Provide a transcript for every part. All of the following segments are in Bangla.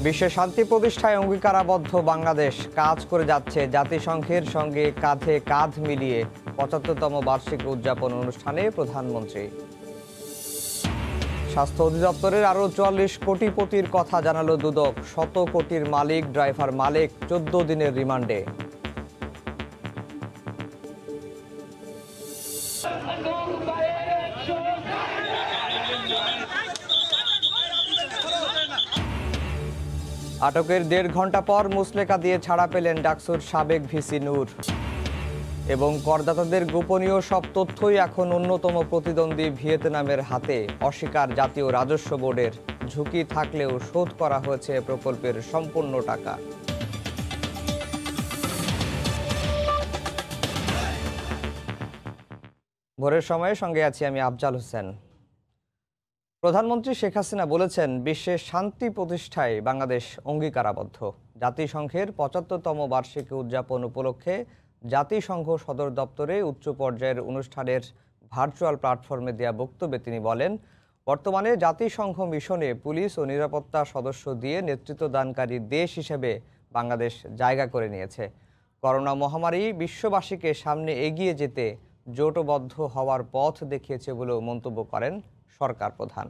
বিশ্বে শান্তি প্রতিষ্ঠায় অঙ্গীকারাবদ্ধ বাংলাদেশ কাজ করে যাচ্ছে জাতিসংঘের সঙ্গে কাঁধে কাঁধ মিলিয়ে ৭৫তম বার্ষিক উদযাপন অনুষ্ঠানে প্রধানমন্ত্রী। স্বাস্থ্য অধিদপ্তরের আরও ৪৪ কোটিপতির কথা জানালো দুদক। ১০০ কোটির মালিক ড্রাইভার মালেক ১৪ দিনের রিমান্ডে। আটকের ১.৫ ঘন্টা পর মুচলেকা দিয়ে ছাড়া পেলেন ডাকসুর সাবেক ভিসি নূর। এবং করদাতাদের গোপনীয় সব তথ্যই এখন অন্যতম প্রতিদ্বন্দ্বী ভিয়েতনামের হাতে। অস্বীকার জাতীয় রাজস্ব বোর্ডের। ঝুঁকি থাকলেও শোধ করা হয়েছে প্রকল্পের সম্পূর্ণ টাকা। ভোরের সময়ে সঙ্গে আছি আমি আফজাল হোসেন। প্রধানমন্ত্রী শেখ হাসিনা বলেছেন, বিশ্বের শান্তি প্রতিষ্ঠায় বাংলাদেশ অঙ্গীকারাবদ্ধ। জাতিসংঘের ৭৫তম বার্ষিকী উদযাপন উপলক্ষে জাতিসংঘ সদর দপ্তরে উচ্চ পর্যায়ের অনুষ্ঠানের ভার্চুয়াল প্ল্যাটফর্মে দেয়া বক্তব্যে তিনি বলেন, বর্তমানে জাতিসংঘ মিশনে পুলিশ ও নিরাপত্তা সদস্য দিয়ে নেতৃত্বদানকারী দেশ হিসেবে বাংলাদেশ জায়গা করে নিয়েছে। করোনা মহামারী বিশ্ববাসীকে সামনে এগিয়ে যেতে জোটবদ্ধ হওয়ার পথ দেখিয়েছে বলেও মন্তব্য করেন সরকার প্রধান।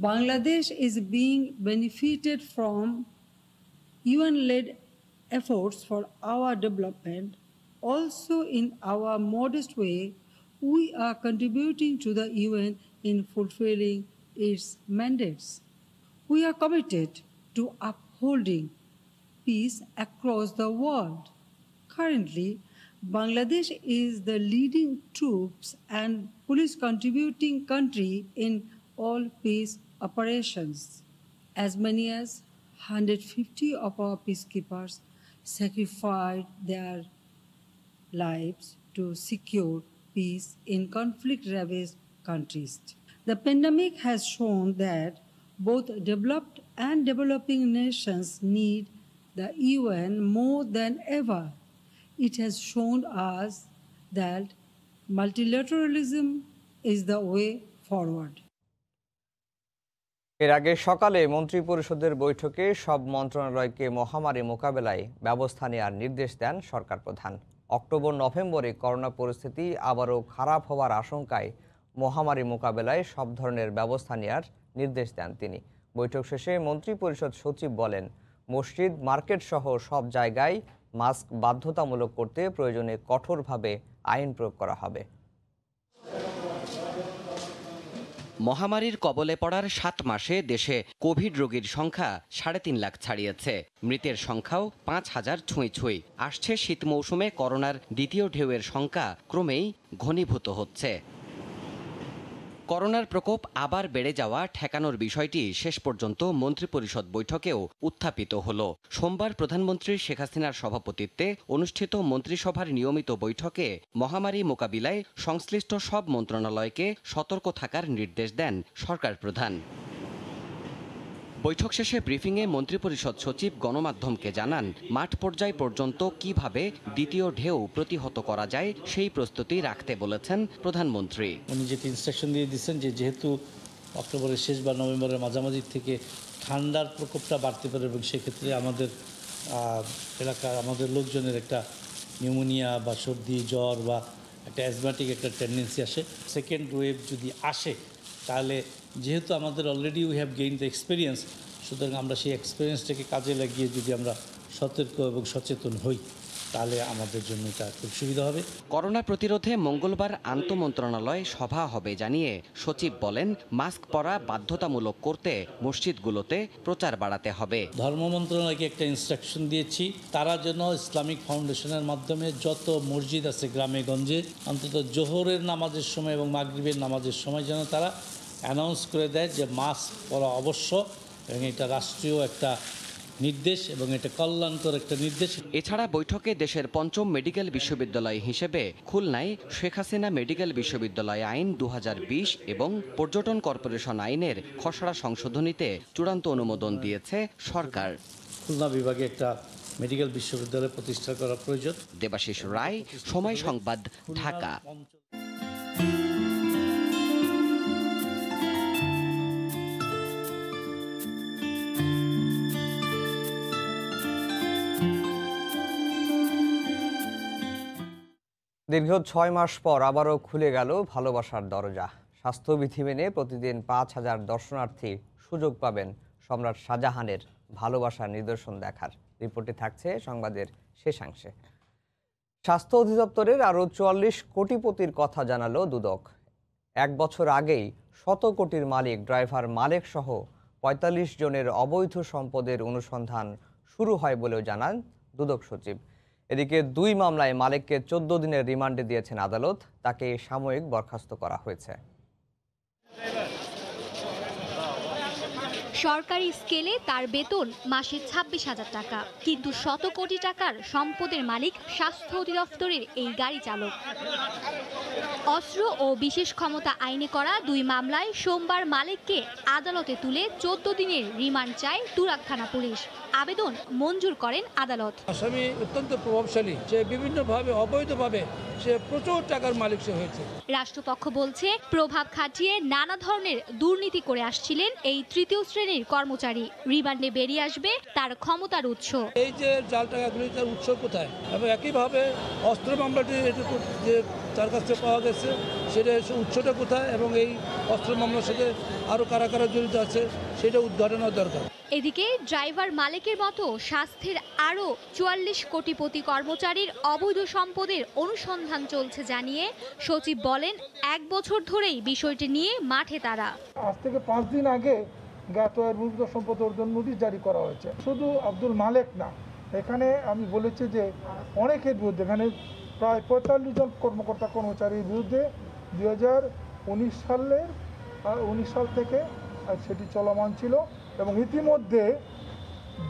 Bangladesh is being benefited from UN-led efforts for our development. Also, in our modest way, we are contributing to the UN in fulfilling its mandates. We are committed to upholding peace across the world. Currently, Bangladesh is the leading troops and police contributing country in all peace operations. As many as 150 of our peacekeepers sacrificed their lives to secure peace in conflict-ravaged countries. The pandemic has shown that both developed and developing nations need the UN more than ever. It has shown us that multilateralism is the way forward. এর আগে সকালে মন্ত্রিপরিষদের বৈঠকে সব মন্ত্রণালয়কে মহামারী মোকাবেলায় ব্যবস্থা নেওয়ার নির্দেশ দেন সরকার প্রধান। অক্টোবর-নভেম্বরে করোনা পরিস্থিতি আবারও খারাপ হওয়ার আশঙ্কায় মহামারী মোকাবেলায় সব ধরনের ব্যবস্থা নেওয়ার নির্দেশ দেন তিনি। বৈঠক শেষে মন্ত্রিপরিষদ সচিব বলেন, মসজিদ, মার্কেট সহ সব জায়গায় মাস্ক বাধ্যতামূলক করতে প্রয়োজনে কঠোরভাবে আইন প্রয়োগ করা হবে। মহামারীর কবলে পড়ার ৭ মাসে দেশে কোভিড রোগীর সংখ্যা ৩.৫ লাখ ছাড়িয়েছে। মৃতের সংখ্যাও ৫,০০০ ছুঁই। আসছে শীত মৌসুমে করোনার দ্বিতীয় ঢেউয়ের সংখ্যা ক্রমেই ঘনীভূত হচ্ছে। করোনার প্রকোপ আবার বেড়ে যাওয়া ঠেকানোর বিষয়টি শেষ পর্যন্ত মন্ত্রিপরিষদ বৈঠকেও উত্থাপিত হলো। সোমবার প্রধানমন্ত্রী শেখ হাসিনার সভাপতিত্বে অনুষ্ঠিত মন্ত্রিসভার নিয়মিত বৈঠকে মহামারী মোকাবিলায় সংশ্লিষ্ট সব মন্ত্রণালয়কে সতর্ক থাকার নির্দেশ দেন সরকার প্রধান। বৈঠক শেষে ব্রিফিংয়ে মন্ত্রিপরিষদ সচিব গণমাধ্যমকে জানান, মাঠ পর্যায় পর্যন্ত কিভাবে দ্বিতীয় ঢেউ প্রতিহত করা যায় সেই প্রস্তুতি রাখতে বলেছেন প্রধানমন্ত্রী। উনি যেটি ইনস্ট্রাকশন দিয়ে দিচ্ছেন যে যেহেতু অক্টোবরের শেষ বা নভেম্বরের মাঝামাঝি থেকে ঠান্ডার প্রকোপটা বাড়তে পারে এবং সেক্ষেত্রে আমাদের এলাকার আমাদের লোকজনের একটা নিউমোনিয়া বা সর্দি জ্বর বা একটা অ্যাজমাটিক একটা টেন্ডেন্সি আসে। সেকেন্ড ওয়েভ যদি আসে তাহলে যেহেতু আমাদের already we have gain the experience, সুতরাং আমরা সেই এক্সপিরিয়েন্সটাকে কাজে লাগিয়ে যদি আমরা সতর্ক এবং সচেতন হই তাহলে আমাদের জন্য এটা খুব সুবিধা হবে। করোনা প্রতিরোধে মঙ্গলবার আন্তঃমন্ত্রণালয় সভা হবে জানিয়ে সচিব বলেন, মাস্ক পরা বাধ্যতামূলক করতে মসজিদগুলোতে প্রচার বাড়াতে হবে। ধর্ম মন্ত্রণালয়কে একটা ইনস্ট্রাকশন দিয়েছি, তারা যেন ইসলামিক ফাউন্ডেশনের মাধ্যমে যত মসজিদ আছে গ্রামে গঞ্জে অন্তত জোহরের নামাজের সময় এবং মাগরিবের নামাজের সময় যেন তারা অ্যানাউন্স করে দেয় যে মাস্ক পরা অবশ্য, এবং এটা রাষ্ট্রীয় একটা নির্দেশ এবং এটা কল্যাণকর একটা নির্দেশ। এছাড়া বৈঠকে দেশের ৫ম মেডিকেল বিশ্ববিদ্যালয় হিসেবে খুলনায় শেখ হাসিনা মেডিকেল বিশ্ববিদ্যালয় আইন ২০২০ এবং পর্যটন কর্পোরেশন আইনের খসড়া সংশোধনীতে চূড়ান্ত অনুমোদন দিয়েছে সরকার। খুলনা বিভাগে একটা মেডিকেল বিশ্ববিদ্যালয় প্রতিষ্ঠা করা প্রয়োজন। দেবাশিস রায়, সময় সংবাদ, ঢাকা। দীর্ঘ 6 মাস পর আবারও খুলে গেল ভালোবাসার দরজা। স্বাস্থ্যবিধি মেনে প্রতিদিন 5,000 দর্শনার্থী সুযোগ পাবেন সম্রাট শাহজাহানের ভালোবাসার নিদর্শন দেখার। রিপোর্টে থাকছে সংবাদের শেষাংশে। স্বাস্থ্য অধিদপ্তরের আরও 44 কোটিপতির কথা জানালো দুদক। 1 বছর আগেই 100 কোটির মালিক ড্রাইভার মালেক সহ 45 জনের অবৈধ সম্পদের অনুসন্ধান শুরু হয় বলেও জানান দুদক সচিব। এদিকে 2 মামলায় মালেককে 14 দিনের রিমান্ডে দিয়েছেন আদালত। তাকে সাময়িক বরখাস্ত করা হয়েছে। সরকারি স্কেলে তার বেতন মাসে 26,000 টাকা, কিন্তু 100 কোটি টাকার সম্পদের মালিক স্বাস্থ্য অধিদপ্তরের এই গাড়ি চালক। অস্ত্র ও বিশেষ ক্ষমতা আইনে করা 2 মামলায় সোমবার মালেককে আদালতে তুলে 14 দিনের রিমান্ড চায় তুরাগ থানা পুলিশ। আবেদন মঞ্জুর করেন আদালত। আসামি অত্যন্ত প্রভাবশালী, সে বিভিন্নভাবে অবৈধভাবে সে প্রচুর টাকার মালিক সে হয়েছে। রাষ্ট্রপক্ষ বলছে প্রভাব খাটিয়ে নানা ধরনের দুর্নীতি করে আসছিলেন এই তৃতীয় শ্রেণীর কর্মচারী। রিমান্ডে বেরিয়ে আসবে তার ক্ষমতার উৎস। এই যে জাল টাকাগুলি তার উৎস কোথায়, এবং একইভাবে অস্ত্র মামলাটি যে তার কাছ থেকে পাওয়া গেছে সেটা উৎসটা কোথায়, এবং এই অস্ত্র মামলার সাথে আরও কারা কারা জড়িত আছে সেটা উদ্ঘাটনের দরকার। এদিকে ড্রাইভার মালিকের মতো স্বাস্থ্যের আরও 44 কোটিপতি কর্মচারীর অবৈধ সম্পদের অনুসন্ধান চলছে জানিয়ে সচিব বলেন, 1 বছর ধরেই বিষয়টি নিয়ে মাঠে তারা। আজ থেকে 5 দিন আগে জ্ঞাত বিরুদ্ধ সম্পদ অর্জন নোটিশ জারি করা হয়েছে। শুধু আব্দুল মালেক না, এখানে আমি বলেছি যে অনেকের বিরুদ্ধে, এখানে প্রায় 45 জন কর্মকর্তা কর্মচারীর বিরুদ্ধে 2019 সাল থেকে সেটি চলমান ছিল, এবং ইতিমধ্যে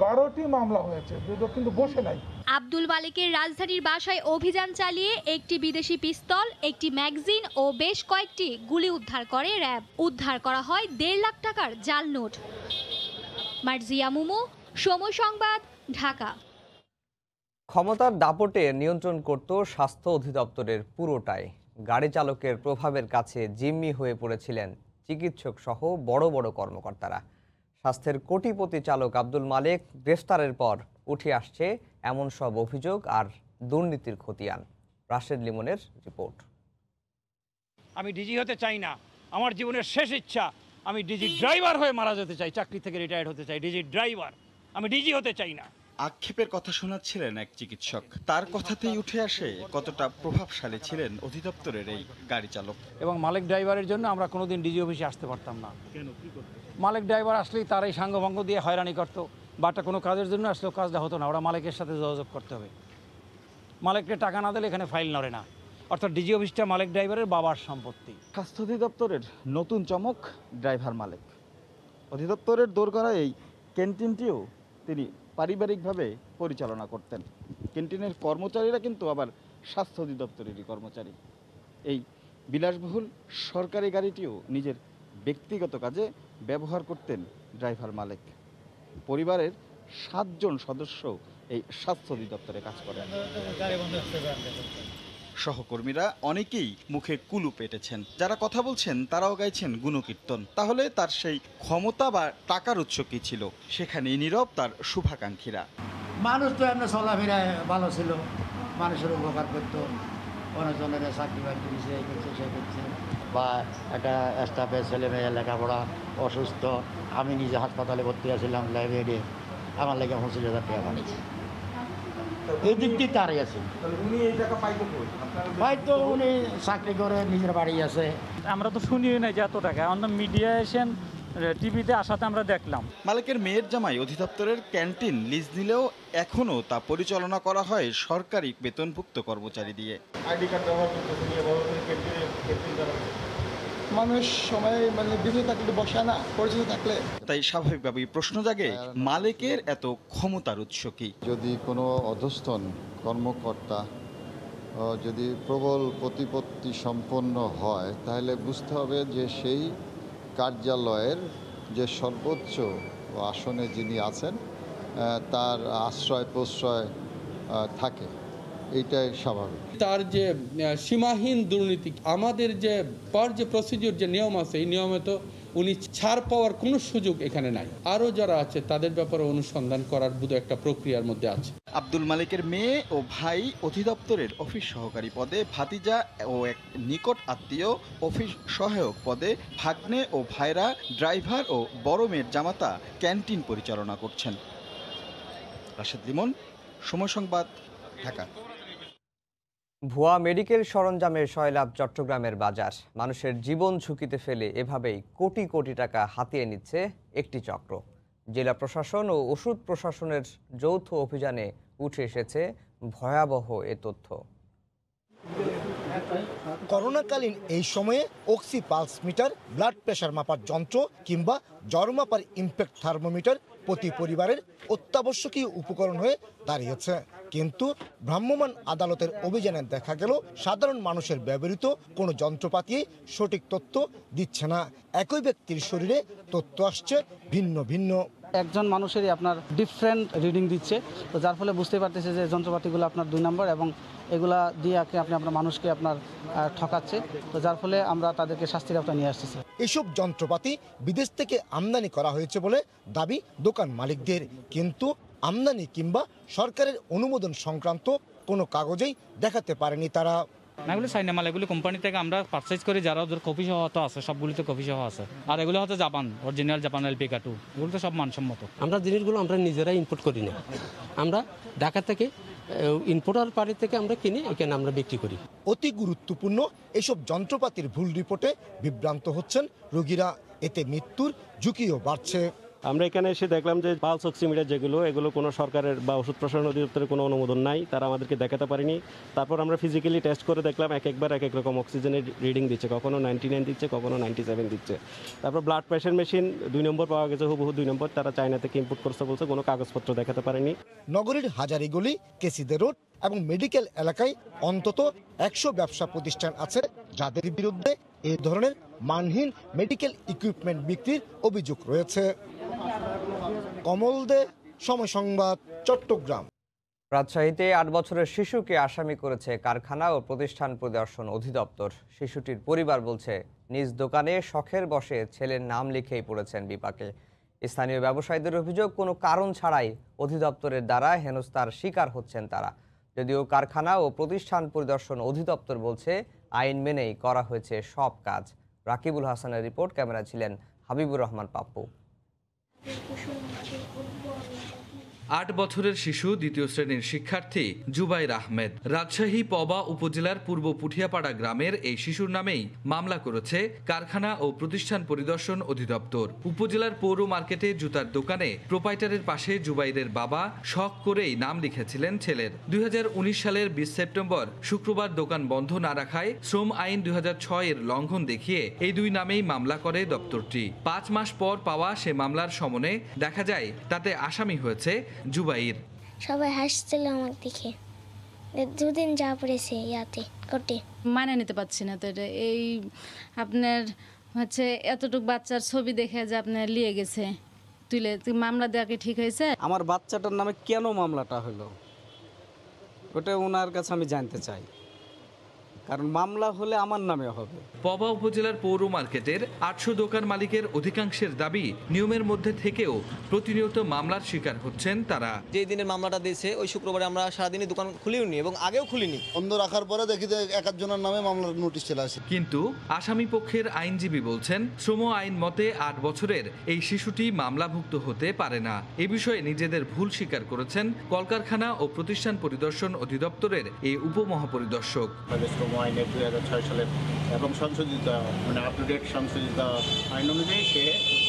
12টি মামলা হয়েছে, দুদক কিন্তু বসে নাই। আব্দুল মালিকের রাজধানীর বাসায় অভিযান চালিয়ে একটি বিদেশি পিস্তল, একটি ম্যাগাজিন ও বেশ কয়েকটি গুলি উদ্ধার করে র্যাব। উদ্ধার করা হয় 1.5 লাখ টাকার জাল নোট। মার্জিয়া মুমু, সময় সংবাদ, ঢাকা। ক্ষমতার দাপটে নিয়ন্ত্রণ করত স্বাস্থ্য অধিদপ্তরের পুরোটাই। গাড়ি চালকের প্রভাবের কাছে জিম্মি হয়ে পড়েছিলেন চিকিৎসক সহ বড় বড় কর্মকর্তারা। স্বাস্থ্যের কোটিপতি চালক আব্দুল মালেক গ্রেফতারের পর উঠে আসছে এমন সব অভিযোগ আর দুর্নীতির খতিয়ান। রাশেদ লিমনের রিপোর্ট। আমি ডিজি হতে চাই না, আমার জীবনের শেষ ইচ্ছা আমি ডিজি ড্রাইভার হয়ে মারা যেতে চাই, চাকরি থেকে রিটায়ার্ড হতে চাই, ডিজি ড্রাইভার, আমি ডিজি হতে চাই না। আক্ষেপের কথা শোনাচ্ছিলেন এক চিকিৎসক। তার কথাতেই উঠে আসে কতটা প্রভাবশালী ছিলেন অধিদপ্তরের এই গাড়ি চালক। এবং মালিক ড্রাইভারের জন্য আমরা কোনোদিন ডিজি অফিসে আসতে পারতাম না। মালিক ড্রাইভার আসলেই তার এই সাঙ্গভঙ্গ দিয়ে হয়রানি করতো, বাটা কোনো কাজের জন্য আসলেও কাজটা হতো না, ওরা মালিকের সাথে যোগাযোগ করতে হবে। মালিককে টাকা না দিলে এখানে ফাইল নড়ে না, অর্থাৎ ডিজি অফিসটা মালিক ড্রাইভারের বাবার সম্পত্তি। স্বাস্থ্য অধিদপ্তরের নতুন চমক ড্রাইভার মালিক। অধিদপ্তরের দোরগড়া এই ক্যান্টিনটিও তিনি পারিবারিকভাবে পরিচালনা করতেন। ক্যান্টিনের কর্মচারীরা কিন্তু আবার স্বাস্থ্য অধিদপ্তরেরই কর্মচারী। এই বিলাসবহুল সরকারি গাড়িটিও নিজের ব্যক্তিগত কাজে ব্যবহার করতেন ড্রাইভার মালিক। পরিবারের 7 জন সদস্য এই স্বাস্থ্য অধিদপ্তরে কাজ করেন। সহকর্মীরা অনেকেই মুখে কুলু পেটেছেন, যারা কথা বলছেন তারাও গাইছেন গুণকীর্তন। তাহলে তার সেই ক্ষমতা বা টাকার উৎস কি ছিল, সেখানেই নীরব তার শুভাকাঙ্ক্ষীরা। মানুষ তো এমনি চলাফেরায় ভালো ছিল, মানুষের উপকার করতো, অনেকজনের চাকরি বাকরি দিচ্ছে, এই করছে সে করছে, বা একটা স্টাফের ছেলে মেয়ে লেখাপড়া অসুস্থ, আমি নিজে হাসপাতালে ভর্তি আছিলাম, লাইব্রেরি আমার লেগে 25,000 টাকা পাঠিয়েছি। এই দিক দিয়ে তারই আছে, হয়তো উনি চাকরি করে নিজের বাড়ি আছে। আমরা তো শুনিও নাই যে এত টাকা, অন্য মিডিয়া এসেন টিভিতে আসাতে আমরা দেখলাম। মালিকের মেয়ের জামাই অধিদপ্তরের ক্যান্টিন লিজ নিলেও এখনও তা পরিচালনা করা হয় সরকারি বেতনভুক্ত কর্মচারী দিয়ে। আইডি কার্ড ব্যবহার করতেছে, নিয়ে বড় করে ক্যান্টিন চালাচ্ছে। মানুষ সময় বিরত থাকলে বসে না, পরিচিত থাকলে। তাই স্বাভাবিকভাবেই প্রশ্ন জাগে, মালিকের এত ক্ষমতার উৎস কি? যদি কোনো অধস্তন কর্মকর্তা যদি প্রবল প্রতিপত্তি সম্পন্ন হয়, তাহলে বুঝতে হবে যে সেই কার্যালয়ের যে সর্বোচ্চ আসনে যিনি আছেন তার আশ্রয় প্রশ্রয় থাকে, এইটাই স্বাভাবিক। তার যে সীমাহীন দুর্নীতি, আমাদের যে প্রসিডিওর যে নিয়ম আছে, এই নিয়মে তো উনি ছাড় পাওয়ার কোনো সুযোগ এখানে নাই। আরও যারা আছে তাদের ব্যাপারে অনুসন্ধান করার বোধ একটা প্রক্রিয়ার মধ্যে আছে। আব্দুল মালিকের মেয়ে ও ভাই অধিদপ্তরের অফিস সহকারী পদে, ভাতিজা ও এক নিকট আত্মীয় অফিস সহায়ক পদে, ভাগ্নে ও ভাইরা ড্রাইভার ও বড় মেয়ের জামাতা ক্যান্টিন পরিচালনা করছেন। রাশেদ লিমন, সময় সংবাদ, ঢাকা। ভুয়া মেডিকেল সরঞ্জামের সয়লাভ চট্টগ্রামের বাজার। মানুষের জীবন ঝুঁকিতে ফেলে এভাবেই কোটি কোটি টাকা হাতিয়ে নিচ্ছে একটি চক্র। জেলা প্রশাসন ও ওষুধ প্রশাসনের যৌথ অভিযানে উঠে এসেছে ভয়াবহ এ তথ্য। করোনাকালীন এই সময়ে oxy pulse meter, blood pressure মাপার যন্ত্র কিংবা জ্বর মাপার ইমপ্যাক্ট থার্মোমিটার প্রতি পরিবারের অত্যাবশ্যকীয় উপকরণ হয়ে দাঁড়িয়েছে। কিন্তু ভ্রাম্যমাণ আদালতের অভিযানে দেখা গেল সাধারণ মানুষের ব্যবহৃত কোনো যন্ত্রপাতি সঠিক তথ্য দিচ্ছে না। একই ব্যক্তির শরীরে তথ্য আসছে ভিন্ন ভিন্ন। একজন মানুষেরই আপনার ডিফারেন্ট রিডিং দিচ্ছে, তো যার ফলে বুঝতে পারতেছে যে যন্ত্রপাতিগুলো আপনার 2 নম্বর এবং এগুলা দিয়ে আপনি আপনার মানুষকে আপনার ঠকাচ্ছে, তো যার ফলে আমরা তাদেরকে শাস্তির আওতায় নিয়ে আসতেছি। এসব যন্ত্রপাতি বিদেশ থেকে আমদানি করা হয়েছে বলে দাবি দোকান মালিকদের, কিন্তু আমদানি কিংবা সরকারের অনুমোদন সংক্রান্ত কোনো কাগজেই দেখাতে পারেনি তারা। এগুলো চাইনা মাল, এগুলো কোম্পানি থেকে আমরা পারচেজ করি, যারা ওদের কপি সহ তো আছে, সবগুলিতে কপি সহ আছে। আর এগুলো হচ্ছে জাপান, অরিজিনাল জাপান LPK2, এগুলো তো সব মানসম্মত। আমরা জিনিসগুলো আমরা নিজেরাই ইম্পোর্ট করি না, আমরা ঢাকা থেকে ইম্পোর্টার পাড়ি থেকে আমরা কিনে এখানে আমরা বিক্রি করি। অতি গুরুত্বপূর্ণ এসব যন্ত্রপাতির ভুল রিপোর্টে বিভ্রান্ত হচ্ছেন রোগীরা, এতে মৃত্যুর ঝুঁকিও বাড়ছে। আমরা এখানে এসে দেখলাম যে পালস অক্সিমিটার এগুলো কোনো সরকারের বা ওষুধ প্রশাসন অধিদপ্তরের কোনো অনুমোদন নাই, তারা আমাদেরকে দেখাতে পারেনি। তারপর আমরা ফিজিক্যালি টেস্ট করে দেখলাম একবার এক এক রকম অক্সিজেনের রিডিং দিচ্ছে, কখনো 99 দিচ্ছে, কখনো 97 দিচ্ছে। তারপর ব্লাড প্রেশার মেশিন 2 নম্বর পাওয়া গেছে, হুবহু 2 নম্বর, তারা চায়না থেকে ইম্পোর্ট করছে বলছে, কোনো কাগজপত্র দেখাতে পারেনি। নগরীর হাজারীগলি, কেসিদে রোড এবং মেডিকেল এলাকায় অন্তত 100 ব্যবসা প্রতিষ্ঠান আছে যাদের বিরুদ্ধে এই ধরনের মানহীন মেডিকেল ইকুইপমেন্ট বিক্রির অভিযোগ রয়েছে। কমল দে, সময় সংবাদ, চট্টগ্রাম। রাজশাহীতে 8 বছরের শিশুকে আসামি করেছে কারখানা ও প্রতিষ্ঠান পরিদর্শন অধিদপ্তর। শিশুটির পরিবার বলছে নিজ দোকানে শখের বশে ছেলের নাম লিখেই পড়েছেন বিপাকে। স্থানীয় ব্যবসায়ীদের অভিযোগ, কোনো কারণ ছাড়াই অধিদপ্তরের দ্বারা হেনস্থার শিকার হচ্ছেন তারা। যদিও কারখানা ও প্রতিষ্ঠান পরিদর্শন অধিদপ্তর বলছে আইন মেনেই করা হয়েছে সব কাজ। রাকিবুল হাসানের রিপোর্ট, ক্যামেরা ছিলেন হাবিবুর রহমান পাপ্পু। 8 বছরের শিশু দ্বিতীয় শ্রেণীর শিক্ষার্থী জুবাইর আহমেদ রাজশাহী পবা উপজেলার পূর্ব পুঠিয়াপাড়া গ্রামের এই শিশুর নামেই মামলা করেছে কারখানা ও প্রতিষ্ঠান পরিদর্শন অধিদপ্তর। উপজেলার পৌর মার্কেটে জুতার দোকানে প্রোপাইটারের পাশে জুবাইরের বাবা শখ করেই নাম লিখেছিলেন ছেলের। 2019 সালের 20 সেপ্টেম্বর শুক্রবার দোকান বন্ধ না রাখায় শ্রম আইন 2006 এর লঙ্ঘন দেখিয়ে এই 2 নামেই মামলা করে দপ্তরটি। 5 মাস পর পাওয়া সে মামলার সমনে দেখা যায় তাতে আসামি হয়েছে জুবাইর। সবাই হাসছিল আমার দিকে, 2 দিন যা পড়েছে ইয়াতে কোর্টে। মানে নিতে পারছি না তো, এটা এই আপনার হচ্ছে এতটুকু বাচ্চার ছবি দেখে যে আপনার লিয়ে গেছে তুলে, মামলা দেওয়া কি ঠিক হয়েছে? আমার বাচ্চাটার নামে কেন মামলাটা হলো ওটা ওনার কাছে আমি জানতে চাই, কারণ মামলা হলে আমার নামে হবে। পবা উপজেলার পৌর মার্কেটের 800 দোকান মালিকের অধিকাংশের দাবি নিয়মের মধ্যে থেকেও প্রতিনিয়ত মামলার শিকার হচ্ছেন তারা। যেই দিনের মামলাটা দিয়েছে ওই শুক্রবারে আমরা সারাদিনই দোকান খুলিওনি এবং আগেও খুলিনি। বন্ধ রাখার পরে দেখি যে এক একজনের নামে মামলার নোটিশ চলে আসে। কিন্তু আসামি পক্ষের আইনজীবী বলছেন শ্রম আইন মতে 8 বছরের এই শিশুটি মামলাভুক্ত হতে পারে না। এ বিষয়ে নিজেদের ভুল স্বীকার করেছেন কলকারখানা ও প্রতিষ্ঠান পরিদর্শন অধিদপ্তরের এই উপমহাপরিদর্শক। আইনের 2006 সালের এবং সংশোধিত আপ টু ডেট সংশোধিত আইন অনুযায়ী সে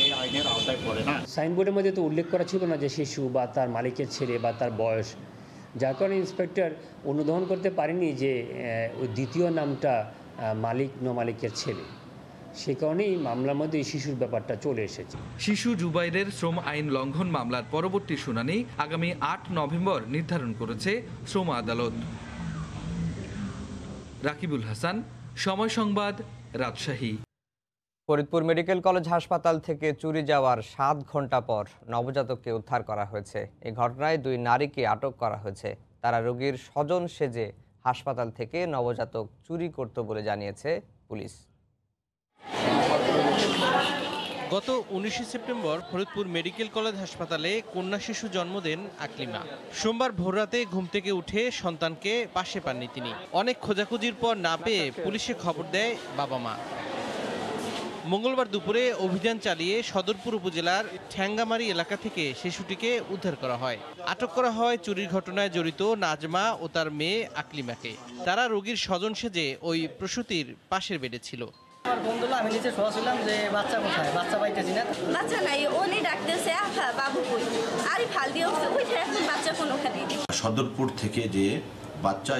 এই আইনের আওতায় পড়ে না। সাইনবোর্ডের মধ্যে তো উল্লেখ করা ছিল না যে শিশু বা তার মালিকের ছেলে বা তার বয়স, যার কারণে ইন্সপেক্টর অনুধাবন করতে পারেনি যে ওই দ্বিতীয় নামটা মালিক মালিকের ছেলে, সে কারণেই মামলার মধ্যে এই শিশুর ব্যাপারটা চলে এসেছে। শিশু জুবাইরের শ্রম আইন লঙ্ঘন মামলার পরবর্তী শুনানি আগামী 8 নভেম্বর নির্ধারণ করেছে শ্রম আদালত। রাকিবুল হাসান, সময় সংবাদ, রাজশাহী। ফরিদপুর মেডিকেল কলেজ হাসপাতাল থেকে চুরি যাওয়ার 7 ঘন্টা পর নবজাতককে উদ্ধার করা হয়েছে। এই ঘটনায় 2 নারীকে আটক করা হয়েছে। তারা রোগীর স্বজন সেজে হাসপাতাল থেকে নবজাতক চুরি করত বলে জানিয়েছে পুলিশ। গত 19 সেপ্টেম্বর ফরিদপুর মেডিকেল কলেজ হাসপাতালে কন্যা শিশু জন্ম দেন আকলিমা। সোমবার ভোররাতে ঘুম থেকে উঠে সন্তানকে পাশে পাননি তিনি। অনেক খোঁজাখুঁজির পর না পেয়ে পুলিশে খবর দেয় বাবা মা। মঙ্গলবার দুপুরে অভিযান চালিয়ে সদরপুর উপজেলার ঠ্যাঙ্গামারি এলাকা থেকে শিশুটিকে উদ্ধার করা হয়। আটক করা হয় চুরির ঘটনায় জড়িত নাজমা ও তার মেয়ে আকলিমাকে। তারা রোগীর স্বজন সেজে ওই প্রসূতির পাশের বেডে ছিল। আমার বন্ধুরা আমি নিচে শোয়াছিলাম যে বাচ্চা কোথায়, বাচ্চা পাইতেছি না। বাচ্চা নাই, উনি ডাকতেছে আফা বাবু কই, আরে ফাল দিয়ে উঠছে উঠে এখন বাচ্চা কোনোখানে। সদরপুর থেকে যে বাচ্চা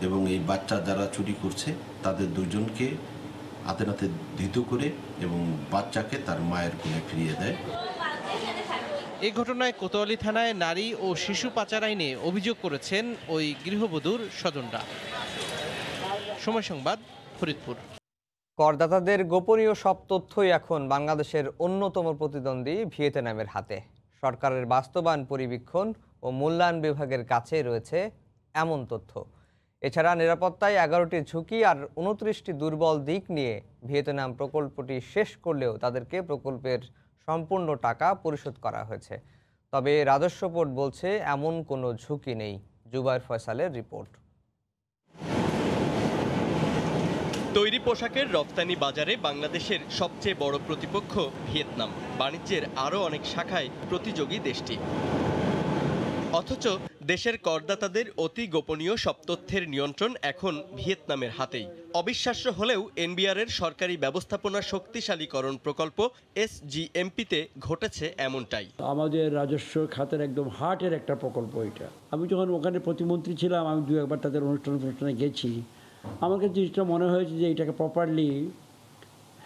এবং এই বাচ্চা যারা চুরি করছে তাদের দুজনকে হাতে নাতে ধৃত করে এবং বাচ্চাকে তার মায়ের কোলে ফিরিয়ে দেয়। এই ঘটনায় কোতোয়ালি থানায় নারী ও শিশু পাচার আইনে অভিযোগ করেছেন ওই গৃহবধূর স্বজনরা। সময় সংবাদ, ফরিদপুর। করদাতাদের গোপনীয় সব তথ্যই এখন বাংলাদেশের অন্যতম প্রতিদ্বন্দ্বী ভিয়েতনামের হাতে। সরকারের বাস্তবায়ন পরিবীক্ষণ ও মূল্যায়ন বিভাগের কাছে রয়েছে এমন তথ্য। এছাড়া নিরাপত্তায় 11টি ঝুঁকি আর 29টি দুর্বল দিক নিয়ে ভিয়েতনাম প্রকল্পটি শেষ করলেও তাদেরকে প্রকল্পের সম্পূর্ণ টাকা পরিশোধ করা হয়েছে। তবে রাজস্ব বোর্ড বলছে এমন কোনো ঝুঁকি নেই। জুবায়ের ফয়সালের রিপোর্ট। তৈরি পোশাকের রপ্তানি বাজারে বাংলাদেশের সবচেয়ে বড় প্রতিপক্ষ ভিয়েতনাম। বাণিজ্যের আরও অনেক শাখায় প্রতিযোগী দেশটি। অথচ দেশের করদাতাদের অতি গোপনীয় সব তথ্যের নিয়ন্ত্রণ এখন ভিয়েতনামের হাতেই। অবিশ্বাস্য হলেও এনবিআরের সরকারি ব্যবস্থাপনা শক্তিশালীকরণ প্রকল্প SGMP-তে ঘটেছে এমনটাই। আমাদের রাজস্ব খাতের একদম হার্টের একটা প্রকল্প এটা। আমি যখন ওখানে প্রতিমন্ত্রী ছিলাম, আমি দু একবার তাদের অনুষ্ঠানে গেছি। আমার কাছে জিনিসটা মনে হয়েছে যে এটাকে প্রপারলি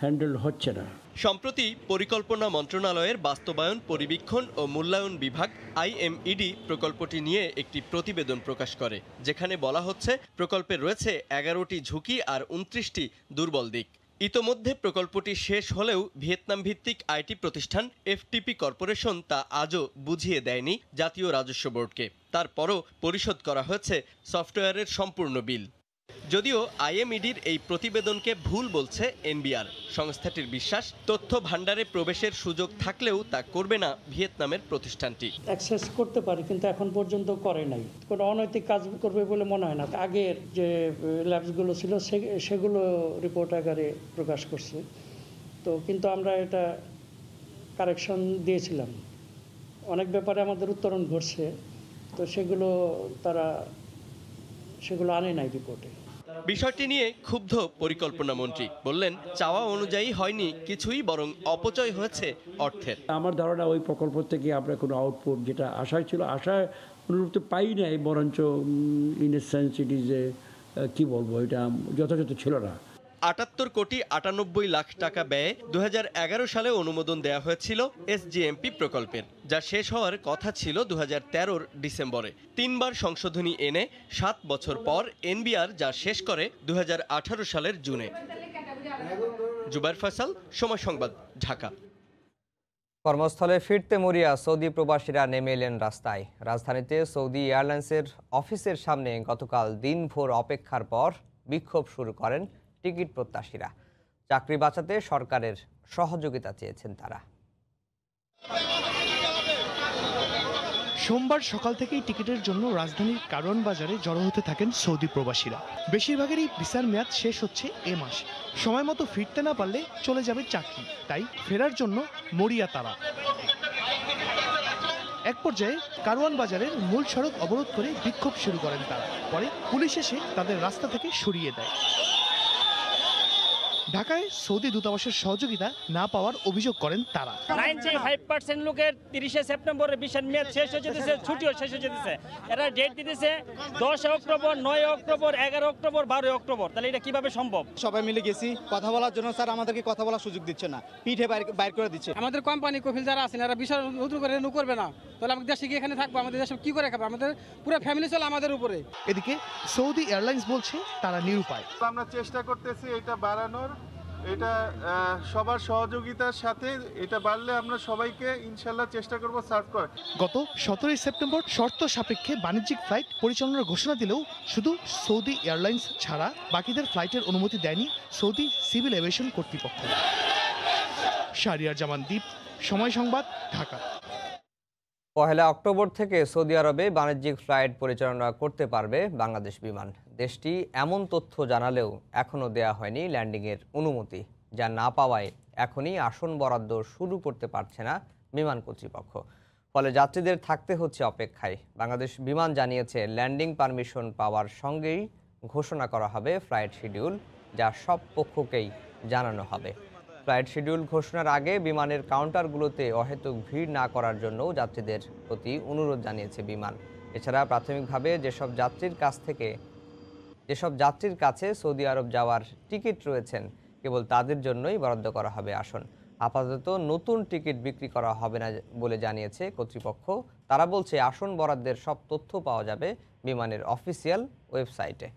হ্যান্ডেল হচ্ছে না। সম্প্রতি পরিকল্পনা মন্ত্রণালয়ের বাস্তবায়ন পরিবীক্ষণ ও মূল্যায়ন বিভাগ IMED প্রকল্পটি নিয়ে একটি প্রতিবেদন প্রকাশ করে, যেখানে বলা হচ্ছে প্রকল্পে রয়েছে 11টি ঝুঁকি আর 29টি দুর্বল দিক। ইতোমধ্যে প্রকল্পটি শেষ হলেও ভিয়েতনাম ভিত্তিক IT প্রতিষ্ঠান FTP কর্পোরেশন তা আজও বুঝিয়ে দেয়নি জাতীয় রাজস্ব বোর্ডকে। তারপরও পরিশোধ করা হয়েছে সফটওয়্যারের সম্পূর্ণ বিল। যদিও IMEDর এই প্রতিবেদনকে ভুল বলছে এনবিআর। সংস্থাটির বিশ্বাস, তথ্য ভাণ্ডারে প্রবেশের সুযোগ থাকলেও তা করবে না ভিয়েতনামের প্রতিষ্ঠানটি। অ্যাক্সেস করতে পারি কিন্তু এখন পর্যন্ত করে নাই। কোনো অনৈতিক কাজ করবে বলে মনে হয় না। আগের যে ল্যাবসগুলো ছিল সেগুলো রিপোর্ট আকারে প্রকাশ করছে। তো কিন্তু আমরা এটা কারেকশন দিয়েছিলাম। অনেক ব্যাপারে আমাদের উত্তরণ ঘটছে, তো সেগুলো আনে নাই রিপোর্টে। বিষয়টি নিয়ে ক্ষুব্ধ পরিকল্পনা মন্ত্রী বললেন, চাওয়া অনুযায়ী হয়নি কিছুই, বরং অপচয় হয়েছে অর্থের। আমার ধারণা ওই প্রকল্প থেকে আমরা কোনো আউটপুট যেটা আশায় ছিল, আশায় অনুরূপ তো পাই নাই, বরঞ্চ in a sense it is কি বলবো, এটা যথাযথ ছিল না। ৭৮ কোটি ৯৮ লাখ টাকা ব্যয়ে 2011 সালে অনুমোদন দেওয়া হয়েছিল SGMP প্রকল্পের, যা শেষ হওয়ার কথা ছিল 2013 ডিসেম্বরে। 3 বার সংশোধনী এনে 7 বছর পর এনবিআর যা শেষ করে 2018 সালের জুনে। জুবায়ের ফয়সাল, সময় সংবাদ, ঢাকা। কর্মস্থলে ফিরতে মরিয়া সৌদি প্রবাসীরা নেমে এলেন রাস্তায়। রাজধানীতে সৌদি এয়ারলাইন্সের অফিসের সামনে গতকাল দিনভর অপেক্ষার পর বিক্ষোভ শুরু করেন টিকিট প্রত্যাশীরা। চাকরি বাঁচাতে সরকারের সহযোগিতা চেয়েছেন তারা। সোমবার সকাল থেকেই টিকিটের জন্য রাজধানীর কারওয়ান বাজারে জড়ো হতে থাকেন সৌদি প্রবাসীরা। বেশিরভাগেরই ভিসার মেয়াদ শেষ হচ্ছে এ মাসে। সময় মতো ফিরতে না পারলে চলে যাবে চাকরি, তাই ফেরার জন্য মরিয়া তারা। এক পর্যায়ে কারওয়ান বাজারের মূল সড়ক অবরোধ করে বিক্ষোভ শুরু করেন তারা। পরে পুলিশ এসে তাদের রাস্তা থেকে সরিয়ে দেয়। ঢাকায় সৌদি দূতাবাসের সহযোগিতা না পাওয়ার অভিযোগ করেন তারা। 95% লোকের 30 সেপ্টেম্বরের ভিসার মেয়াদ শেষ হয়ে যেতেছে, ছুটিও শেষ হয়ে যেতেছে। এরা ডেট দিতেছে 10 অক্টোবর, 9 অক্টোবর, 11 অক্টোবর, 12 অক্টোবর। তাহলে এটা কিভাবে সম্ভব? সবাই মিলে গেছি কথা বলার জন্য, স্যার আমাদেরকে কথা বলার সুযোগ দিচ্ছে না, পিঠে বাইর করে দিচ্ছে। আমাদের কোম্পানি কফিল যারা আছেন এরা বিষয় নতুন করে রিনিউ করবে না, তাহলে আমাদের দেশে গিয়ে এখানে থাকবো, আমাদের দেশে কি করে খাবো? আমাদের পুরো ফ্যামিলি চলে আমাদের উপরে। এদিকে সৌদি এয়ারলাইন্স বলছে তারা নিরুপায়। আমরা চেষ্টা করতেছি এটা বাড়ানোর, এটা সবার সহযোগিতার সাথে এটা বাড়লে আমরা সবাইকে ইনশাল্লাহ চেষ্টা করব সার্ভ করার। গত 17 সেপ্টেম্বর শর্ত সাপেক্ষে বাণিজ্যিক ফ্লাইট পরিচালনার ঘোষণা দিলেও শুধু সৌদি এয়ারলাইন্স ছাড়া বাকিদের ফ্লাইটের অনুমতি দেয়নি সৌদি সিভিল এভিয়েশন কর্তৃপক্ষ। শাহরিয়ার জামান দ্বীপ, সময় সংবাদ, ঢাকা। 1 অক্টোবর থেকে সৌদি আরবে বাণিজ্যিক ফ্লাইট পরিচালনা করতে পারবে বাংলাদেশ বিমান। দেশটি এমন তথ্য জানালেও এখনও দেয়া হয়নি ল্যান্ডিংয়ের অনুমতি, যা না পাওয়ায় এখনই আসন বরাদ্দ শুরু করতে পারছে না বিমান কর্তৃপক্ষ। ফলে যাত্রীদের থাকতে হচ্ছে অপেক্ষায়। বাংলাদেশ বিমান জানিয়েছে ল্যান্ডিং পারমিশন পাওয়ার সঙ্গেই ঘোষণা করা হবে ফ্লাইট শিডিউল, যা সব পক্ষকেই জানানো হবে। ফ্লাইট শিডিউল ঘোষণার আগে বিমানের কাউন্টারগুলোতে অহেতুক ভিড় না করার জন্যও যাত্রীদের প্রতি অনুরোধ জানিয়েছে বিমান। এছাড়া প্রাথমিকভাবে যেসব যাত্রীর কাছে সৌদি আরব যাওয়ার টিকিট রয়েছেন কেবল তাদের জন্যই বরাদ্দ করা হবে আসন। আপাতত নতুন টিকিট বিক্রি করা হবে না বলে জানিয়েছে কর্তৃপক্ষ। তারা বলছে আসন বরাদ্দের সব তথ্য পাওয়া যাবে বিমানের অফিসিয়াল ওয়েবসাইটে।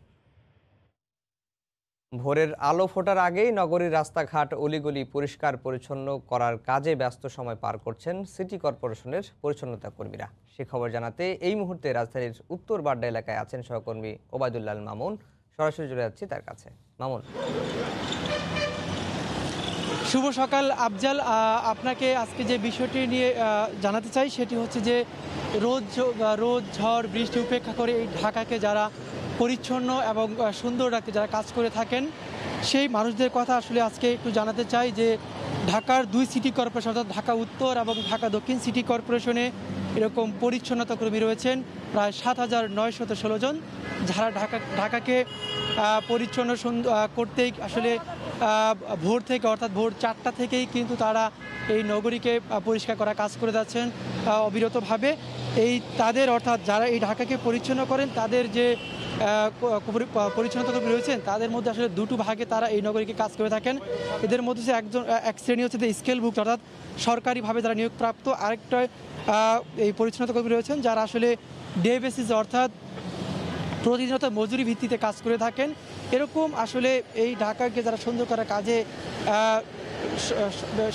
ভোরের আলো ফোটার আগেই নগরীর রাস্তাঘাট অলিগলি পরিষ্কার পরিচ্ছন্ন করার কাজে ব্যস্ত সময় পার করছেন সিটি কর্পোরেশনের পরিচ্ছন্নতা কর্মীরা। সে খবর জানাতে এই মুহূর্তে রাজধানীর উত্তর বাড্ডা এলাকায় আছেন সহকর্মী ওবায়দুল্লাহ মামুন। সরাসরি চলে যাচ্ছি তার কাছে। মামুন, শুভ সকাল আফজাল। আপনাকে আজকে যে বিষয়টি নিয়ে জানাতে চাই সেটি হচ্ছে যে রোদ ঝড় বৃষ্টি উপেক্ষা করে এই ঢাকাকে যারা পরিচ্ছন্ন এবং সুন্দর রাখতে যারা কাজ করে থাকেন সেই মানুষদের কথা আসলে আজকে একটু জানাতে চাই যে ঢাকার 2 সিটি কর্পোরেশন অর্থাৎ ঢাকা উত্তর এবং ঢাকা দক্ষিণ সিটি কর্পোরেশনে এরকম পরিচ্ছন্নতা কর্মী রয়েছেন প্রায় 7,916 জন, যারা ঢাকাকে পরিচ্ছন্ন করতেই আসলে ভোর থেকে অর্থাৎ ভোর 4টা থেকেই কিন্তু তারা এই নগরীকে পরিষ্কার করা কাজ করে যাচ্ছেন অবিরতভাবে। তাদের অর্থাৎ যারা এই ঢাকাকে পরিচ্ছন্ন করেন তাদের যে পরিচ্ছন্নতা কর্মী রয়েছেন তাদের মধ্যে আসলে দুটো ভাগে তারা এই নগরীকে কাজ করে থাকেন। এদের মধ্যে এক শ্রেণী হচ্ছে যে স্কেলভুক্ত অর্থাৎ সরকারিভাবে যারা নিয়োগপ্রাপ্ত, আরেকটা এই পরিচ্ছন্নতা কর্মী রয়েছেন যারা আসলে ডে বেসিস অর্থাৎ প্রতিদিনত মজুরি ভিত্তিতে কাজ করে থাকেন। এরকম আসলে এই ঢাকাকে যারা সুন্দর করার কাজে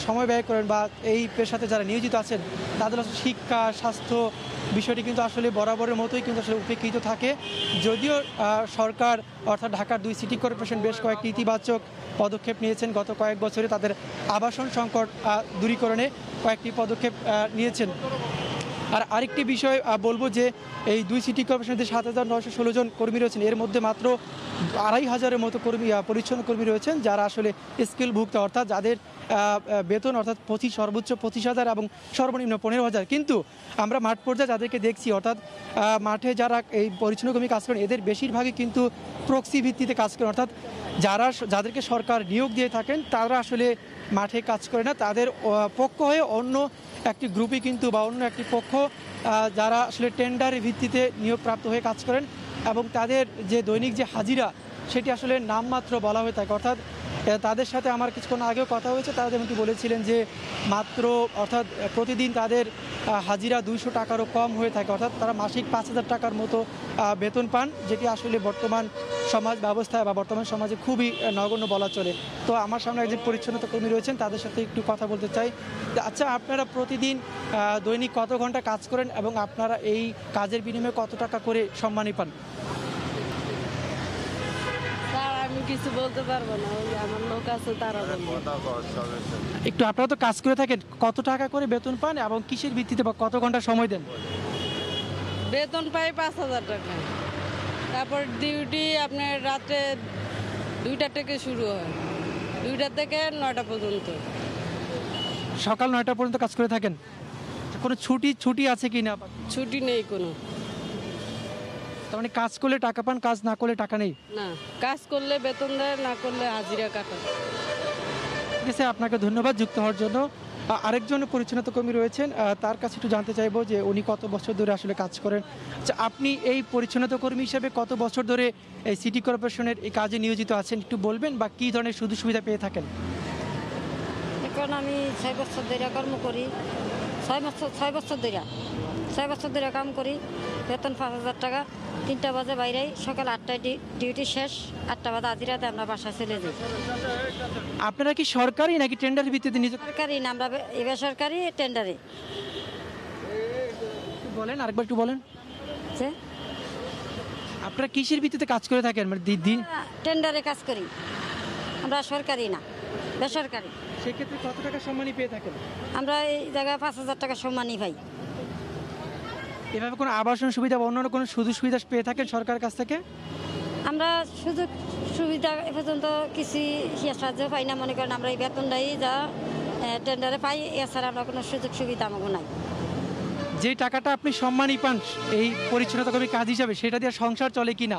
সময় ব্যয় করেন বা এই পেশাতে যারা নিয়োজিত আছেন তাদের আসলে শিক্ষা স্বাস্থ্য বিষয়টি কিন্তু আসলে বরাবরের মতোই কিন্তু আসলে উপেক্ষিত থাকে। যদিও সরকার অর্থাৎ ঢাকার 2 সিটি কর্পোরেশন বেশ কয়েকটি ইতিবাচক পদক্ষেপ নিয়েছেন, গত কয়েক বছরে তাদের আবাসন সংকট দূরীকরণে কয়েকটি পদক্ষেপ নিয়েছেন। আর আরেকটি বিষয় বলবো যে এই 2 সিটি কর্পোরেশনের যে 7,916 জন কর্মী রয়েছেন এর মধ্যে মাত্র 2,500-এর মতো পরিচ্ছন্ন কর্মী রয়েছেন যারা আসলে স্কিলভুক্ত অর্থাৎ যাদের বেতন অর্থাৎ সর্বোচ্চ 25,000 এবং সর্বনিম্ন 15,000। কিন্তু আমরা মাঠ পর্যায়ে যাদেরকে দেখছি অর্থাৎ মাঠে যারা এই পরিচ্ছন্ন কর্মী কাজ করেন এদের বেশিরভাগই কিন্তু প্রক্সি ভিত্তিতে কাজ করেন, অর্থাৎ যাদেরকে সরকার নিয়োগ দিয়ে থাকেন তারা আসলে মাঠে কাজ করে না, তাদের পক্ষ হয়ে অন্য একটি গ্রুপই কিন্তু বা অন্য একটি পক্ষ যারা আসলে টেন্ডারের ভিত্তিতে নিয়োগপ্রাপ্ত হয়ে কাজ করেন এবং তাদের যে দৈনিক যে হাজিরা সেটি আসলে নামমাত্র বলা হয়ে থাকে। অর্থাৎ তাদের সাথে আমার কিছুক্ষণ আগেও কথা হয়েছে, তারা যেমনটি বলেছিলেন যে মাত্র অর্থাৎ প্রতিদিন তাদের হাজিরা 200 টাকারও কম হয়ে থাকে, অর্থাৎ তারা মাসিক 5,000 টাকার মতো বেতন পান, যেটি আসলে বর্তমান সমাজ ব্যবস্থায় বা বর্তমান সমাজে খুবই নগণ্য বলা চলে। তো আমার সামনে একজন পরিচ্ছন্নতা কর্মী রয়েছেন, তাদের সাথে একটু কথা বলতে চাই। আচ্ছা, আপনারা প্রতিদিন দৈনিক কত ঘন্টা কাজ করেন এবং আপনারা এই কাজের বিনিময়ে কত টাকা করে সম্মানী পান? আমি কিছু বলতে পারবো না, ওই আমার লোক আছে তারা বলবে। একটু আপনারা তো কাজ করে থাকেন, কত টাকা করে বেতন পান এবং কিসের ভিত্তিতে বা কত ঘন্টা সময় দেন? বেতন পাই 5,000 টাকা, তারপর ডিউটি আপনার রাতে 2টা থেকে শুরু হয়, 2টা থেকে 9টা পর্যন্ত। সকাল 9টা পর্যন্ত কাজ করে থাকেন? কোনো ছুটি আছে কি না? ছুটি নেই কোনো। তার মানে কাজ করলে টাকা পান, কাজ না করলে টাকা নেই? না, কাজ করলে বেতন দেয়, না করলে হাজিরা কাটা। ঠিক আছে, আপনাকে ধন্যবাদ যুক্ত হওয়ার জন্য। আরেকজন পরিচ্ছন্নতা কর্মী রয়েছেন, তার কাছে একটু জানতে চাইবো যে উনি কত বছর ধরে আসলে কাজ করেন। আচ্ছা, আপনি এই পরিচ্ছন্নতা কর্মী হিসেবে কত বছর ধরে এই সিটি কর্পোরেশনের এই কাজে নিয়োজিত আছেন একটু বলবেন, বা কী ধরনের সুযোগ সুবিধা পেয়ে থাকেন? এখন আমি 6 বছর ধরে কর্ম করি, 6 বছর ধরে কাম করি, বেতন 5,000 টাকা। 3টা বাজে বাইরে, সকাল 8টায় ডিউটি শেষ, 8টা বাজে হাজিরাতে আমরা বাসায় চলে যাই। আপনারা কি সরকারি নাকি টেন্ডারের ভিত্তিতে নিয়োগ? সরকারি না, আমরা বেসরকারি টেন্ডারে। বলেন, আরেকবার একটু বলেন। আপনারা কিসের ভিত্তিতে কাজ করে থাকেন? মানে দিন টেন্ডারে কাজ করি, আমরা সরকারি না। বেসরকারি। সেক্ষেত্রে কত টাকা সম্মানী পেয়ে থাকেন? আমরা এই জায়গায় 5,000 টাকা সম্মানী পাই। এভাবে কোনো আবাসন সুবিধা বা অন্যান্য কোনো সুযোগ সুবিধা পেয়ে থাকেন সরকারের কাছ থেকে? আমরা সুযোগ সুবিধা এ পর্যন্ত কিছু সাহায্য পাই না। মনে করেন আমরা এই বেতনটাই যা টেন্ডারে পাই, এছাড়া আমরা কোনো সুযোগ সুবিধা আমাকে নাই। যে টাকাটা আপনি সম্মানী পান এই পরিচ্ছন্নতা কর্মী কাজ হিসাবে, সেটা দিয়ে সংসার চলে কি না?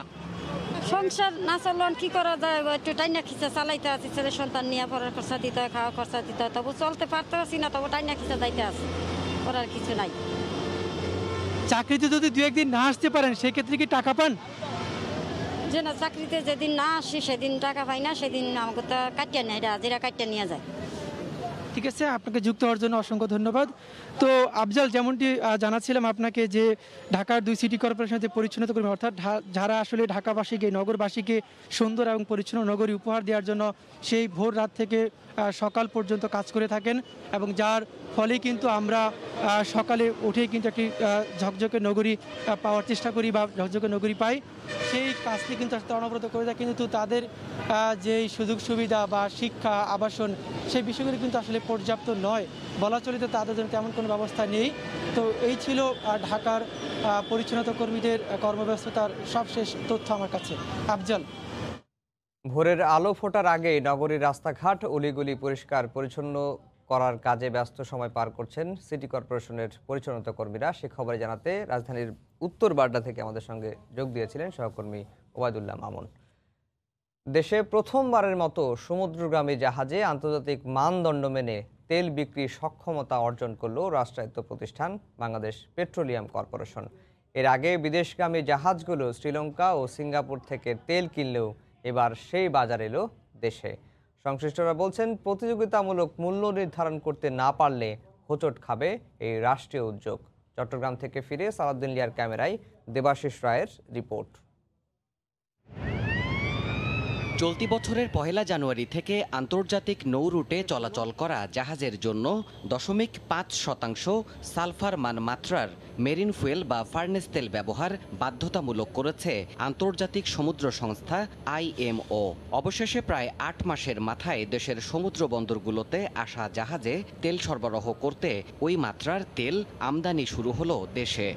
সংসার না চলন কি করা যায়, একটু টাইনা খিচা চালাইতে আছি, ছেলে সন্তান নিয়ে পড়ার খরচা দিতে হয়, খাওয়া খরচা দিতে হয়, তবু চলতে পারতে আছি না, তবু টাইনা খিচা যাইতে আছে, করার কিছু নাই। চাকরিতে যদি দু একদিন না আসতে পারেন সেক্ষেত্রে কি টাকা পান? যে না, চাকরিতে যেদিন না আসি সেদিন টাকা পাই না, সেদিন আমাকে তো কাটিয়ে নেয়, যেটা কাটিয়ে নিয়ে যায়। ঠিক আছে, আপনাকে যুক্ত হওয়ার জন্য অসংখ্য ধন্যবাদ। তো আফজাল, যেমনটি জানাচ্ছিলাম আপনাকে যে ঢাকার 2 সিটি কর্পোরেশনের যে পরিচ্ছন্নতা কর্মী, অর্থাৎ যারা আসলে ঢাকাবাসীকে, নগরবাসীকে সুন্দর এবং পরিচ্ছন্ন নগরী উপহার দেওয়ার জন্য সেই ভোর রাত থেকে সকাল পর্যন্ত কাজ করে থাকেন, এবং যার ফলে কিন্তু আমরা সকালে উঠেই কিন্তু একটি ঝকঝকে নগরী পাওয়ার চেষ্টা করি বা ঝকঝকে নগরী পাই। সেই কাজটি কিন্তু অনবরত করে থাকে, কিন্তু তাদের যেই সুযোগ সুবিধা বা শিক্ষা, আবাসন, সেই বিষয়গুলি কিন্তু আসলে পর্যাপ্ত নয় বলা চলিত, তাদের জন্য তেমন কোনো ব্যবস্থা নেই। তো এই ছিল ঢাকার পরিচ্ছন্নতা কর্মীদের কর্মব্যস্ততার সবশেষ তথ্য আমার কাছে। আফজাল। ভোরের আলো ফোটার আগেই নগরীর রাস্তাঘাট অলিগলি পরিষ্কার পরিচ্ছন্ন করার কাজে ব্যস্ত সময় পার করছেন সিটি কর্পোরেশনের পরিচ্ছন্নতা কর্মীরা। সে খবরে জানাতে রাজধানীর উত্তর বাড্ডা থেকে আমাদের সঙ্গে যোগ দিয়েছিলেন সহকর্মী ওবায়দুল্লাহ মামুন। দেশে প্রথমবারের মতো সমুদ্রগামী জাহাজে আন্তর্জাতিক মানদণ্ড মেনে তেল বিক্রির সক্ষমতা অর্জন করল রাষ্ট্রায়ত্ত প্রতিষ্ঠান বাংলাদেশ পেট্রোলিয়াম কর্পোরেশন। এর আগে বিদেশগামী জাহাজগুলো শ্রীলঙ্কা ও সিঙ্গাপুর থেকে তেল কিনলেও এবার সেই বাজার এলো দেশে। সংশ্লিষ্টরা বলছেন, প্রতিযোগিতামূলক মূল্য নির্ধারণ করতে না পারলে হোঁচট খাবে এই রাষ্ট্রীয় উদ্যোগ। চট্টগ্রাম থেকে ফিরে সালাউদ্দিন লিয়ার ক্যামেরায় দেবাশিস রায়ের রিপোর্ট। চলতি বছরের 1 জানুয়ারি থেকে আন্তর্জাতিক নৌ রুটে চলাচল করা জাহাজের জন্য 0.5% সালফার মাত্রার মেরিন ফুয়েল বা ফার্নেস তেল ব্যবহার বাধ্যতামূলক করেছে আন্তর্জাতিক সমুদ্র সংস্থা IMO। অবশেষে প্রায় 8 মাসের মাথায় দেশের সমুদ্র বন্দরগুলোতে আসা জাহাজে তেল সরবরাহ করতে ওই মাত্রার তেল আমদানি শুরু হলো দেশে।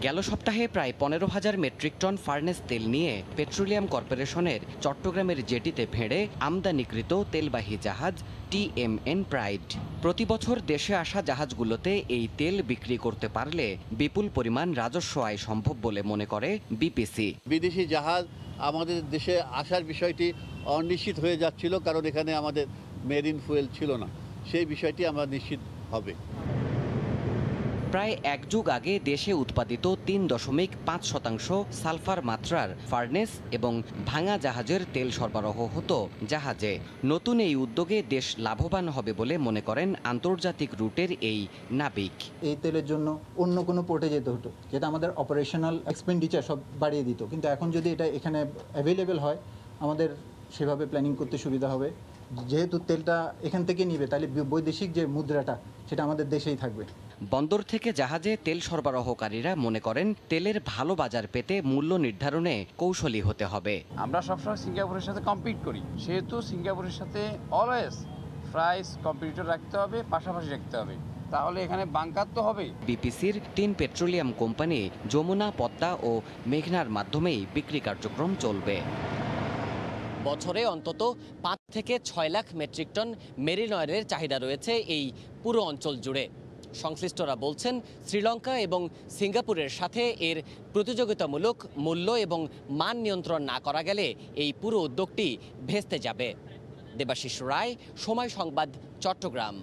গেল সপ্তাহে প্রায় 15,000 মেট্রিক টন ফার্নেস তেল নিয়ে পেট্রোলিয়াম কর্পোরেশনের চট্টগ্রামের জেটিতে ভেড়ে আমদানিকৃত তেলবাহী জাহাজ TMN প্রাইড। প্রতি বছর দেশে আসা জাহাজগুলোতে এই তেল বিক্রি করতে পারলে বিপুল পরিমাণ রাজস্ব আয় সম্ভব বলে মনে করে BPC। বিদেশি জাহাজ আমাদের দেশে আসার বিষয়টি অনিশ্চিত হয়ে যাচ্ছিল, কারণ এখানে আমাদের মেরিন ফুয়েল ছিল না। সেই বিষয়টি আমরা নিশ্চিত হবে। প্রায় 1 যুগ আগে দেশে উৎপাদিত 3.5% সালফার মাত্রার ফার্নেস এবং ভাঙা জাহাজের তেল সরবরাহ হতো জাহাজে। নতুন এই উদ্যোগে দেশ লাভবান হবে বলে মনে করেন আন্তর্জাতিক রুটের এই নাবিক। এই তেলের জন্য অন্য কোনো পোর্টে যেতে হতো, যেটা আমাদের অপারেশনাল এক্সপেন্ডিচার সব বাড়িয়ে দিত, কিন্তু এখন যদি এটা এখানে অ্যাভেলেবেল হয় আমাদের সেভাবে প্ল্যানিং করতে সুবিধা হবে। যেহেতু তেলটা এখান থেকে নিবে, তাহলে বৈদেশিক যে মুদ্রাটা সেটা আমাদের দেশেই থাকবে। বন্দর থেকে জাহাজে তেল সরবরাহকারীরা মনে করেন তেলের ভালো বাজার পেতে মূল্য নির্ধারণে কৌশলী হতে হবে। আমরা সবসময় সিঙ্গাপুরের সাথে কম্পিট করি, সেহেতু সিঙ্গাপুরের সাথে অলওয়েজ প্রাইস কম্পিটিটর রাখতে হবে, পাশাপাশি রাখতে হবে, তাহলে এখানে বাঙ্কার তো হবে। BPCর 3 পেট্রোলিয়াম কোম্পানি যমুনা, পদ্মা ও মেঘনার মাধ্যমেই বিক্রি কার্যক্রম চলবে। বছরে অন্তত 5 থেকে 6 লাখ মেট্রিক টন মেরিন অয়েলের চাহিদা রয়েছে এই পুরো অঞ্চল জুড়ে। সংশ্লিষ্টরা বলছেন, শ্রীলঙ্কা এবং সিঙ্গাপুরের সাথে এর প্রতিযোগিতামূলক মূল্য এবং মান নিয়ন্ত্রণ না করা গেলে এই পুরো উদ্যোগটি ভেস্তে যাবে। দেবাশিস রায়, সময় সংবাদ, চট্টগ্রাম।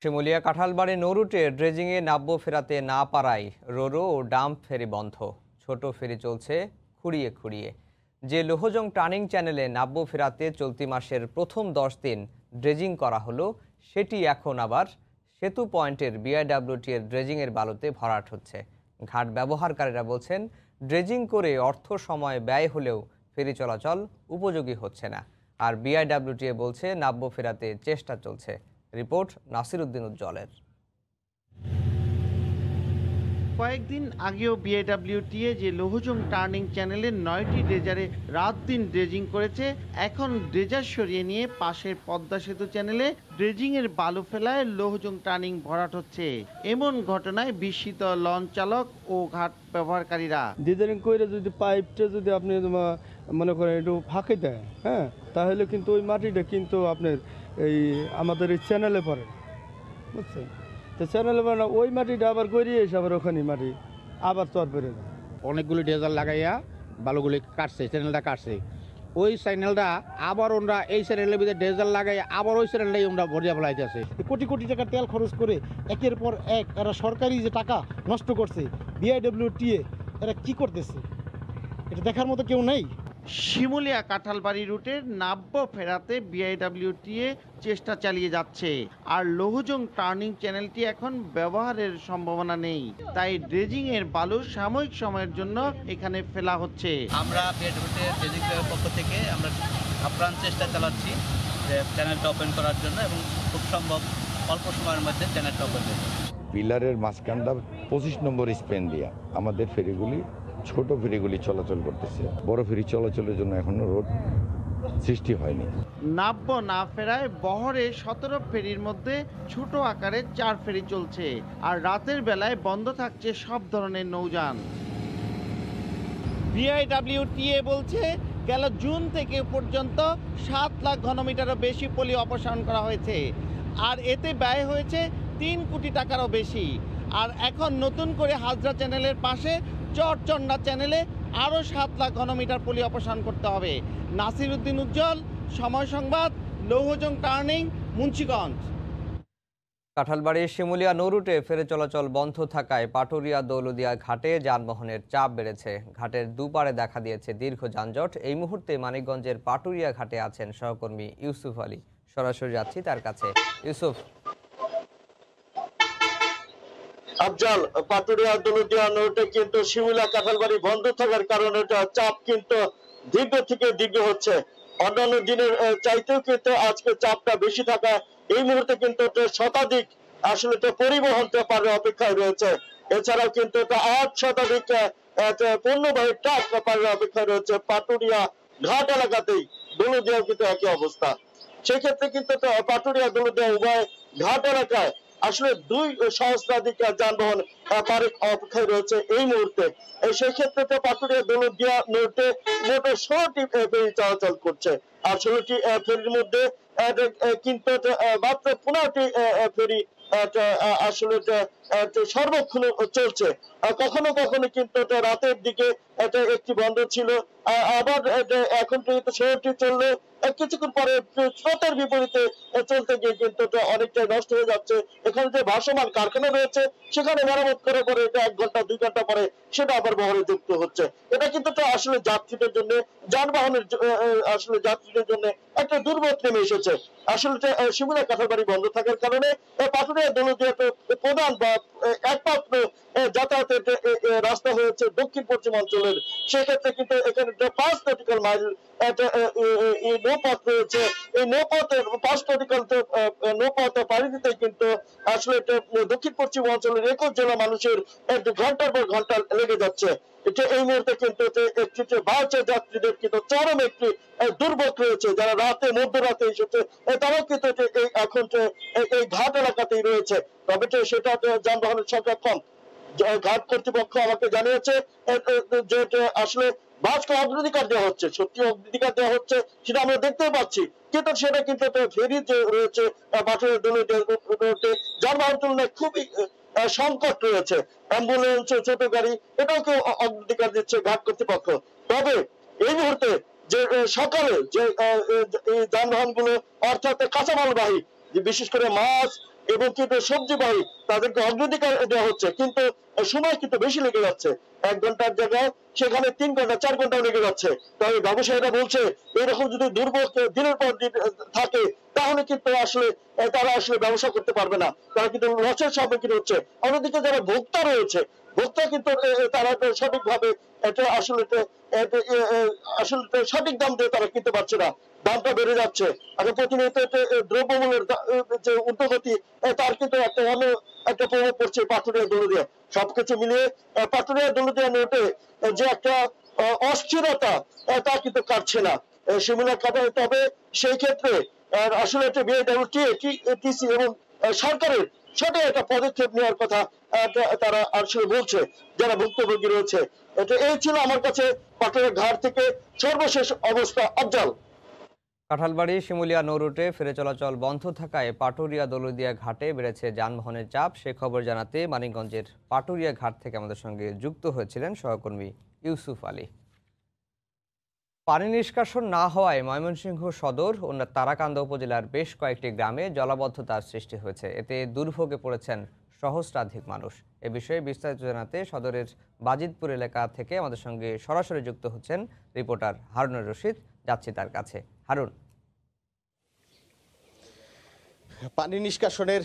শিমুলিয়া কাঁঠালবাড়ি নৌরুটে ড্রেজিংয়ে নাব্য ফেরাতে না পারায় রোরো ও ডাম্প ফেরি বন্ধ। ছোট ফেরি চলছে খুঁড়িয়ে খুঁড়িয়ে। যে লোহজং টার্নিং চ্যানেলে নাব্য ফেরাতে চলতি মাসের প্রথম 10 দিন ড্রেজিং করা হলো, সেটি এখন আবার সেতু পয়েন্টের BIWT এর ড্রেজিংয়ের বালুতে ভরাট হচ্ছে। ঘাট ব্যবহারকারীরা বলছেন, ড্রেজিং করে অর্থ সময় ব্যয় হলেও ফেরি চলাচল উপযোগী হচ্ছে না। আর BIWT বলছে নাব্য ফেরাতে চেষ্টা চলছে। রিপোর্ট নাসির উদ্দিন উজ্জ্বলের। কয়েকদিন আগেও বিআইডব্লিউটিএ যে লৌহজং টার্নিং চ্যানেলের 9টি ড্রেজারে রাত দিন ড্রেজিং করেছে, এখন ড্রেজার সরিয়ে নিয়ে পাশের পদ্মা সেতু চ্যানেলে ড্রেজিংয়ের বালু ফেলায় লৌহজং টার্নিং ভরাট হচ্ছে। এমন ঘটনায় বিস্মিত লঞ্চ চালক ও ঘাট ব্যবহারকারীরা। ডিজাইন করে যদি পাইপটা যদি আপনি মনে করেন একটু ফাঁকে দেয়, হ্যাঁ, তাহলে কিন্তু ওই মাটিটা কিন্তু আপনার এই আমাদের এই চ্যানেলে পড়ে, বুঝছেন? তো চ্যানেলে পড়ে না, ওই মাটিটা আবার গড়িয়ে এসে আবার ওখানে মাটি আবার চর পেরে দেয়। অনেকগুলি ড্রেজার লাগাইয়া বালুগুলি কাটছে, চ্যানেলটা কাটছে, ওই চ্যানেলটা আবার ওরা এই চ্যানেলের ভিতরে ড্রেজার লাগাই আবার ওই চ্যানেলটাই আমরা ভরিয়া ফেলাইতেছে। কোটি কোটি টাকা তেল খরচ করে একের পর এক এরা সরকারি যে টাকা নষ্ট করছে, বিআইডব্লিউটিএ এরা কি করতেছে এটা দেখার মতো কেউ নেই। শিমুলিয়া কাঁঠালবাড়ি রুটের নাব্য ফেরাতে বিআইডব্লিউটিএ চেষ্টা চালিয়ে যাচ্ছে, আর লৌহজং টার্নিং চ্যানেলটি এখন ব্যবহারের সম্ভাবনা নেই, তাই ড্রেজিং এর বালু সাময়িক সময়ের জন্য এখানে ফেলা হচ্ছে। আমরা বিআইডব্লিউটিএ ড্রেজিং ক্লাবের পক্ষ থেকে আমরা আপ্রাণ চেষ্টা চালাচ্ছি যে চ্যানেলটা ওপেন করার জন্য, এবং খুব সম্ভব অল্প সময়ের মধ্যে চ্যানেলটা ওপেন হবে। পিলারের মাঝখানটা 25 নম্বর স্পেন দিয়া আমাদের ফেরিগুলি, ছোট ফেরিগুলি চলাচল করতেছে, বড় ফেরি চলাচলের জন্য এখনো রোড সৃষ্টি হয়নি। নাব্য না ফেরায় বহরে 17 ফেরির মধ্যে ছোট আকারে 4 ফেরি চলছে, আর রাতের বেলায় বন্ধ থাকছে সব ধরনের নৌযান। বিআইডব্লিউটিএ বলছে গেল জুন থেকে পর্যন্ত 7 লাখ ঘনমিটারও বেশি পলি অপসারণ করা হয়েছে, আর এতে ব্যয় হয়েছে 3 কোটি টাকারও বেশি। আর এখন নতুন করে হাজরা চ্যানেলের পাশে চরচন্ডা চ্যানেলে আরও 7 লাখ ঘনমিটার পলি অপসারণ করতে হবে। নাসির উদ্দিন উজ্জ্বল, সময় সংবাদ, লৌহজং টার্নিং, মুন্সিগঞ্জ। কাঁঠালবাড়ির শিমুলিয়া নৌরুটে ফেরি চলাচল বন্ধ থাকায় পাটুরিয়া দৌলদিয়া ঘাটে যানবাহনের চাপ বেড়েছে। ঘাটের দুপারে দেখা দিয়েছে দীর্ঘ যানজট। এই মুহূর্তে মানিকগঞ্জের পাটুরিয়া ঘাটে আছেন সহকর্মী ইউসুফ আলী। সরাসরি যাচ্ছি তার কাছে। ইউসুফ, আফজাল, পাটুরিয়া দৌলদিয়া নৌরুটে কিন্তু শিমুলিয়া কাঁঠালবাড়ি বন্ধ থাকার কারণে চাপ কিন্তু দীর্ঘ থেকে দীর্ঘ হচ্ছে। অন্যান্য দিনের চাইতেও কিন্তু আজকে চাপটা বেশি থাকা, এই মুহূর্তে কিন্তু শতাধিক আসলে পরিবহন পেপারের অপেক্ষায় রয়েছে। এছাড়াও কিন্তু 8 শতাধিক পণ্যবাহী ট্রাক পেপারের অপেক্ষায় রয়েছে। পাটুরিয়া ঘাট এলাকাতেই দৌলদিয়াও কিন্তু একই অবস্থা। সেক্ষেত্রে কিন্তু পাটুরিয়া দৌলদিয়া উভয় ঘাট এলাকায় আসলে 2 সহস্রাধিক যানবাহন অপেক্ষায় রয়েছে এই মুহূর্তে। সেই ক্ষেত্রে পাটুরিয়া দৌলদিয়া নৌরুটে মোট 16টি ফেরি চলাচল করছে, আর 16টি ফেরির মধ্যে কিন্তু মাত্র 15টি ফেরি আসলে সর্বক্ষণ চলছে। কখনো কখনো কিন্তু রাতের দিকে একটি বন্ধ ছিল, আবার এখন কিন্তু 16টি চললে কিছুক্ষণ পরে স্রোতের বিপরীতে চলতে গিয়ে কিন্তু অনেকটাই নষ্ট হয়ে যাচ্ছে। এখানে যে ভাসমান কারখানা রয়েছে সেখানে মেরামত করে পরে 1 ঘন্টা 2 ঘন্টা পরে সেটা আবার বহরে যুক্ত হচ্ছে। এটা কিন্তু আসলে যাত্রীদের জন্য, যানবাহনের আসলে যাত্রীদের জন্য একটা দুর্ভোগ নেমে এসেছে। আসলে শিমুলিয়া কাঁঠালবাড়ি বন্ধ থাকার কারণে পাটুরিয়া দৌলদিয়া প্রধান বা একমাত্র যাতায়াতের রাস্তা হয়েছে দক্ষিণ পশ্চিম অঞ্চলের। সেক্ষেত্রে কিন্তু এখানে 5 নটিক্যাল মাইল নৌপথ রয়েছে। এই নৌপথের 5 নটিক্যাল নৌপথ পাড়ি দিতে কিন্তু আসলে দক্ষিণ পশ্চিম অঞ্চলের 21 জেলা মানুষের ঘন্টার পর ঘন্টা লেগে যাচ্ছে। এটা এই মুহূর্তে কিন্তু একটি বাস যাত্রীদের কিন্তু চরম একটি দুর্ভোগ রয়েছে। যারা রাতে মধ্যরাতে এসেছে তারাও কিন্তু এখন এই ঘাট এলাকাতেই রয়েছে, তবে সেটা যানবাহনের সংখ্যা কম। ঘাট কর্তৃপক্ষ আমাকে জানিয়েছে যে আসলে বাসকে অগ্রাধিকার দেওয়া হচ্ছে, সত্যি অগ্রাধিকার দেওয়া হচ্ছে সেটা আমরা দেখতে পাচ্ছি, কিন্তু সেটা কিন্তু ফেরি যে রয়েছে পাটুরিয়া দৌলদিয়া যানবাহন তুলনায় খুবই সংকট রয়েছে। অ্যাম্বুলেন্স, ছোট গাড়ি, এটাও কেউ অগ্রাধিকার দিচ্ছে ঘাট কর্তৃপক্ষ। তবে এই মুহূর্তে যে সকালে যে যানবাহন গুলো অর্থাৎ কাঁচামালবাহী, বিশেষ করে মাছ এবং কিন্তু সবজিবাহী, তাদেরকে অগ্রাধিকার দেওয়া হচ্ছে, কিন্তু সময় কিন্তু বেশি লেগে যাচ্ছে। 1 ঘন্টার জায়গায় সেখানে 3 ঘন্টা 4 ঘন্টাও লেগে যাচ্ছে। তবে ব্যবসায়ীরা বলছে এরকম যদি দুর্ভোগ দিনের পর দিন থাকে তাহলে কিন্তু আসলে তারা আসলে ব্যবসা করতে পারবে না, তারা কিন্তু লসের সম্মুখীন হচ্ছে। অন্যদিকে যারা ভোক্তা রয়েছে, ভোক্তা কিন্তু তারা সঠিকভাবে এটা আসলে সঠিক দাম দিয়ে তারা কিনতে পারছে না। দামটা বেড়ে যাচ্ছে। আর প্রতিনিয়ত দ্রব্যমূল্যের যে ঊর্ধ্বগতি, তার কিন্তু একটা অন্য একটা প্রভাব পড়ছে পাটুরিয়া দৌলতদিয়া। সবকিছু মিলিয়ে পাটুরিয়া দৌলতদিয়া নোটে যে একটা অস্থিরতা, তা কিন্তু কাটছে না শিমুলা কাটা। তবে সেই ক্ষেত্রে আসলে একটা বিআইডব্লিউটিসি এবং সরকারের সঠিক একটা পদক্ষেপ নেওয়ার কথা তারা আসলে বলছে যারা ভুক্তভোগী রয়েছে। এই ছিল আমার কাছে পাটুরিয়া ঘাট থেকে সর্বশেষ অবস্থা। আফজাল। কাঁঠালবাড়ি শিমুলিয়া নৌ রুটে ফেরি চলাচল বন্ধ থাকায় পাটুরিয়া দৌলতদিয়া ঘাটে বেড়েছে যানবাহনের চাপ। সে খবর জানাতে মানিকগঞ্জের পাটুরিয়া ঘাট থেকে আমাদের সঙ্গে যুক্ত হয়েছিলেন সহকর্মী ইউসুফ আলী। পানি নিষ্কাশন না হওয়ায় ময়মনসিংহ সদর ও তারাকান্দা উপজেলার বেশ কয়েকটি গ্রামে জলাবদ্ধতার সৃষ্টি হয়েছে। এতে দুর্ভোগে পড়েছেন সহস্রাধিক মানুষ। এ বিষয়ে বিস্তারিত জানাতে সদরের বাজিতপুর এলাকা থেকে আমাদের সঙ্গে সরাসরি যুক্ত হচ্ছেন রিপোর্টার হারুনুর রশিদ। যাচ্ছি তার কাছে। হারুন, পানি নিষ্কাশনের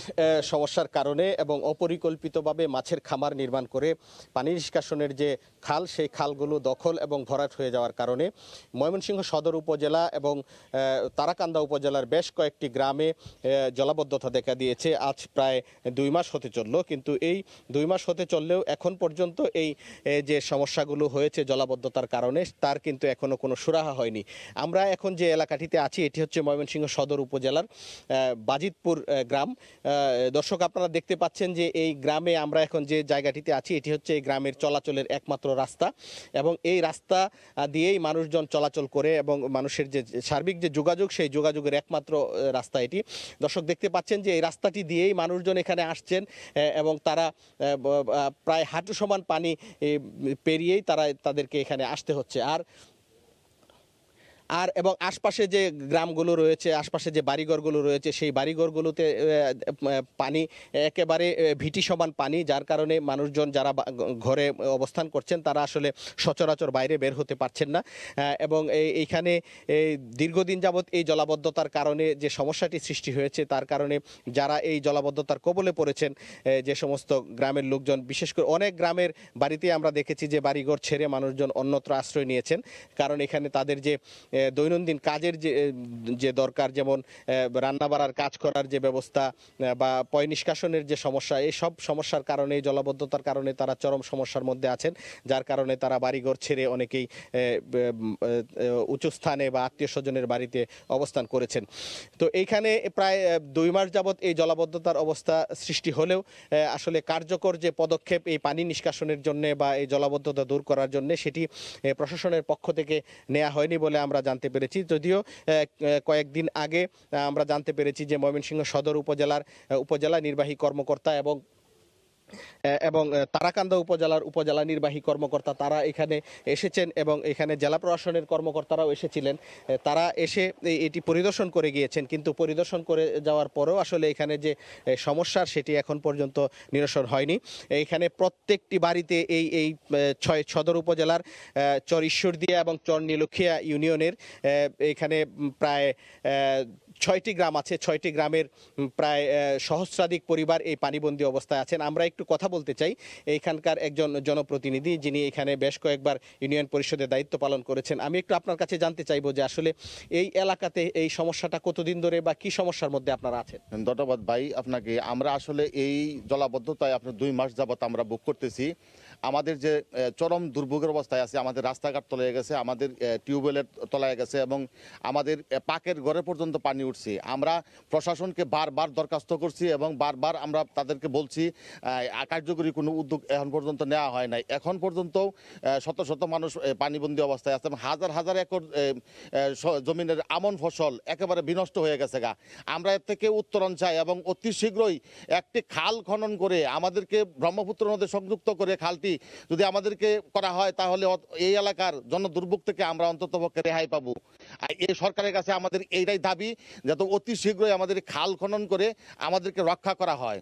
সমস্যার কারণে এবং অপরিকল্পিতভাবে মাছের খামার নির্মাণ করে পানি নিষ্কাশনের যে খাল, সেই খালগুলো দখল এবং ভরাট হয়ে যাওয়ার কারণে ময়মনসিংহ সদর উপজেলা এবং তারাকান্দা উপজেলার বেশ কয়েকটি গ্রামে জলাবদ্ধতা দেখা দিয়েছে। আজ প্রায় 2 মাস হতে চলল, কিন্তু এই 2 মাস হতে চললেও এখন পর্যন্ত এই যে সমস্যাগুলো হয়েছে জলাবদ্ধতার কারণে, তার কিন্তু এখনো কোনো সুরাহা হয়নি। আমরা এখন যে এলাকাটিতে আছি, এটি হচ্ছে ময়মনসিংহ সদর উপজেলার বাজিতপুর গ্রাম। দর্শক, আপনারা দেখতে পাচ্ছেন যে এই গ্রামে আমরা এখন যে জায়গাটিতে আছি, এটি হচ্ছে এই গ্রামের চলাচলের একমাত্র রাস্তা এবং এই রাস্তা দিয়েই মানুষজন চলাচল করে এবং মানুষের যে সার্বিক যে যোগাযোগ, সেই যোগাযোগের একমাত্র রাস্তা এটি। দর্শক, দেখতে পাচ্ছেন যে এই রাস্তাটি দিয়েই মানুষজন এখানে আসছেন এবং তারা প্রায় হাঁটু সমান পানি পেরিয়েই তাদেরকে এখানে আসতে হচ্ছে। এবং আশপাশে যে গ্রামগুলো রয়েছে, আশপাশে যে বাড়িঘরগুলো রয়েছে, সেই বাড়িঘরগুলোতে পানি একেবারে ভিটি সমান পানি, যার কারণে মানুষজন যারা ঘরে অবস্থান করছেন তারা আসলে সচরাচর বাইরে বের হতে পারছেন না। এবং এইখানে দীর্ঘদিন যাবৎ এই জলাবদ্ধতার কারণে যে সমস্যাটি সৃষ্টি হয়েছে, তার কারণে যারা এই জলাবদ্ধতার কবলে পড়েছেন, যে সমস্ত গ্রামের লোকজন, বিশেষ করে অনেক গ্রামের বাড়িতে আমরা দেখেছি যে বাড়িঘর ছেড়ে মানুষজন অন্যত্র আশ্রয় নিয়েছেন, কারণ এখানে তাদের যে দৈনন্দিন কাজের যে দরকার, যেমন রান্না বাড়ার কাজ করার যে ব্যবস্থা বা পয় নিষ্কাশনের যে সমস্যা, এই সব সমস্যার কারণে, জলাবদ্ধতার কারণে তারা চরম সমস্যার মধ্যে আছেন, যার কারণে তারা বাড়িঘর ছেড়ে অনেকেই উঁচু স্থানে বা আত্মীয় স্বজনের বাড়িতে অবস্থান করেছেন। তো এইখানে প্রায় 2 মাস যাবৎ এই জলাবদ্ধতার অবস্থা সৃষ্টি হলেও আসলে কার্যকর যে পদক্ষেপ এই পানি নিষ্কাশনের জন্য বা এই জলাবদ্ধতা দূর করার জন্য, সেটি প্রশাসনের পক্ষ থেকে নেওয়া হয়নি বলে আমরা জানতে পেরেছি। যদিও কয়েকদিন আগে আমরা জানতে পেরেছি যে ময়মনসিংহ সদর উপজেলা নির্বাহী কর্মকর্তা এবং তারাকান্দা উপজেলা নির্বাহী কর্মকর্তা তারা এখানে এসেছেন এবং এখানে জেলা প্রশাসনের কর্মকর্তারাও এসেছিলেন। তারা এসে এটি পরিদর্শন করে গিয়েছেন, কিন্তু পরিদর্শন করে যাওয়ার পরেও আসলে এখানে যে সমস্যার, সেটি এখন পর্যন্ত নিরসন হয়নি। এখানে প্রত্যেকটি বাড়িতে এই 6 সদর উপজেলার চর ঈশ্বরদিয়া এবং চর নীলক্ষিয়া ইউনিয়নের এখানে প্রায় 6টি গ্রাম আছে। 6টি গ্রামের প্রায় সহস্রাধিক পরিবার এই পানিবন্দী অবস্থায় আছেন। আমরা একটু কথা বলতে চাই এইখানকার একজন জনপ্রতিনিধি, যিনি এখানে বেশ কয়েকবার ইউনিয়ন পরিষদের দায়িত্ব পালন করেছেন। আমি একটু আপনার কাছে জানতে চাইবো যে আসলে এই এলাকাতে এই সমস্যাটা কতদিন ধরে বা কি সমস্যার মধ্যে আপনারা আছেন? ধন্যবাদ ভাই আপনাকে। আমরা আসলে এই জলাবদ্ধতায় আপনার 2 মাস যাবত আমরা ভোগ করতেছি। আমাদের যে চরম দুর্ভোগের অবস্থায় আছে, আমাদের রাস্তাঘাট তলায় গেছে, আমাদের টিউবওয়েলের তলায় গেছে এবং আমাদের পাকের ঘরে পর্যন্ত পানি উঠছে। আমরা প্রশাসনকে বারবার দরখাস্ত করছি এবং বারবার আমরা তাদেরকে বলছি, কার্যকরী কোনো উদ্যোগ এখন পর্যন্ত নেওয়া হয় নাই। এখন পর্যন্ত শত শত মানুষ পানিবন্দী অবস্থায় আছে এবং হাজার হাজার একর জমিনের আমন ফসল একেবারে বিনষ্ট হয়ে গেছে গা। আমরা এর থেকে উত্তরণ চাই এবং অতি শীঘ্রই একটি খাল খনন করে আমাদেরকে ব্রহ্মপুত্র নদে সংযুক্ত করে খালটি যদি আমাদেরকে করা হয়, তাহলে এই এলাকার জনদুর্ভোগ থেকে আমরা অন্ততপক্ষে রেহাই পাবো। এই সরকারের কাছে আমাদের এইটাই দাবি, যাতে অতি শীঘ্রই আমাদের খাল খনন করে আমাদেরকে রক্ষা করা হয়।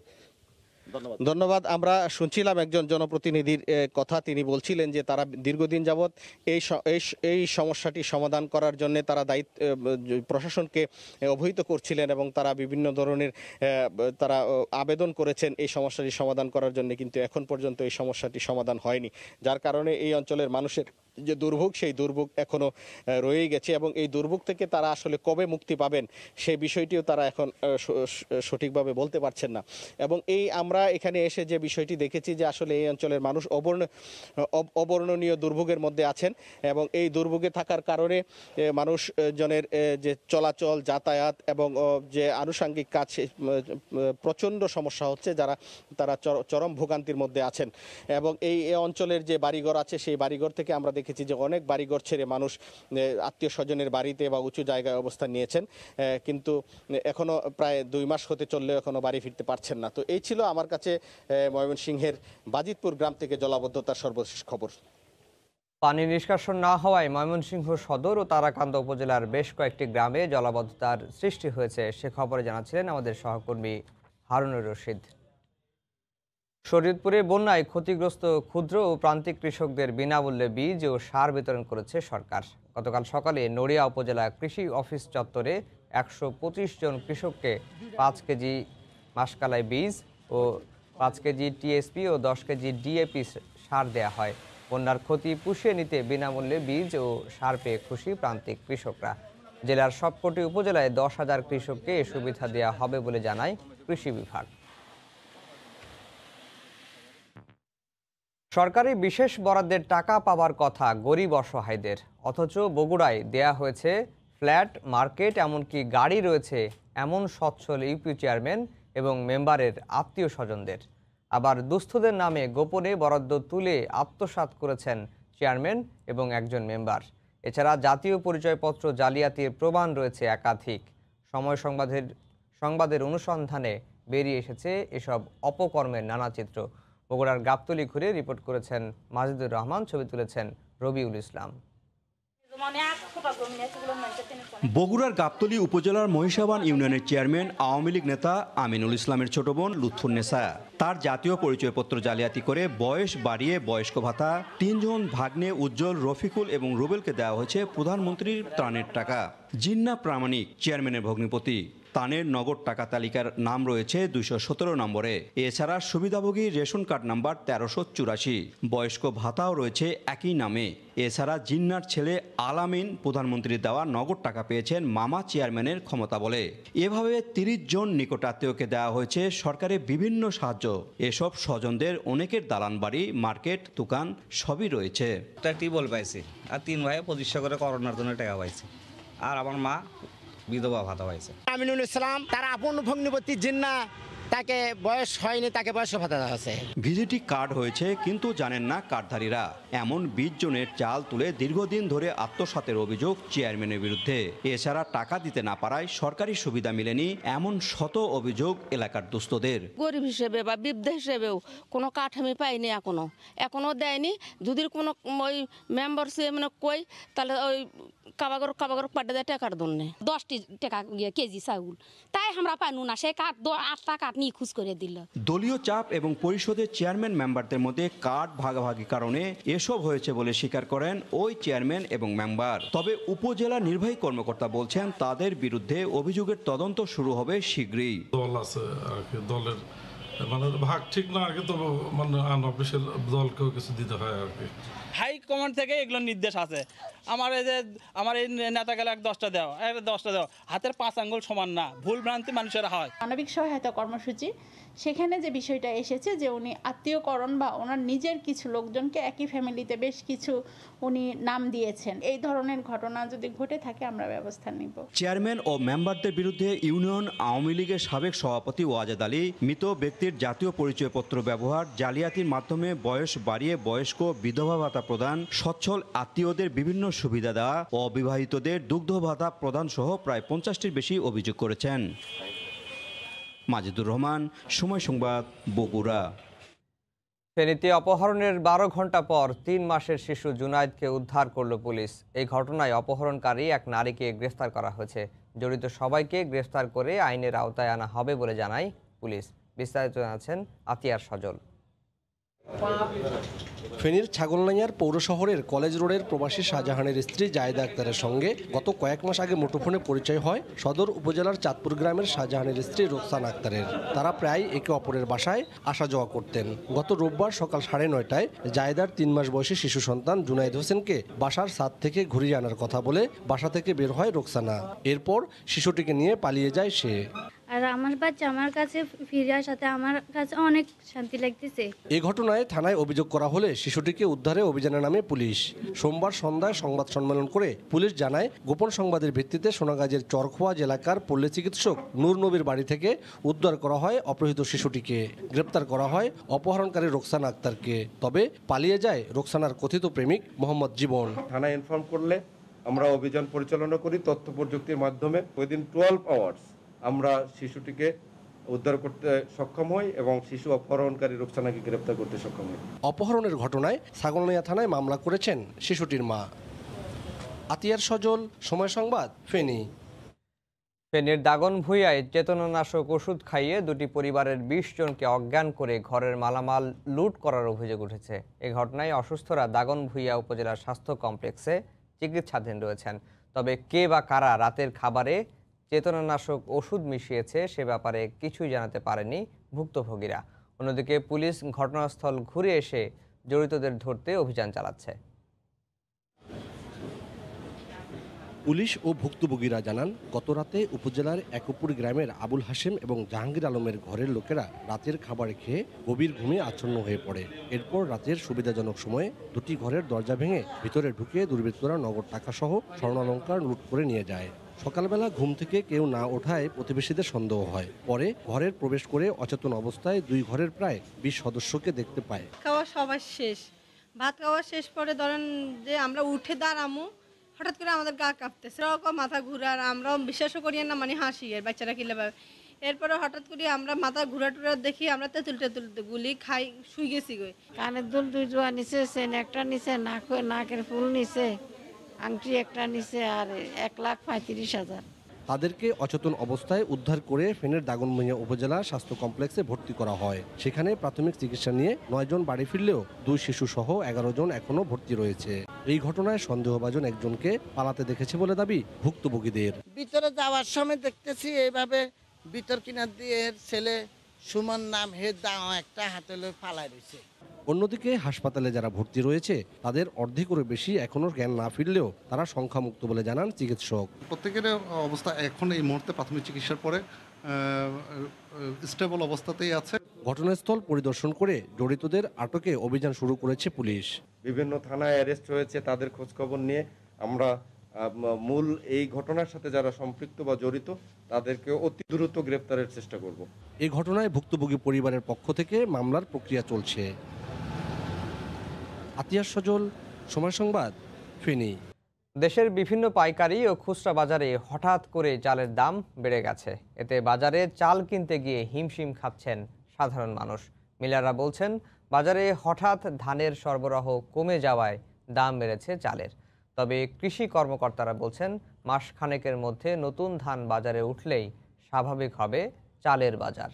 ধন্যবাদ। আমরা শুনছিলাম একজন জনপ্রতিনিধির কথা। তিনি বলছিলেন যে তারা দীর্ঘদিন যাবৎ এই সমস্যাটি সমাধান করার জন্য তারা প্রশাসনকে অবহিত করছিলেন এবং তারা বিভিন্ন ধরনের তারা আবেদন করেছেন এই সমস্যাটি সমাধান করার জন্য, কিন্তু এখন পর্যন্ত এই সমস্যাটি সমাধান হয়নি, যার কারণে এই অঞ্চলের মানুষের যে দুর্ভোগ সেই দুর্ভোগ এখনো রয়েই গেছে এবং এই দুর্ভোগ থেকে তারা আসলে কবে মুক্তি পাবেন সেই বিষয়টিও তারা এখন সঠিকভাবে বলতে পারছেন না। এবং আমরা এখানে এসে যে বিষয়টি দেখেছি যে আসলে এই অঞ্চলের মানুষ অবর্ণনীয় দুর্ভোগের মধ্যে আছেন এবং এই দুর্ভোগে থাকার কারণে মানুষজনের যে চলাচল, যাতায়াত এবং যে আনুষঙ্গিক কাজ প্রচণ্ড সমস্যা হচ্ছে, তারা চরম ভোগান্তির মধ্যে আছেন। এবং এই অঞ্চলের যে বাড়িঘর আছে সেই বাড়িঘর থেকে আমরা দেখেছি যে অনেক বাড়িঘর ছেড়ে মানুষ আত্মীয় স্বজনের বাড়িতে বা উঁচু জায়গায় অবস্থান নিয়েছেন, কিন্তু এখনো প্রায় 2 মাস হতে চললেও এখনো বাড়ি ফিরতে পারছেন না। তো এই ছিল আমার কাছে ময়মনসিংহের বাজিতপুর গ্রাম থেকে জলাবদ্ধতার সর্বশেষ খবর। পানি নিষ্কাশন না হওয়ায় ময়মনসিংহ সদর ও তারাকান্দা উপজেলার বেশ কয়েকটি গ্রামে জলাবদ্ধতার সৃষ্টি হয়েছে, সে খবরে জানাচ্ছিলেন আমাদের সহকর্মী হারুনুর রশিদ। শরীয়তপুরে বন্যায় ক্ষতিগ্রস্ত ক্ষুদ্র ও প্রান্তিক কৃষকদের বিনামূল্যে বীজ ও সার বিতরণ করেছে সরকার। গতকাল সকালে নড়িয়া উপজেলা কৃষি অফিস চত্বরে 125 জন কৃষককে 5 কেজি মাসকালাই বীজ ও 5 কেজি টিএসপি ও 10 কেজি ডিএপি সার দেয়া হয়। বন্যার ক্ষতি পুষিয়ে নিতে বিনামূল্যে বীজ ও সার পেয়ে খুশি প্রান্তিক কৃষকরা। জেলার সবকটি উপজেলায় 10,000 কৃষককে এ সুবিধা দেওয়া হবে বলে জানায় কৃষি বিভাগ। সরকারি বিশেষ বরাদ্দের টাকা পাওয়ার কথা গরিব অসহায়দের, অথচ বগুড়ায় দেয়া হয়েছে ফ্ল্যাট, মার্কেট, এমনকি গাড়ি রয়েছে এমন সচ্ছল ইউপি চেয়ারম্যান এবং মেম্বারের আত্মীয় স্বজনদের। আবার দুস্থদের নামে গোপনে বরাদ্দ তুলে আত্মসাৎ করেছেন চেয়ারম্যান এবং একজন মেম্বার। এছাড়া জাতীয় পরিচয়পত্র জালিয়াতির প্রমাণ রয়েছে একাধিক। সময় সংবাদের অনুসন্ধানে বেরিয়ে এসেছে এসব অপকর্মের নানা চিত্র। বগুড়ার গাবতলী ঘুরে রিপোর্ট করেছেন মাজিদুর রহমান, ছবি তুলেছেন রবিউল ইসলাম। বগুড়ার গাবতলী উপজেলার মহিষাবান ইউনিয়নের চেয়ারম্যান আওয়ামী লীগ নেতা আমিনুল ইসলামের ছোট বোন লুৎফুন্নেসা তার জাতীয় পরিচয়পত্র জালিয়াতি করে বয়স বাড়িয়ে বয়স্ক ভাতা 3 জন ভাগ্নে উজ্জ্বল, রফিকুল এবং রুবেলকে দেওয়া হয়েছে প্রধানমন্ত্রীর ত্রাণের টাকা। জিন্না প্রামাণিক চেয়ারম্যানের ভগ্নিপতি, তানের নগদ টাকা তালিকার নাম রয়েছে 217 নম্বরে। এছাড়া সুবিধাভোগী রেশন কার্ড নাম্বার 1384, বয়স্ক ভাতাও রয়েছে একই নামে। এছাড়া জিন্নার ছেলে আলামিন প্রধানমন্ত্রীর দেওয়া নগদ টাকা পেয়েছেন মামা চেয়ারম্যানের ক্ষমতা বলে। এভাবে 30 জন নিকটাত্মীয়কে দেওয়া হয়েছে সরকারের বিভিন্ন সাহায্য। এসব স্বজনদের অনেকের দালান বাড়ি, মার্কেট, দোকান সবই রয়েছে। টিউবওয়েল পাইছি আর 3 ভাই প্রতিষ্ঠা করে করোনার জন্য টাকা পাইছে, আর আমার মা বিধবা ভাতা পাইছে। আমিনুল ইসলাম তার আপন ভগ্নিপতি জিন্না, তাকে বয়স হয়নি, তাকে বয়স্ক ভাতা দেওয়া হয়েছে। ভিজিটি কার্ড হয়েছে কিন্তু জানেন না কার্ডধারীরা। এমন 20 জনের চাল তুলে দীর্ঘদিন ধরে আত্মসাতের অভিযোগ চেয়ারম্যানের বিরুদ্ধে। এছাড়া টাকা দিতে না পারায় সরকারি সুবিধা মেলেনি এমন শত অভিযোগ এলাকার দুস্থদের। গরিব হিসেবে বা বৃদ্ধ হিসেবেও কোনো কাঠ আমি পাইনি, এখনো দেয়নি। যদি কোনো ওই মেম্বার সে মানে কই তাহলে ওই কাবাগর পাঠে দেয় টাকার জন্য 10 টাকা কেজি চাউল, তাই আমরা পাইনু না, সে কাঠ 8টা কাঠ নিয়ে খুশ করে দিল। দলীয় চাপ এবং পরিষদের চেয়ারম্যান মেম্বারদের মধ্যে কার্ড ভাগাভাগি কারণে এসব হয়েছে বলে স্বীকার করেন ওই চেয়ারম্যান এবং মেম্বার। তবে উপজেলা নির্বাহী কর্মকর্তা বলছেন তাদের বিরুদ্ধে অভিযোগের তদন্ত শুরু হবে শীঘ্রই। দল আছে আর কি, দলের মানে ভাগ ঠিক না আর কি, তো মানে আনঅফিশিয়াল দলকেও কিছু দিতে হয় আর কি। হাই কমান্ড থেকে এগুলো নির্দেশ আছে। আমার এই নেতা গেলে 10টা দেওয়া, 10টা দেওয়া, হাতের 5 আঙ্গুল সমান না, ভুল ভ্রান্তি মানুষের হয়। মানবিক সহায়তা কর্মসূচি, সেখানে যে বিষয়টা এসেছে যে উনি আত্মীয়করণ বা ওনার নিজের কিছু লোকজনকে একই ফ্যামিলিতে বেশ কিছু উনি নাম দিয়েছেন। এই ধরনের ঘটনা যদি ঘটে থাকে আমরা ব্যবস্থা নিব। চেয়ারম্যান ও মেম্বারদের বিরুদ্ধে ইউনিয়ন আওয়ামী লীগের সাবেক সভাপতি ওয়াজেদ আলী মৃত ব্যক্তির জাতীয় পরিচয়পত্র ব্যবহার, জালিয়াতির মাধ্যমে বয়স বাড়িয়ে বয়স্ক, বিধবা ভাতা প্রদান, সচ্ছল আত্মীয়দের বিভিন্ন সুবিধা দেওয়া, অবিবাহিতদের দুগ্ধ ভাতা প্রদান সহ প্রায় 50টির বেশি অভিযোগ করেছেন। মাজিদুর রহমান, সময় সংবাদ, বগুড়া। ফেনীতে অপহরণের 12 ঘন্টা পর 3 মাসের শিশু জুনায়েদকে উদ্ধার করল পুলিশ। এই ঘটনায় অপহরণকারী এক নারীকে গ্রেফতার করা হয়েছে। জড়িত সবাইকে গ্রেফতার করে আইনের আওতায় আনা হবে বলে জানায় পুলিশ। বিস্তারিত জানাচ্ছেন আতিয়ার সজল। ফেনীর ছাগলনাইয়ার পৌর শহরের কলেজ রোডের প্রবাসী শাহজাহানের স্ত্রী জায়েদা আক্তারের সঙ্গে গত কয়েক মাস আগে মুঠোফোনে পরিচয় হয় সদর উপজেলার চাঁদপুর গ্রামের শাহজাহানের স্ত্রী রোকসানা আক্তারের। তারা প্রায় একে অপরের বাসায় আসা যাওয়া করতেন। গত রোববার সকাল 9:30টায় জায়েদার 3 মাস বয়সী শিশু সন্তান জুনাইদ হোসেনকে বাসার ছাদ থেকে ঘুরিয়ে আনার কথা বলে বাসা থেকে বের হয় রোকসানা। এরপর শিশুটিকে নিয়ে পালিয়ে যায় সে। আর আমার বাচ্চা আমার কাছে ফিরে আসাতে আমার কাছে অনেক শান্তি লাগতেছে। এই ঘটনায় থানায় অভিযোগ করা হলে শিশুটিকে উদ্ধারে অভিযানে নামে পুলিশ। সোমবার সন্ধ্যায় সংবাদ সম্মেলন করে পুলিশ জানায়, গোপন সংবাদের ভিত্তিতে সোনাগাজীর চরখোয়াজ এলাকার পল্লী চিকিৎসক নূর নবীর বাড়ি থেকে উদ্ধার করা হয় অপহৃত শিশুটিকে। গ্রেপ্তার করা হয় অপহরণকারী রোকসানা আক্তারকে। তবে পালিয়ে যায় রোকসানার কথিত প্রেমিক মোহাম্মদ জীবন। থানায় ইনফর্ম করলে আমরা অভিযান পরিচালনা করি তথ্য প্রযুক্তির মাধ্যমে। উইদিন 12 আওয়ার্স আমরা শিশুটিকে উদ্ধার করতে সক্ষম হই এবং শিশু অপহরণকারী রোকসানাকে গ্রেপ্তার করতে সক্ষম হই। অপহরণের ঘটনায় ছাগলনাইয়া থানায় মামলা করেছেন শিশুটির মা। আতিয়ার সজল, সময় সংবাদ, ফেনী। ফেনীর দাগনভূঞায় চেতনানাশক ওষুধ খাইয়ে দুটি পরিবারের 20 জনকে অজ্ঞান করে ঘরের মালামাল লুট করার অভিযোগ উঠেছে। এ ঘটনায় অসুস্থরা দাগনভূঞা উপজেলা স্বাস্থ্য কমপ্লেক্সে চিকিৎসাধীন রয়েছেন। তবে কে বা কারা রাতের খাবারে চেতনানাশক ওষুধ মিশিয়েছে সে ব্যাপারে কিছুই জানাতে পারেনি ভুক্তভোগীরা। অন্যদিকে পুলিশ ঘটনাস্থল ঘুরে এসে জড়িতদের ধরতে অভিযান চালাচ্ছে। পুলিশ ও ভুক্তভোগীরা জানান, গতরাতে উপজেলার একপুর গ্রামের আবুল হাশেম এবং জাহাঙ্গীর আলমের ঘরের লোকেরা রাতের খাবার খেয়ে গভীর ঘুমে আচ্ছন্ন হয়ে পড়ে। এরপর রাতের সুবিধাজনক সময়ে দুটি ঘরের দরজা ভেঙে ভিতরে ঢুকে দুর্বৃত্তরা নগদ টাকাসহ স্বর্ণালংকার লুট করে নিয়ে যায়। সকালবেলা ঘুম থেকে কেউ না ওঠায় প্রতিবেশীদের সন্দেহ হয়। পরে ঘরের প্রবেশ করে অচেতন অবস্থায় দুই ঘরের প্রায় 20 সদস্যকে দেখতে পায়। খাওয়া সবার শেষ, ভাত খাওয়া শেষ, পরে ধরেন যে আমরা উঠে দাঁড়ামো, হঠাৎ করে আমাদের গা কাঁপতেছে, এরকম মাথা ঘুরার, আমরাও বিশ্বাসও করি না, মানে হাসি আর বাচ্চারা কিলে পাবে। এরপরে হঠাৎ করে আমরা মাথা ঘুরা টুরা দেখি, আমরা তেঁতুল টেতুল গুলি খাই, শুই গেছি গই। কানের দুল 2 জোড়া নিচে, চেন একটা নিচে, নাকের ফুল নিচে, আংটি একটা নিচে, আর 1,35,000। তাদেরকে অচেতন অবস্থায় উদ্ধার করে ফেনীর দাগনভূঞা উপজেলা স্বাস্থ্য কমপ্লেক্সে ভর্তি করা হয়। সেখানে প্রাথমিক চিকিৎসা নিয়ে 9 জন বাড়ি ফিরলেও 2 শিশু সহ 11 জন এখনো ভর্তি রয়েছে। এই ঘটনায় সন্দেহভাজন একজনকে পালাতে দেখেছে বলে দাবি ভুক্তভোগীদের। ভিতরে যাওয়ার সময় দেখতেছি এইভাবে ভিতর কিনার দিয়ে ছেলে সুমন নাম দাও একটা হাতে লয়ে পালাই রয়েছে। অন্যদিকে হাসপাতালে যারা ভর্তি রয়েছে তাদের অর্ধেকেরও বেশি এখনো জ্ঞান না ফিরলেও তারা সংখ্যামুক্ত বলে জানান চিকিৎসক। প্রত্যেকের অবস্থা এখন এই মুহূর্তে প্রাথমিক চিকিৎসার পরে স্টেবল অবস্থাতেই আছে। ঘটনাস্থল পরিদর্শন করে জড়িতদের আটকে অভিযান শুরু করেছে পুলিশ। বিভিন্ন থানায় অ্যারেস্ট হয়েছে, তাদের খোঁজখবর নিয়ে আমরা মূল এই ঘটনার সাথে যারা সম্পৃক্ত বা জড়িত তাদেরকে অতি দ্রুত গ্রেপ্তারের চেষ্টা করব। এই ঘটনায় ভুক্তভোগী পরিবারের পক্ষ থেকে মামলার প্রক্রিয়া চলছে। আতিয়ার সজল, সময় সংবাদ, ফেনী। দেশের বিভিন্ন পাইকারি ও খুচরা বাজারে হঠাৎ করে চালের দাম বেড়ে গেছে। এতে বাজারে চাল কিনতে গিয়ে হিমশিম খাচ্ছেন সাধারণ মানুষ। মিলাররা বলছেন, বাজারে হঠাৎ ধানের সরবরাহ কমে যাওয়ায় দাম বেড়েছে চালের। তবে কৃষি কর্মকর্তারা বলছেন, মাস খানেকের মধ্যে নতুন ধান বাজারে উঠলেই স্বাভাবিক হবে চালের বাজার।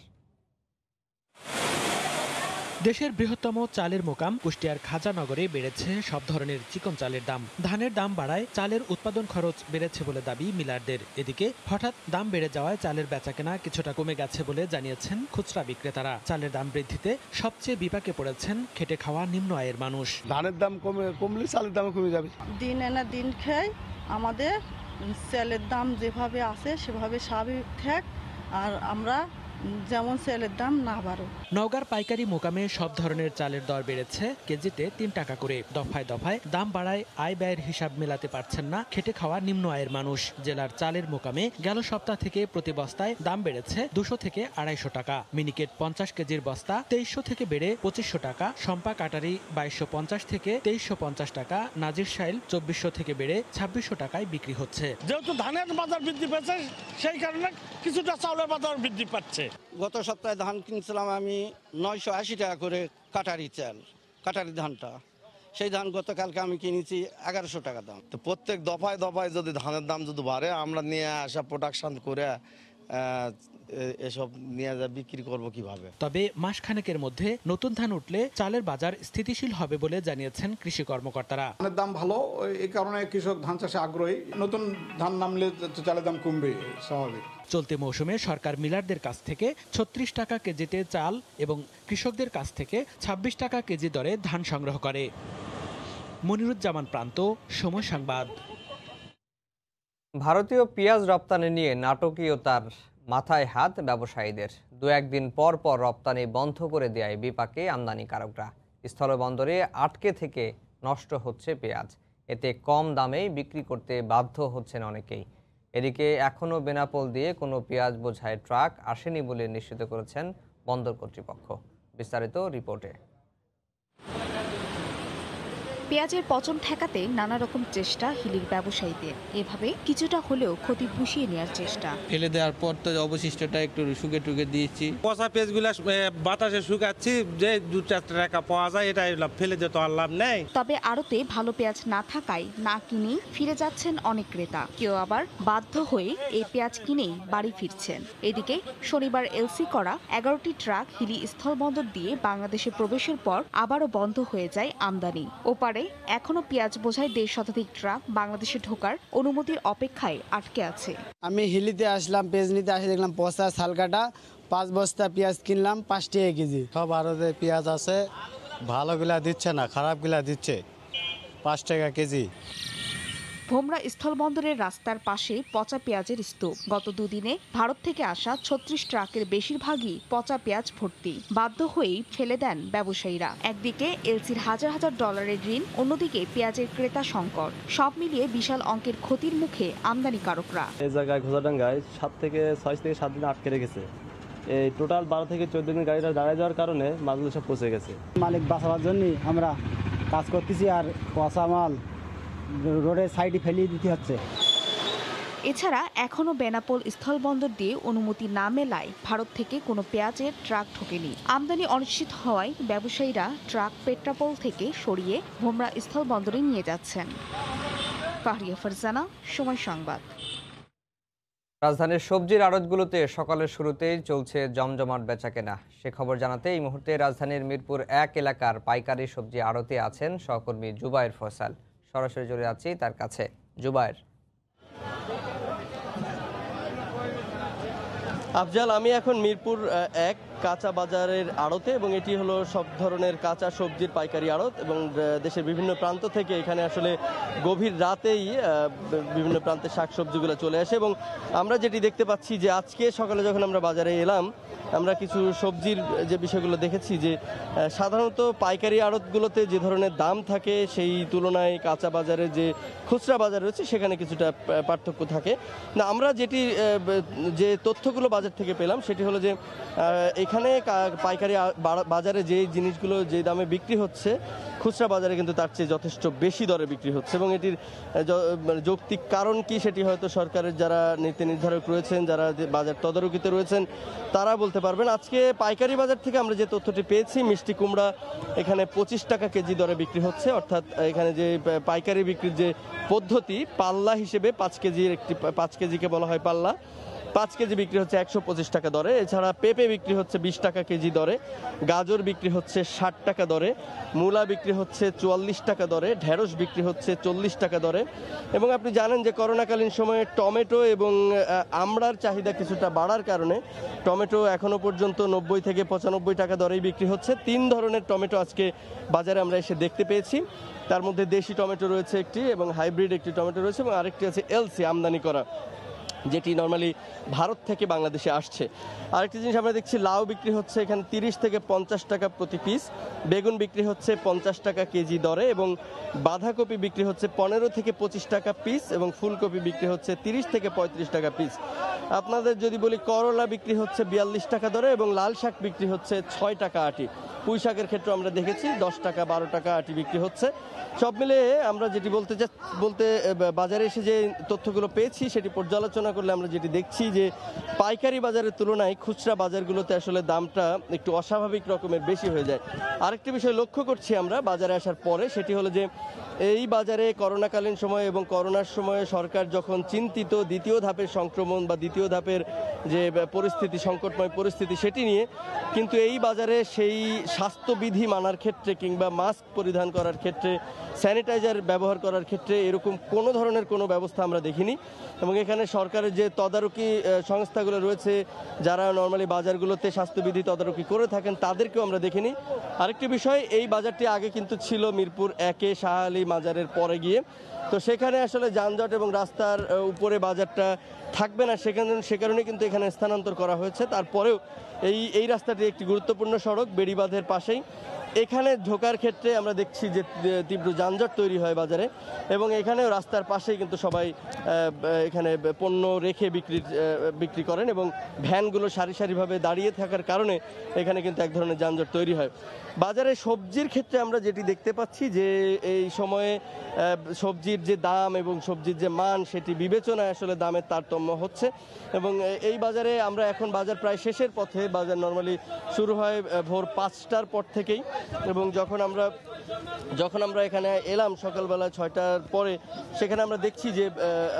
দেশের বৃহত্তম চালের মোকাম কুষ্টিয়ার খাজানগরে বেড়েছে সব ধরনের চিকন চালের দাম। ধানের দাম বাড়ায় চালের উৎপাদন খরচ বেড়েছে বলে দাবি মিলারদের। এদিকে হঠাৎ দাম বেড়ে যাওয়ায় চালের বেচাকেনা কিছুটা কমে গেছে বলে জানিয়েছেন খুচরা বিক্রেতারা। চালের দাম বৃদ্ধিতে সবচেয়ে বিপাকে পড়েছেন খেটে খাওয়া নিম্ন আয়ের মানুষ। ধানের দাম কমলে চালের দাম কমে যাবে। দিন এনে দিন খাই, আমাদের চালের দাম যেভাবে আছে সেভাবে স্বাভাবিক থাক, আর আমরা যেমন চালের দাম না বাড়ে। নওগাঁর পাইকারি মোকামে সব ধরনের চালের দর বেড়েছে কেজিতে 3 টাকা করে। দফায় দফায় দাম বাড়ায় আয় ব্যয়ের হিসাব মেলাতে পারছেন না খেটে খাওয়া নিম্ন আয়ের মানুষ। জেলার চালের মোকামে গেল সপ্তাহ থেকে প্রতি বস্তায় দাম বেড়েছে 200 থেকে 250 টাকা। মিনিকেট 50 কেজির বস্তা 2300 থেকে বেড়ে 2500 টাকা। সম্পা কাটারি 2250 থেকে 2350 টাকা। নাজির শাইল 2400 থেকে বেড়ে 2600 টাকায় বিক্রি হচ্ছে। যেহেতু ধানের বাজার বৃদ্ধি পেয়েছে সেই কারণে কিছুটা চাউলের বাজার বৃদ্ধি পাচ্ছে। গত সপ্তাহে ধান কিনছিলাম আমি 980 টাকা করে কাটারি চাল, কাটারি ধানটা। সেই ধান গতকালকে আমি কিনেছি 1100 টাকা দাম। তো প্রত্যেক দফায় দফায় যদি ধানের দাম যদি বাড়ে, আমরা নিয়ে আসা প্রোডাকশন করে এসব নিয়ে যা বিক্রি করব কিভাবে। তবে মাসখানেকের মধ্যে নতুন ধান উঠলে চালের বাজার স্থিতিশীল হবে বলে জানিয়েছেন কৃষি কর্মকর্তারা। ধানের দাম ভালো, এই কারণে কৃষক ধান চাষে আগ্রহী। নতুন ধান নামলে চালের দাম কমবে, স্বাভাবিক। চলতি মৌসুমে সরকার মিলারদের কাছ থেকে ৩৬ টাকা কেজিতে চাল এবং কৃষকদের কাছ থেকে ২৬ টাকা কেজি দরে ধান সংগ্রহ করে। মনিরুজ্জামান প্রান্ত, সময় সংবাদ। ভারতীয় পেঁয়াজ রপ্তানি নিয়ে নাটকীয়তার মাথায় হাত ব্যবসায়ীদের। দু একদিন পর পর রপ্তানি বন্ধ করে দেয় বিপাকে আমদানিকারকরা। স্থলবন্দরে আটকে থেকে নষ্ট হচ্ছে পেঁয়াজ, এতে কম দামেই বিক্রি করতে বাধ্য হচ্ছেন অনেকেই। এদিকে এখনও বেনাপোল দিয়ে কোনো পেঁয়াজ বোঝাই ট্রাক আসেনি বলে নিশ্চিত করেছেন বন্দর কর্তৃপক্ষ। বিস্তারিত রিপোর্টে। পেঁয়াজের পচন ঠেকাতে নানা রকম চেষ্টা হিলির ব্যবসায়ীদের, এভাবে কিছুটা হলেও ক্ষতি পুষিয়ে নেওয়ার চেষ্টা। ফেলে দেওয়ার পর তো অবশিষ্টটা একটু শুকে টুকে দিয়েছি। পচা পেঁয়াজগুলো বাতাসে শুকাচ্ছি, যে 2-4 টাকা পাওয়া যায়, এটা ফেলে দিয়ে তো আর লাভ নেই। তবে আড়তে ভালো পেঁয়াজ না থাকায় না কিনেই ফিরে যাচ্ছেন অনেক ক্রেতা, কেউ আবার বাধ্য হয়ে এই পেঁয়াজ কিনেই বাড়ি ফিরছেন। এদিকে শনিবার এলসি করা 11টি ট্রাক হিলি স্থলবন্দর দিয়ে বাংলাদেশে প্রবেশের পর আবারও বন্ধ হয়ে যায় আমদানি। ওপারে এখনো পেঁয়াজ বোঝাই 1.5 শতাধিক ট্রাক বাংলাদেশে ঢোকার অনুমতির অপেক্ষায় আটকে আছে। আমি হিলিতে আসলাম, পেঁয়াজ নিতে আসে, দেখলাম পচা সালকাটা 5 বস্তা পেঁয়াজ কিনলাম 5 টাকা কেজি। সব আড়তে পেঁয়াজ আছে, ভালোগুলা দিচ্ছে না, খারাপগুলা দিচ্ছে 5 টাকা কেজি। ভোমরা স্থলবন্দরের রাস্তার পাশে পচা পেঁয়াজের স্তূপ। গত দুদিনে ভারত থেকে আসা 36 ট্রাকের বেশিরভাগই পচা পেঁয়াজ ভর্তি। বাধ্য হয়েই ফেলে দেন ব্যবসায়ীরা। একদিকে এলসির হাজার হাজার ডলারের ঋণ, অন্যদিকে পেঁয়াজের ক্রেতা সংকট। সব মিলিয়ে বিশাল অঙ্কের ক্ষতির মুখে আমদানিকারকরা। এই জায়গায় ঘোষাডাঙ্গায় 6 থেকে 7 দিন আটকে রেখেছে। এই টোটাল 12 থেকে 14 দিন গাড়িটা দাঁড়ায় যাওয়ার কারণে মালগুলো সব পচে গেছে। মালিক বাঁচাবার জন্য আমরা কাজ করতেছি, আর পচা মাল রোডের সাইডে ফেলিয়ে দিতে হচ্ছে। এছাড়া এখনো বেনাপোল স্থলবন্দর দিয়ে অনুমতি না মেলায় ভারত থেকে কোনো পেঁয়াজের ট্রাক ঢোকেনি। আমদানি অনিশ্চিত হওয়ায় ব্যবসায়ীরা ট্রাক পেট্রাপোল থেকে সরিয়ে ভোমরা স্থলবন্দরে নিয়ে যাচ্ছেন। ফাহরিয়া ফারজানা, সময় সংবাদ। রাজধানীর সবজির আড়তগুলোতে সকালের শুরুতেই চলছে জমজমাট বেচাকেনা। সে খবর জানাতে এই মুহূর্তে রাজধানীর মিরপুর 1 এলাকার পাইকারি সবজি আড়তে আছেন সহকর্মী জুবায়ের ফয়সাল। সরাসরি জড়িয়ে আছি তার কাছে। জুবায়ের। আফজাল, আমি এখন মিরপুর 1 কাঁচা বাজারের আড়তে, এবং এটি হলো সব ধরনের কাঁচা সবজির পাইকারি আড়ত, এবং দেশের বিভিন্ন প্রান্ত থেকে এখানে আসলে গভীর রাতেই বিভিন্ন প্রান্তের শাকসবজিগুলো চলে আসে। এবং আমরা যেটি দেখতে পাচ্ছি যে আজকে সকালে যখন আমরা বাজারে এলাম, আমরা কিছু সবজির যে বিষয়গুলো দেখেছি যে সাধারণত পাইকারি আড়তগুলোতে যে ধরনের দাম থাকে সেই তুলনায় কাঁচা বাজারে যে খুচরা বাজার রয়েছে সেখানে কিছুটা পার্থক্য থাকে না। আমরা যে তথ্যগুলো বাজার থেকে পেলাম সেটি হলো যে এখানে পাইকারি বাজারে যে জিনিসগুলো যে দামে বিক্রি হচ্ছে, খুচরা বাজারে কিন্তু তার চেয়ে যথেষ্ট বেশি দরে বিক্রি হচ্ছে। এবং এটির যৌক্তিক কারণ কি সেটি হয়তো সরকারের যারা নীতি নির্ধারক রয়েছেন, যারা বাজার তদারকিতে রয়েছেন, তারা বলতে পারবেন। আজকে পাইকারি বাজার থেকে আমরা যে তথ্যটি পেয়েছি, মিষ্টি কুমড়া এখানে 25 টাকা কেজি দরে বিক্রি হচ্ছে। অর্থাৎ এখানে যে পাইকারি বিক্রির যে পদ্ধতি, পাল্লা হিসেবে 5 কেজিকে বলা হয় পাল্লা। 5 কেজি বিক্রি হচ্ছে 125 টাকা দরে। এছাড়া পেঁপে বিক্রি হচ্ছে 20 টাকা কেজি দরে, গাজর বিক্রি হচ্ছে 60 টাকা দরে, মূলা বিক্রি হচ্ছে 44 টাকা দরে, ঢেঁড়স বিক্রি হচ্ছে 40 টাকা দরে। এবং আপনি জানেন যে করোনাকালীন সময়ে টমেটো এবং আমড়ার চাহিদা কিছুটা বাড়ার কারণে টমেটো এখনো পর্যন্ত 90 থেকে 95 টাকা দরেই বিক্রি হচ্ছে। 3 ধরনের টমেটো আজকে বাজারে আমরা এসে দেখতে পেয়েছি। তার মধ্যে দেশি টমেটো রয়েছে একটি, এবং হাইব্রিড একটি টমেটো রয়েছে, এবং আরেকটি আছে এলসি আমদানি করা, যেটি নর্মালি ভারত থেকে বাংলাদেশে আসছে। আরেকটি জিনিস আমরা দেখছি, লাউ বিক্রি হচ্ছে এখানে 30 থেকে 50 টাকা প্রতি পিস, বেগুন বিক্রি হচ্ছে 50 টাকা কেজি দরে, এবং বাঁধাকপি বিক্রি হচ্ছে 15 থেকে 25 টাকা পিস, এবং ফুলকপি বিক্রি হচ্ছে 30 থেকে 35 টাকা পিস। আপনাদের যদি বলি, করলা বিক্রি হচ্ছে 42 টাকা দরে, এবং লাল শাক বিক্রি হচ্ছে 6 টাকা আটি। পুঁই শাকের ক্ষেত্রে আমরা দেখেছি 10 টাকা 12 টাকা আটি বিক্রি হচ্ছে। সব মিলিয়ে আমরা যেটি বলতে বাজারে এসে যে তথ্যগুলো পেয়েছি সেটি পর্যালোচনা করলে আমরা যেটি দেখছি যে পাইকারি বাজারের তুলনায় খুচরা বাজারগুলোতে আসলে দামটা একটু অস্বাভাবিক রকমের বেশি হয়ে যায়। আরেকটি বিষয় লক্ষ্য করছি আমরা বাজারে আসার পরে, সেটি হলো যে এই বাজারে করোনাকালীন সময়ে এবং করোনার সময়ে সরকার যখন চিন্তিত দ্বিতীয় ধাপের সংক্রমণ বা দ্বিতীয় ধাপের যে পরিস্থিতি, সংকটময় পরিস্থিতি, সেটি নিয়ে, কিন্তু এই বাজারে সেই স্বাস্থ্যবিধি মানার ক্ষেত্রে কিংবা মাস্ক পরিধান করার ক্ষেত্রে, স্যানিটাইজার ব্যবহার করার ক্ষেত্রে এরকম কোনো ধরনের কোনো ব্যবস্থা আমরা দেখিনি। এবং এখানে সরকারের যে তদারকি সংস্থাগুলো রয়েছে যারা নর্মালি বাজারগুলোতে স্বাস্থ্যবিধি তদারকি করে থাকেন তাদেরকেও আমরা দেখিনি। আরেকটি বিষয়, এই বাজারটি আগে কিন্তু ছিল মিরপুর 1-এ শাহ আলী মাজারের পরে গিয়ে, তো সেখানে আসলে যানজট এবং রাস্তার উপরে বাজারটা থাকবে না, সে কারণে কিন্তু এখানে স্থানান্তর করা হয়েছে। তারপরেও এই রাস্তাটি একটি গুরুত্বপূর্ণ সড়ক, বেড়িবাঁধের পাশেই। এখানে ঢোকার ক্ষেত্রে আমরা দেখছি যে তীব্র যানজট তৈরি হয় বাজারে, এবং এখানেও রাস্তার পাশেই কিন্তু সবাই এখানে পণ্য রেখে বিক্রি করেন, এবং ভ্যানগুলো সারি সারিভাবে দাঁড়িয়ে থাকার কারণে এখানে কিন্তু এক ধরনের যানজট তৈরি হয়। বাজারে সবজির ক্ষেত্রে আমরা যেটি দেখতে পাচ্ছি যে এই সময়ে সবজির যে দাম এবং সবজির যে মান সেটি বিবেচনায় আসলে দামের তারতম্য হচ্ছে। এবং এই বাজারে আমরা এখন বাজার প্রায় শেষের পথে, বাজার নর্মালি শুরু হয় ভোর 5টার পর থেকেই, এবং যখন আমরা এখানে এলাম সকালবেলা 6টার পরে, সেখানে আমরা দেখছি যে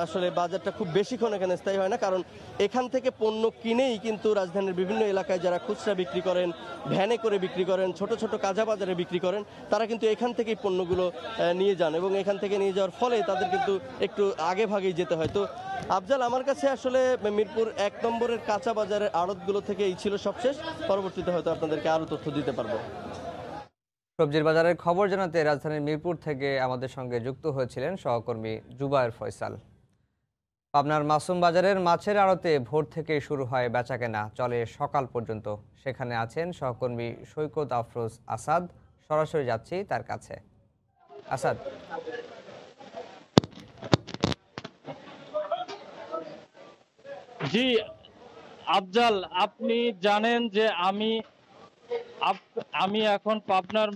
আসলে বাজারটা খুব বেশিক্ষণ এখানে স্থায়ী হয় না, কারণ এখান থেকে পণ্য কিনেই কিন্তু রাজধানীর বিভিন্ন এলাকায় যারা খুচরা বিক্রি করেন, ভ্যানে করে বিক্রি করেন, ছোট ছোট কাঁচা বাজারে বিক্রি করেন, তারা কিন্তু এখান থেকেই পণ্যগুলো নিয়ে যান, এবং এখান থেকে নিয়ে যাওয়ার ফলে তাদের কিন্তু একটু আগে ভাগেই যেতে হয়। তো আফজাল, আমার কাছে আসলে মিরপুর 1 নম্বরের কাঁচা বাজারের আড়তগুলো থেকে এই ছিল সবশেষ। পরবর্তীতে হয়তো আপনাদেরকে আরও তথ্য দিতে পারবো। সবজির বাজারের খবর জানাতে রাজধানীর মিরপুর থেকে আমাদের সঙ্গে যুক্ত হয়েছিলেন সহকর্মী জুবায়ের ফয়সাল। পাবনার মাসুম বাজারের মাছের আড়তে ভোর থেকে শুরু হয় বেচাকেনা, চলে সকাল পর্যন্ত। সেখানে আছেন সহকর্মী সৈকত আফরোজ আসাদ। সরাসরি যাচ্ছি তার কাছে। আসাদ, জি আফজাল, আপনি জানেন যে আমি এখন পাবনার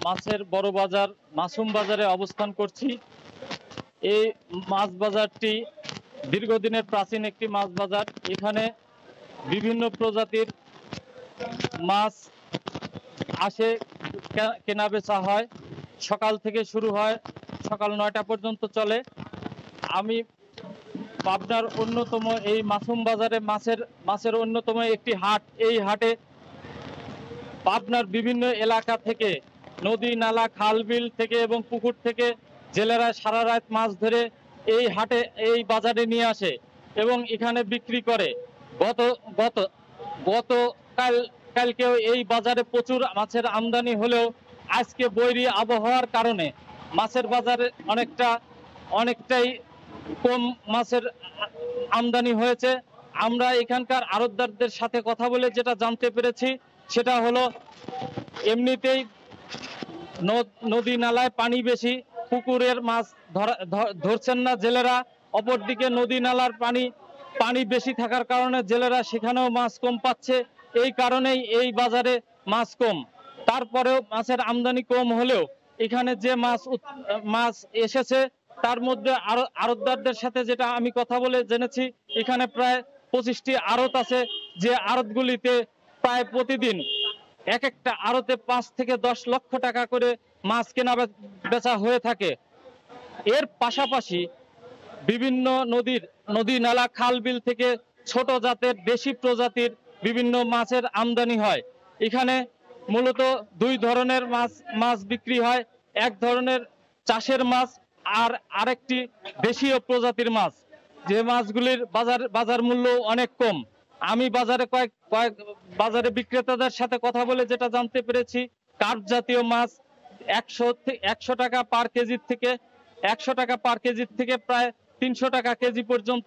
মাছের বড় বাজার মাসুম বাজারে অবস্থান করছি। এই মাছ বাজারটি দীর্ঘদিনের প্রাচীন একটি মাছ বাজার। এখানে বিভিন্ন প্রজাতির মাছ আসে, কেনা বেচা হয়। সকাল থেকে শুরু হয়, সকাল 9টা পর্যন্ত চলে। আমি পাবনার অন্যতম এই মাসুম বাজারে মাছের অন্যতম একটি হাট। এই হাটে পাবনার বিভিন্ন এলাকা থেকে, নদী নালা খাল বিল থেকে এবং পুকুর থেকে জেলেরা সারা রাত মাছ ধরে এই বাজারে নিয়ে আসে এবং এখানে বিক্রি করে। কালকেও এই বাজারে প্রচুর মাছের আমদানি হলেও আজকে বৈরী আবহাওয়ার কারণে মাছের বাজারে অনেকটাই কম মাছের আমদানি হয়েছে। আমরা এখানকার আড়তদারদের সাথে কথা বলে যেটা জানতে পেরেছি সেটা হলো, এমনিতেই নদী নালায় পানি বেশি, পুকুরের মাছ ধরছেন না জেলেরা। অপরদিকে নদী নালার পানি বেশি থাকার কারণে জেলেরা সেখানেও মাছ কম পাচ্ছে। এই কারণেই এই বাজারে মাছ কম। তারপরেও মাছের আমদানি কম হলেও এখানে যে মাছ এসেছে তার মধ্যে আড়তদারদের সাথে যেটা আমি কথা বলে জেনেছি, এখানে প্রায় 25টি আড়ত আছে, যে আড়তগুলিতে প্রায় প্রতিদিন এক একটা আড়তে 5 থেকে 10 লক্ষ টাকা করে মাছ কেনা বেচা হয়ে থাকে। এর পাশাপাশি বিভিন্ন নদী নালা খাল বিল থেকে ছোট জাতের দেশি প্রজাতির বিভিন্ন মাছের আমদানি হয়। এখানে মূলত 2 ধরনের মাছ বিক্রি হয়। এক ধরনের চাষের মাছ আর আরেকটি দেশীয় প্রজাতির মাছ, যে মাছগুলির বাজার মূল্য অনেক কম। আমি বাজারে বিক্রেতাদের সাথে কথা বলে যেটা জানতে পেরেছি, কার্প জাতীয় মাছ 100 টাকা পার কেজি থেকে প্রায় 300 টাকা কেজি পর্যন্ত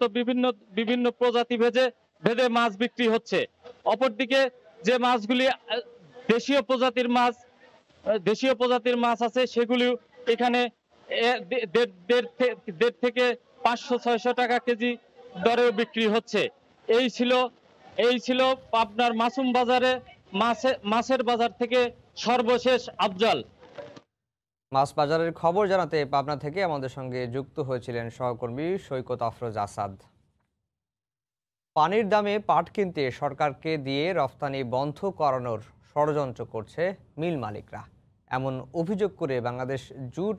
বিভিন্ন প্রজাতি ভেদে মাছ বিক্রি হচ্ছে। অপরদিকে যে মাছগুলি দেশীয় প্রজাতির মাছ আছে, সেগুলি এখানে 1.5 থেকে 500-600 টাকা কেজি দরেও বিক্রি হচ্ছে। এই ছিল পাবনার মাসুম বাজারে মাছের বাজার থেকে সর্বশেষ আফজাল। মাছ বাজারের খবর জানাতে পাবনা থেকে আমাদের সঙ্গে যুক্ত হয়েছিলেন সহকর্মী সৈকত আফরোজ আসাদ। পানির দামে পাট কিনতে সরকারকে দিয়ে রফতানি বন্ধ করানোর ষড়যন্ত্র করছে মিল মালিকরা, এমন অভিযোগ করে বাংলাদেশ জুট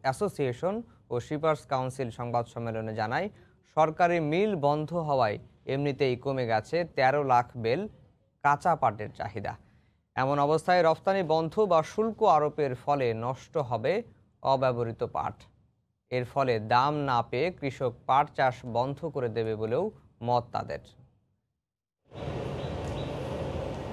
অ্যাসোসিয়েশন ও শিপার্স কাউন্সিল সংবাদ সম্মেলনে জানায়, সরকারি মিল বন্ধ হওয়ায় এমনিতেই কমে গেছে 13 লাখ বেল কাঁচা পাটের চাহিদা। এমন অবস্থায় রফতানি বন্ধ বা শুল্ক আরোপের ফলে নষ্ট হবে অব্যবহৃত পাট। এর ফলে দাম না পেয়ে কৃষক পাট চাষ বন্ধ করে দেবে বলেও মত তাদের।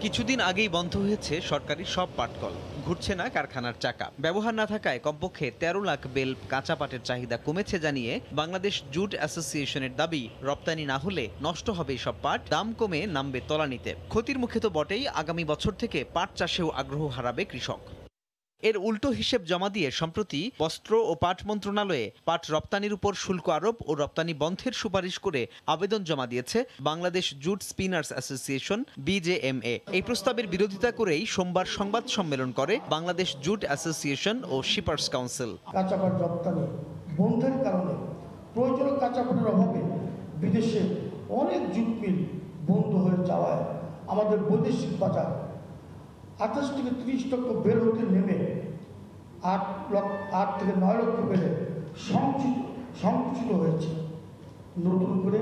কিছুদিন আগেই বন্ধ হয়েছে সরকারি সব পাটকল, ঘুরছে না কারখানার চাকা। ব্যবহার না থাকায় কমপক্ষে 13 লাখ বেল কাঁচা পাটের চাহিদা কমেছে জানিয়ে বাংলাদেশ জুট অ্যাসোসিয়েশনের দাবি, রপ্তানি না হলে নষ্ট হবে সব পাট, দাম কমে নামবে তলানিতে। ক্ষতির মুখে তো বটেই, আগামী বছর থেকে পাট চাষেও আগ্রহ হারাবে কৃষক। এর উল্টো হিসেব জমা দিয়ে সম্প্রতি বস্ত্র ও পাট মন্ত্রণালয়ে পাট রপ্তানির উপর শুল্ক আরোপ ও রপ্তানি বন্ধের সুপারিশ করে আবেদন জমা দিয়েছে Bangladesh jute spinners association BJMA। এই প্রস্তাবের বিরোধিতা করেই সোমবার সংবাদ সম্মেলন করে বাংলাদেশ জুট অ্যাসোসিয়েশন ও শিপার্স কাউন্সিল। কাঁচা পাট রপ্তানি বন্ধের কারণে প্রয়োজনীয় কাঁচা পাটের অভাবে বিদেশে অনেক জুট মিল বন্ধ হয়ে যাওয়ায় আমাদের বৈদেশিক বাজার 28 থেকে 30% বের হতে নেমে 8 থেকে 9 লক্ষ বেড়ে সংকুচিত হয়েছে। নতুন করে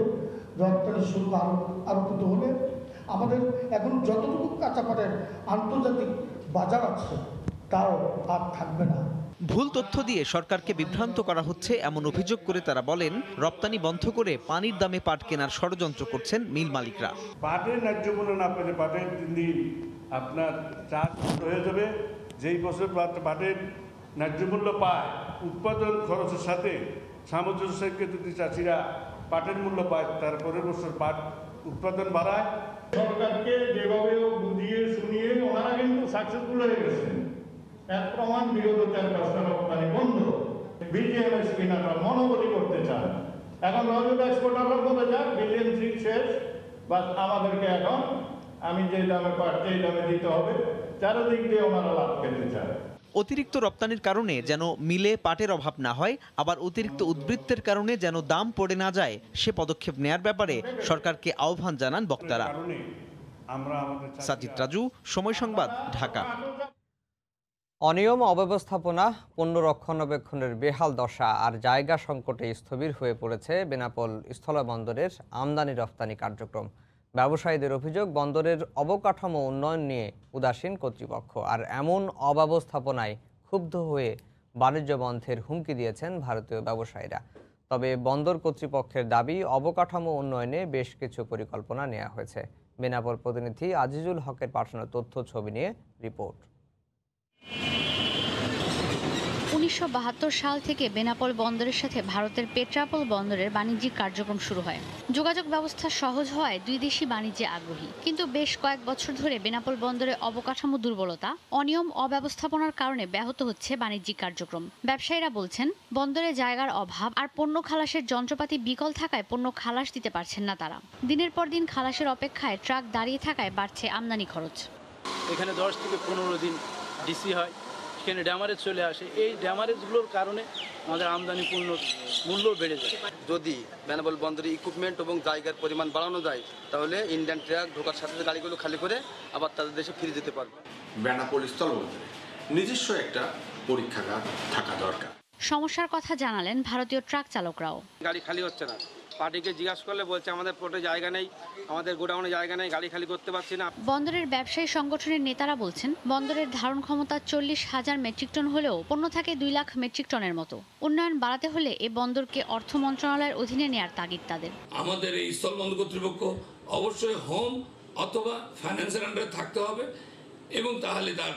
রপ্তানি শুল্ক আরোপিত হলে আমাদের এখন যতটুকু কাঁচা পাটের আন্তর্জাতিক বাজার আছে তাও আর থাকবে না। ভুল তথ্য দিয়ে সরকারকে বিভ্রান্ত করা হচ্ছে এমন অভিযোগ করে তারা বলেন, রপ্তানি বন্ধ করে পানির দামে পাট কেনার ষড়যন্ত্র করছেন মিল মালিকরা। পাটের ন্যায্য মূল্য না পেলে পাটের দিন আপনার চাষ হয়ে যাবে। যেই বছর পাটের ন্যায্য মূল্য পায়, উৎপাদন খরচের সাথে সামঞ্জস্য রেখে যদি চাষিরা পাটের মূল্য পায়, তারপরের বছর পাট উৎপাদন বাড়ায়। সরকারকে যেভাবে বুঝিয়ে শুনিয়ে ওনারা কিন্তু সাকসেসফুল হয়ে গেছেন। এক প্রমাণ বিরোধিতার কাজটা রপ্তানি বন্ধ। BJMA স্পিনাররা মনোবলি করতে চান। এখন রজত এক্সপোর্টাররা বলে যাক বিলিয়ন 3 শেষ, বাস আমাদেরকে এখন আমি যে দামে পাট সেই দামে দিতে হবে। চারিদিক দিয়ে ওনারা লাভ পেতে চায়। অতিরিক্ত রপ্তানির কারণে যেন মিলে পাটের অভাব না হয়, আবার অতিরিক্ত উদ্বৃত্তের কারণে যেন দাম পড়ে না যায়, সে পদক্ষেপ নেয়ার ব্যাপারে সরকারকে আহ্বান জানান বক্তারা। সাজিদ রাজু, সময় সংবাদ, ঢাকা। অনিয়ম, অব্যবস্থাপনা, পণ্য রক্ষণাবেক্ষণের বেহাল দশা আর জায়গা সংকটে স্থবির হয়ে পড়েছে বেনাপোল স্থলবন্দরের আমদানি রপ্তানি কার্যক্রম। ব্যবসায়ীদের অভিযোগ, বন্দরের অবকাঠামো উন্নয়ন নিয়ে উদাসীন কর্তৃপক্ষ, আর এমন অব্যবস্থাপনায় ক্ষুব্ধ হয়ে বাণিজ্য বন্ধের হুমকি দিয়েছেন ভারতীয় ব্যবসায়ীরা। তবে বন্দর কর্তৃপক্ষের দাবি, অবকাঠামো উন্নয়নে বেশ কিছু পরিকল্পনা নেওয়া হয়েছে। বেনাপোল প্রতিনিধি আজিজুল হকের পাঠানো তথ্য ছবি নিয়ে রিপোর্ট। 1972 সাল থেকে বেনাপোল বন্দরের সাথে ভারতের পেট্রাপোল বন্দরের বাণিজ্যিক কার্যক্রম শুরু হয়। যোগাযোগ ব্যবস্থা সহজ হওয়ায় দুই দেশই বাণিজ্যে আগ্রহী, কিন্তু বেশ কয়েক বছর ধরে বেনাপোল বন্দরে অবকাঠামো দুর্বলতা, অনিয়ম, অব্যবস্থাপনার কারণে ব্যাহত হচ্ছে বাণিজ্যিক কার্যক্রম। ব্যবসায়ীরা বলছেন, বন্দরে জায়গার অভাব আর পণ্য খালাসের যন্ত্রপাতি বিকল থাকায় পণ্য খালাস দিতে পারছেন না তারা। দিনের পর দিন খালাসের অপেক্ষায় ট্রাক দাঁড়িয়ে থাকায় বাড়ছে আমদানি খরচ। এখানে 10 থেকে 15 দিন ডিসি হয়, সেখানে ড্যামারেজ চলে আসে। এই ড্যামারেজগুলোর কারণে আমাদের আমদানি পণ্যর মূল্য বেড়ে যায়। যদি বেনাপোল বন্দরে ইকুইপমেন্ট এবং জায়গার পরিমাণ বাড়ানো যায়, তাহলে ইন্ডিয়ান ট্রাক ঢোকার সাথে সাথে গাড়িগুলো খালি করে আবার তাদের দেশে ফিরে যেতে পারবে। বেনাপোল স্থলবন্দরে নিজস্ব একটা পরীক্ষাগার থাকা দরকার। সমস্যার কথা জানালেন ভারতীয় ট্রাক চালকরাও। গাড়ি খালি হচ্ছে না, পার্টিকে জিজ্ঞাসা করলে বলছে আমাদের পোর্টে জায়গা নেই, আমাদের গোডাউনে জায়গা নেই, গাড়ি খালি করতে পারছি না। বন্দরের ব্যবসায়ী সংগঠনের নেতারা বলছেন, বন্দরের ধারণ ক্ষমতা 40,000 মেট্রিক টন হলেও পণ্য থাকে 2 লাখ মেট্রিক টনের মতো। উন্নয়ন বাড়াতে হলে এ বন্দরকে অর্থ মন্ত্রণালয়ের অধীনে নেয়ার তাগিদ তাদের। আমাদের এই স্থলবন্দর কর্তৃপক্ষ অবশ্যই হোম অথবা ফাইন্যান্সের আন্ডারে থাকতে হবে এবং তাহলে তার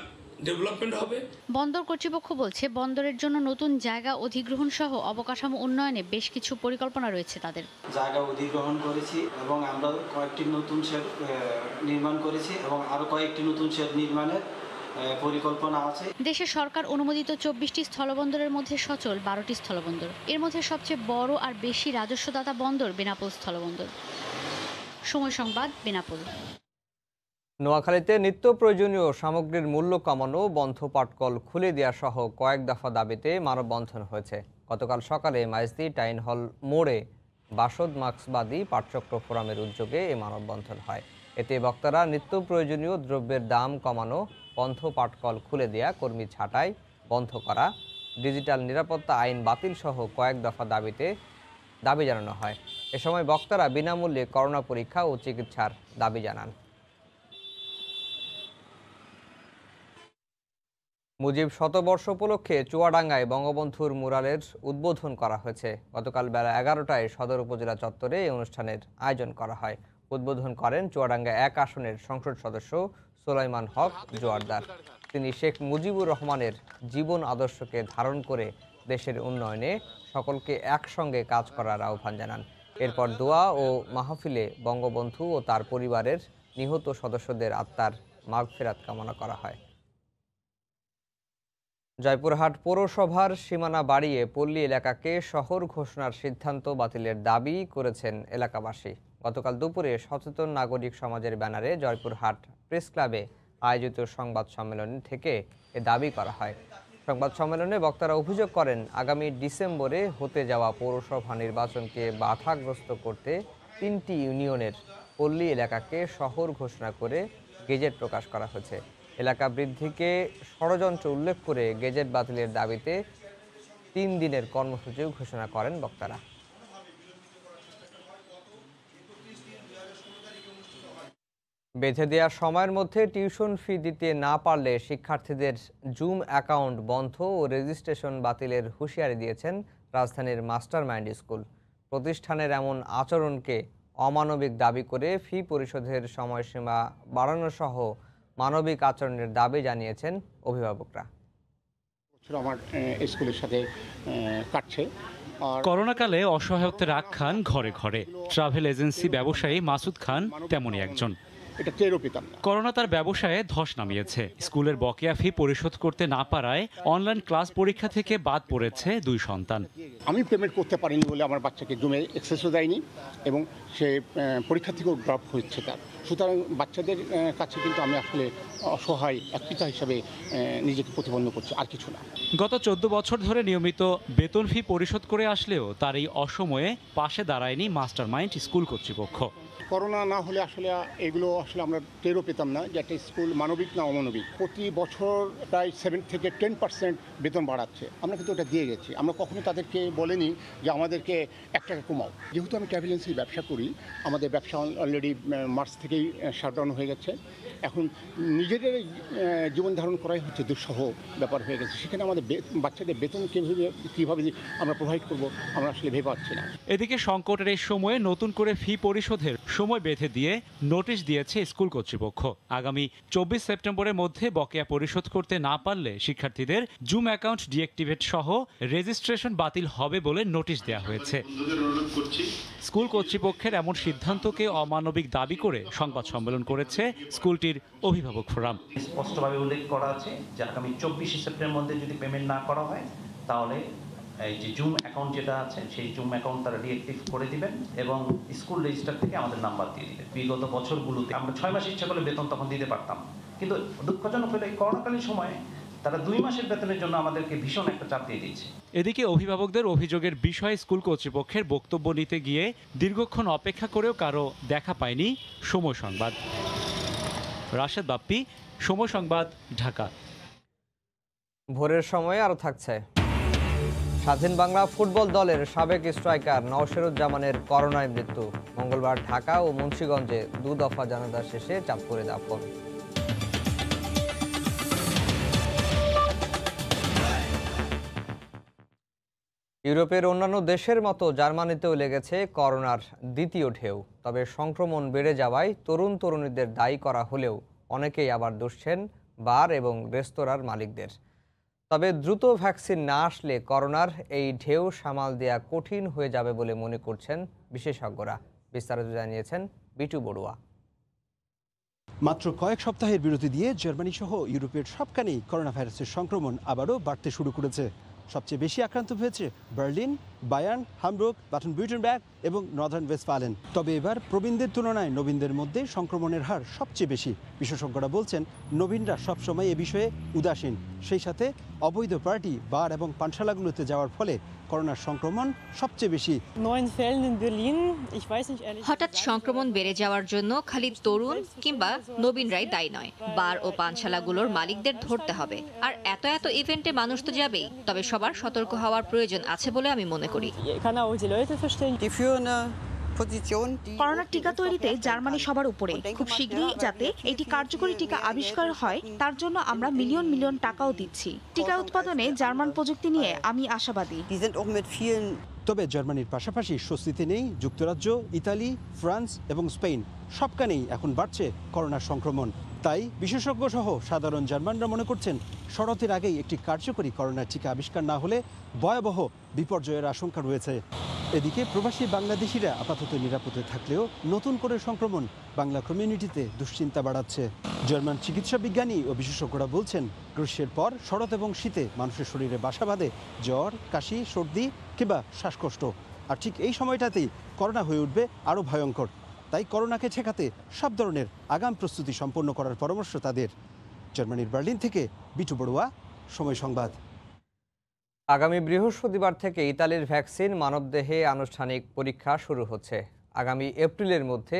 ডেভেলপমেন্ট হবে। বন্দর কর্তৃপক্ষ বলছে, বন্দরের জন্য নতুন জায়গা অধিগ্রহণ সহ অবকাঠামো উন্নয়নে বেশ কিছু পরিকল্পনা রয়েছে তাদের। জায়গা অধিগ্রহণ করেছি এবং আমরা কয়েকটি নতুন শেড নির্মাণ করেছি এবং আরো কয়েকটি নতুন শেড নির্মাণের পরিকল্পনা আছে। দেশে সরকার অনুমোদিত 24টি স্থলবন্দরের মধ্যে সচল 12টি স্থলবন্দর। এর মধ্যে সবচেয়ে বড় আর বেশি রাজস্বদাতা বন্দর বেনাপোল স্থলবন্দর। সময় সংবাদ, বেনাপোল। নোয়াখালীতে নিত্য প্রয়োজনীয় সামগ্রীর মূল্য কমানো, বন্ধ পাটকল খুলে দেওয়া সহ কয়েক দফা দাবিতে মানববন্ধন হয়েছে। গতকাল সকালে মাইজদি টাউন হল মোড়ে বাসদ মার্ক্সবাদী পাটচক্র ফোরামের উদ্যোগে এই মানববন্ধন হয়। এতে বক্তারা নিত্য প্রয়োজনীয় দ্রব্যের দাম কমানো, বন্ধ পাটকল খুলে দেওয়া, কর্মী ছাঁটাই বন্ধ করা, ডিজিটাল নিরাপত্তা আইন বাতিল সহ কয়েক দফা দাবি জানানো হয়। এ সময় বক্তারা বিনামূল্যে করোনা পরীক্ষা ও চিকিৎসার দাবি জানান। মুজিব শতবর্ষ উপলক্ষে চুয়াডাঙ্গায় বঙ্গবন্ধুর মুরালের উদ্বোধন করা হয়েছে। গতকাল বেলা 11টায় সদর উপজেলা চত্বরে এই অনুষ্ঠানের আয়োজন করা হয়। উদ্বোধন করেন চুয়াডাঙ্গা 1 আসনের সংসদ সদস্য সুলাইমান হক জোয়ারদার। তিনি শেখ মুজিবুর রহমানের জীবন আদর্শকে ধারণ করে দেশের উন্নয়নে সকলকে একসঙ্গে কাজ করার আহ্বান জানান। এরপর দোয়া ও মাহফিলে বঙ্গবন্ধু ও তার পরিবারের নিহত সদস্যদের আত্মার মাগফিরাত কামনা করা হয়। জয়পুরহাট পৌরসভার সীমানা বাড়িয়ে পল্লী এলাকাকে শহর ঘোষণার সিদ্ধান্ত বাতিলের দাবি করেছেন এলাকাবাসী। গতকাল দুপুরে সচেতন নাগরিক সমাজের ব্যানারে জয়পুরহাট প্রেস ক্লাবে আয়োজিত সংবাদ সম্মেলন থেকে এ দাবি করা হয়। সংবাদ সম্মেলনে বক্তারা অভিযোগ করেন, আগামী ডিসেম্বরে হতে যাওয়া পৌরসভা নির্বাচনকে বাধাগ্রস্ত করতে 3টি ইউনিয়নের পল্লী এলাকাকে শহর ঘোষণা করে গেজেট প্রকাশ করা হয়েছে। এলাকা বৃদ্ধিকে ষড়যন্ত্র উল্লেখ করে গেজেট বাতিলের দাবিতে 3 দিনের কর্মসূচিও ঘোষণা করেন বক্তারা। বেঁধে দেওয়া সময়ের মধ্যে টিউশন ফি দিতে না পারলে শিক্ষার্থীদের জুম অ্যাকাউন্ট বন্ধ ও রেজিস্ট্রেশন বাতিলের হুঁশিয়ারি দিয়েছেন রাজধানীর মাস্টারমাইন্ড স্কুল। প্রতিষ্ঠানের এমন আচরণকে অমানবিক দাবি করে ফি পরিশোধের সময়সীমা বাড়ানো সহ মানবিক আচরণের দাবি জানিয়েছেন অভিভাবকরা। আমার স্কুলের সাথে কাটছে। করোনাকালে অসহায়ত্বের রাগ খান ঘরে ঘরে। ট্রাভেল এজেন্সি ব্যবসায়ী মাসুদ খান তেমনই একজন। করোনা তার ব্যবসায়ে ধস নামিয়েছে। স্কুলের বকেয়া ফি পরিশোধ করতে না পারায় অনলাইন ক্লাস পরীক্ষা থেকে বাদ পড়েছে 2 সন্তান। আমি পেমেন্ট করতে পারিনি বলে আমার বাচ্চাকে জুমে অ্যাক্সেসও দেয়নি এবং সে পরীক্ষা থেকেও ড্রপ হচ্ছে তার। সুতরাং বাচ্চাদের কাছে কিন্তু আমি আসলে অসহায় এক পিতা হিসাবে নিজেকে প্রতিপন্ন করছি, আর কিছু না। গত 14 বছর ধরে নিয়মিত বেতন ফি পরিশোধ করে আসলেও তার এই অসময়ে পাশে দাঁড়ায়নি মাস্টারমাইন্ড স্কুল কর্তৃপক্ষ। করোনা না হলে আসলে এগুলো আসলে আমরা টেরও পেতাম না যে একটা স্কুল মানবিক না অমানবিক। প্রতি বছর প্রায় 7 থেকে 10% বেতন বাড়াচ্ছে। আমরা কিন্তু ওটা দিয়ে গেছি। আমরা কখনো তাদেরকে বলিনি যে আমাদেরকে 1 টাকা কমাও। যেহেতু আমি ট্রাভেল এজেন্সির ব্যবসা করি, আমাদের ব্যবসা অলরেডি মার্চ থেকেই শাটডাউন হয়ে গেছে। এখন নিজেদের জীবন ধারণ করাই হচ্ছে দুঃসহ ব্যাপার হয়ে গেছে। সেখানে আমাদের বাচ্চাদের বেতন কীভাবে আমরা প্রোভাইড করবো আমরা আসলে ভেবে পাচ্ছি না। এদিকে সংকটের এই সময়ে নতুন করে ফি পরিশোধের সময় বেঁধে দিয়ে নোটিশ দিয়েছে স্কুল কর্তৃপক্ষ। আগামী 24 সেপ্টেম্বরের মধ্যে বকেয়া পরিশোধ করতে না পারলে শিক্ষার্থীদের জুম অ্যাকাউন্ট ডিঅ্যাক্টিভেট সহ রেজিস্ট্রেশন বাতিল হবে বলে নোটিশ দেওয়া হয়েছে। স্কুল কর্তৃপক্ষের এমন সিদ্ধান্তকে অমানবিক দাবি করে সংবাদ সম্মেলন করেছে স্কুলটির অভিভাবক ফোরাম। স্পষ্টভাবে উল্লেখ করা আছে যে আগামী 24 সেপ্টেম্বরের মধ্যে যদি পেমেন্ট না করা হয় তাহলে এই যে জুম অ্যাকাউন্ট যেটা আছে সেই জুম অ্যাকাউন্ট তারা ডিঅ্যাক্টিভ করে দিবেন এবং স্কুল রেজিস্টার থেকে আমাদের নাম্বার দিয়ে দিবেন। বিগত বছরগুলোতে আমরা 6 মাস ইচ্ছা করলে বেতন তখন দিতে পারতাম, কিন্তু দুঃখজনক হলো এই করোনাকালীন সময়ে তারা 2 মাসের বেতনের জন্য আমাদেরকে ভীষণ একটা চাপ দিয়ে দিয়েছে। এদিকে অভিভাবকদের অভিযোগের বিষয়ে স্কুল কর্তৃপক্ষের বক্তব্য নিতে গিয়ে দীর্ঘক্ষণ অপেক্ষা করেও কারো দেখা পায়নি সময় সংবাদ। রাশেদ বাপ্পি, সময় সংবাদ, ঢাকা। ভোরের সময় আরও থাকছে। স্বাধীন বাংলা ফুটবল দলের সাবেক স্ট্রাইকার নওশেরুজ্জামানের করোনায় মৃত্যু। মঙ্গলবার ঢাকা ও মুন্সিগঞ্জে 2 দফা জানাজা শেষে চাঁদপুরে দাফন। ইউরোপের অন্যান্য দেশের মতো জার্মানিতেও লেগেছে করোনার দ্বিতীয় ঢেউ। তবে সংক্রমণ বেড়ে যাওয়ায় তরুণীদের দায়ী করা হলেও অনেকেই আবার দুষছেন বার এবং রেস্তোরাঁর মালিকদের। তবে দ্রুত ভ্যাকসিন না আসলে করোনার এই ঢেউ সামাল দেয়া কঠিন হয়ে যাবে বলে মনে করছেন বিশেষজ্ঞরা। বিস্তারিত জানিয়েছেন বিটু বড়ুয়া। মাত্র কয়েক সপ্তাহের বিরতি দিয়ে জার্মানি সহ ইউরোপের সবখানেই করোনা ভাইরাসের সংক্রমণ আবারও বাড়তে শুরু করেছে। সবচেয়ে বেশি আক্রান্ত হয়েছে বার্লিন, বায়ার্ন, হামবুর্গ, বাডেন-ভিউর্টেনবার্গ এবং নর্দার্ন ওয়েস্টফালেন। তবে এবার প্রবীণদের তুলনায় নবীনদের মধ্যে সংক্রমণের হার সবচেয়ে বেশি। বিশেষজ্ঞরা বলছেন নবীনরা সবসময় এ বিষয়ে উদাসীন। সেই সাথে অবৈধ পার্টি, বার এবং পানশালাগুলোতে যাওয়ার ফলে করোনার সংক্রমণ সবচেয়ে বেশি। হঠাৎ সংক্রমণ বেড়ে যাওয়ার জন্য খালি তরুণ কিংবা নবীনরাই দায়ী নয়, বার ও পানশালাগুলোর মালিকদের ধরতে হবে। আর এত এত ইভেন্টে মানুষ তো যাবেই, তবে সবার সতর্ক হওয়ার প্রয়োজন আছে বলে আমি মনে করি। করোনার টিকা তৈরিতে জার্মানি সবার উপরে। খুব শীঘ্রই যাতে এটি কার্যকরী টিকা আবিষ্কার হয় তার জন্য আমরা মিলিয়ন মিলিয়ন টাকাও দিচ্ছি। টিকা উৎপাদনে জার্মান প্রযুক্তি নিয়ে আমি আশাবাদী। তবে জার্মানির পাশাপাশি স্বস্তিতে নেই যুক্তরাজ্য, ইতালি, ফ্রান্স এবং স্পেন। সবখানেই এখন বাড়ছে করোনার সংক্রমণ। তাই বিশেষজ্ঞ সহ সাধারণ জার্মানরা মনে করছেন শরতের আগেই একটি কার্যকরী করোনার টিকা আবিষ্কার না হলে ভয়াবহ বিপর্যয়ের আশঙ্কা রয়েছে। এদিকে প্রবাসী বাংলাদেশিরা আপাতত নিরাপদে থাকলেও নতুন করে সংক্রমণ বাংলা কমিউনিটিতে দুশ্চিন্তা বাড়াচ্ছে। জার্মান চিকিৎসা বিজ্ঞানী ও বিশেষজ্ঞরা বলছেন গ্রীষ্মের পর শরৎ এবং শীতে মানুষের শরীরে বাসা বাঁধে জ্বর, কাশি, সর্দি কিংবা শ্বাসকষ্ট। আর ঠিক এই সময়টাতেই করোনা হয়ে উঠবে আরও ভয়ঙ্কর। তাই করোনাকে ঠেকাতে সব ধরনের আগাম প্রস্তুতি সম্পন্ন করার পরামর্শ তাদের। জার্মানির বার্লিন থেকে বিটু বড়ুয়া, সময় সংবাদ। আগামী বৃহস্পতিবার থেকে ইতালির ভ্যাকসিন মানবদেহে আনুষ্ঠানিক পরীক্ষা শুরু হচ্ছে। আগামী এপ্রিলের মধ্যে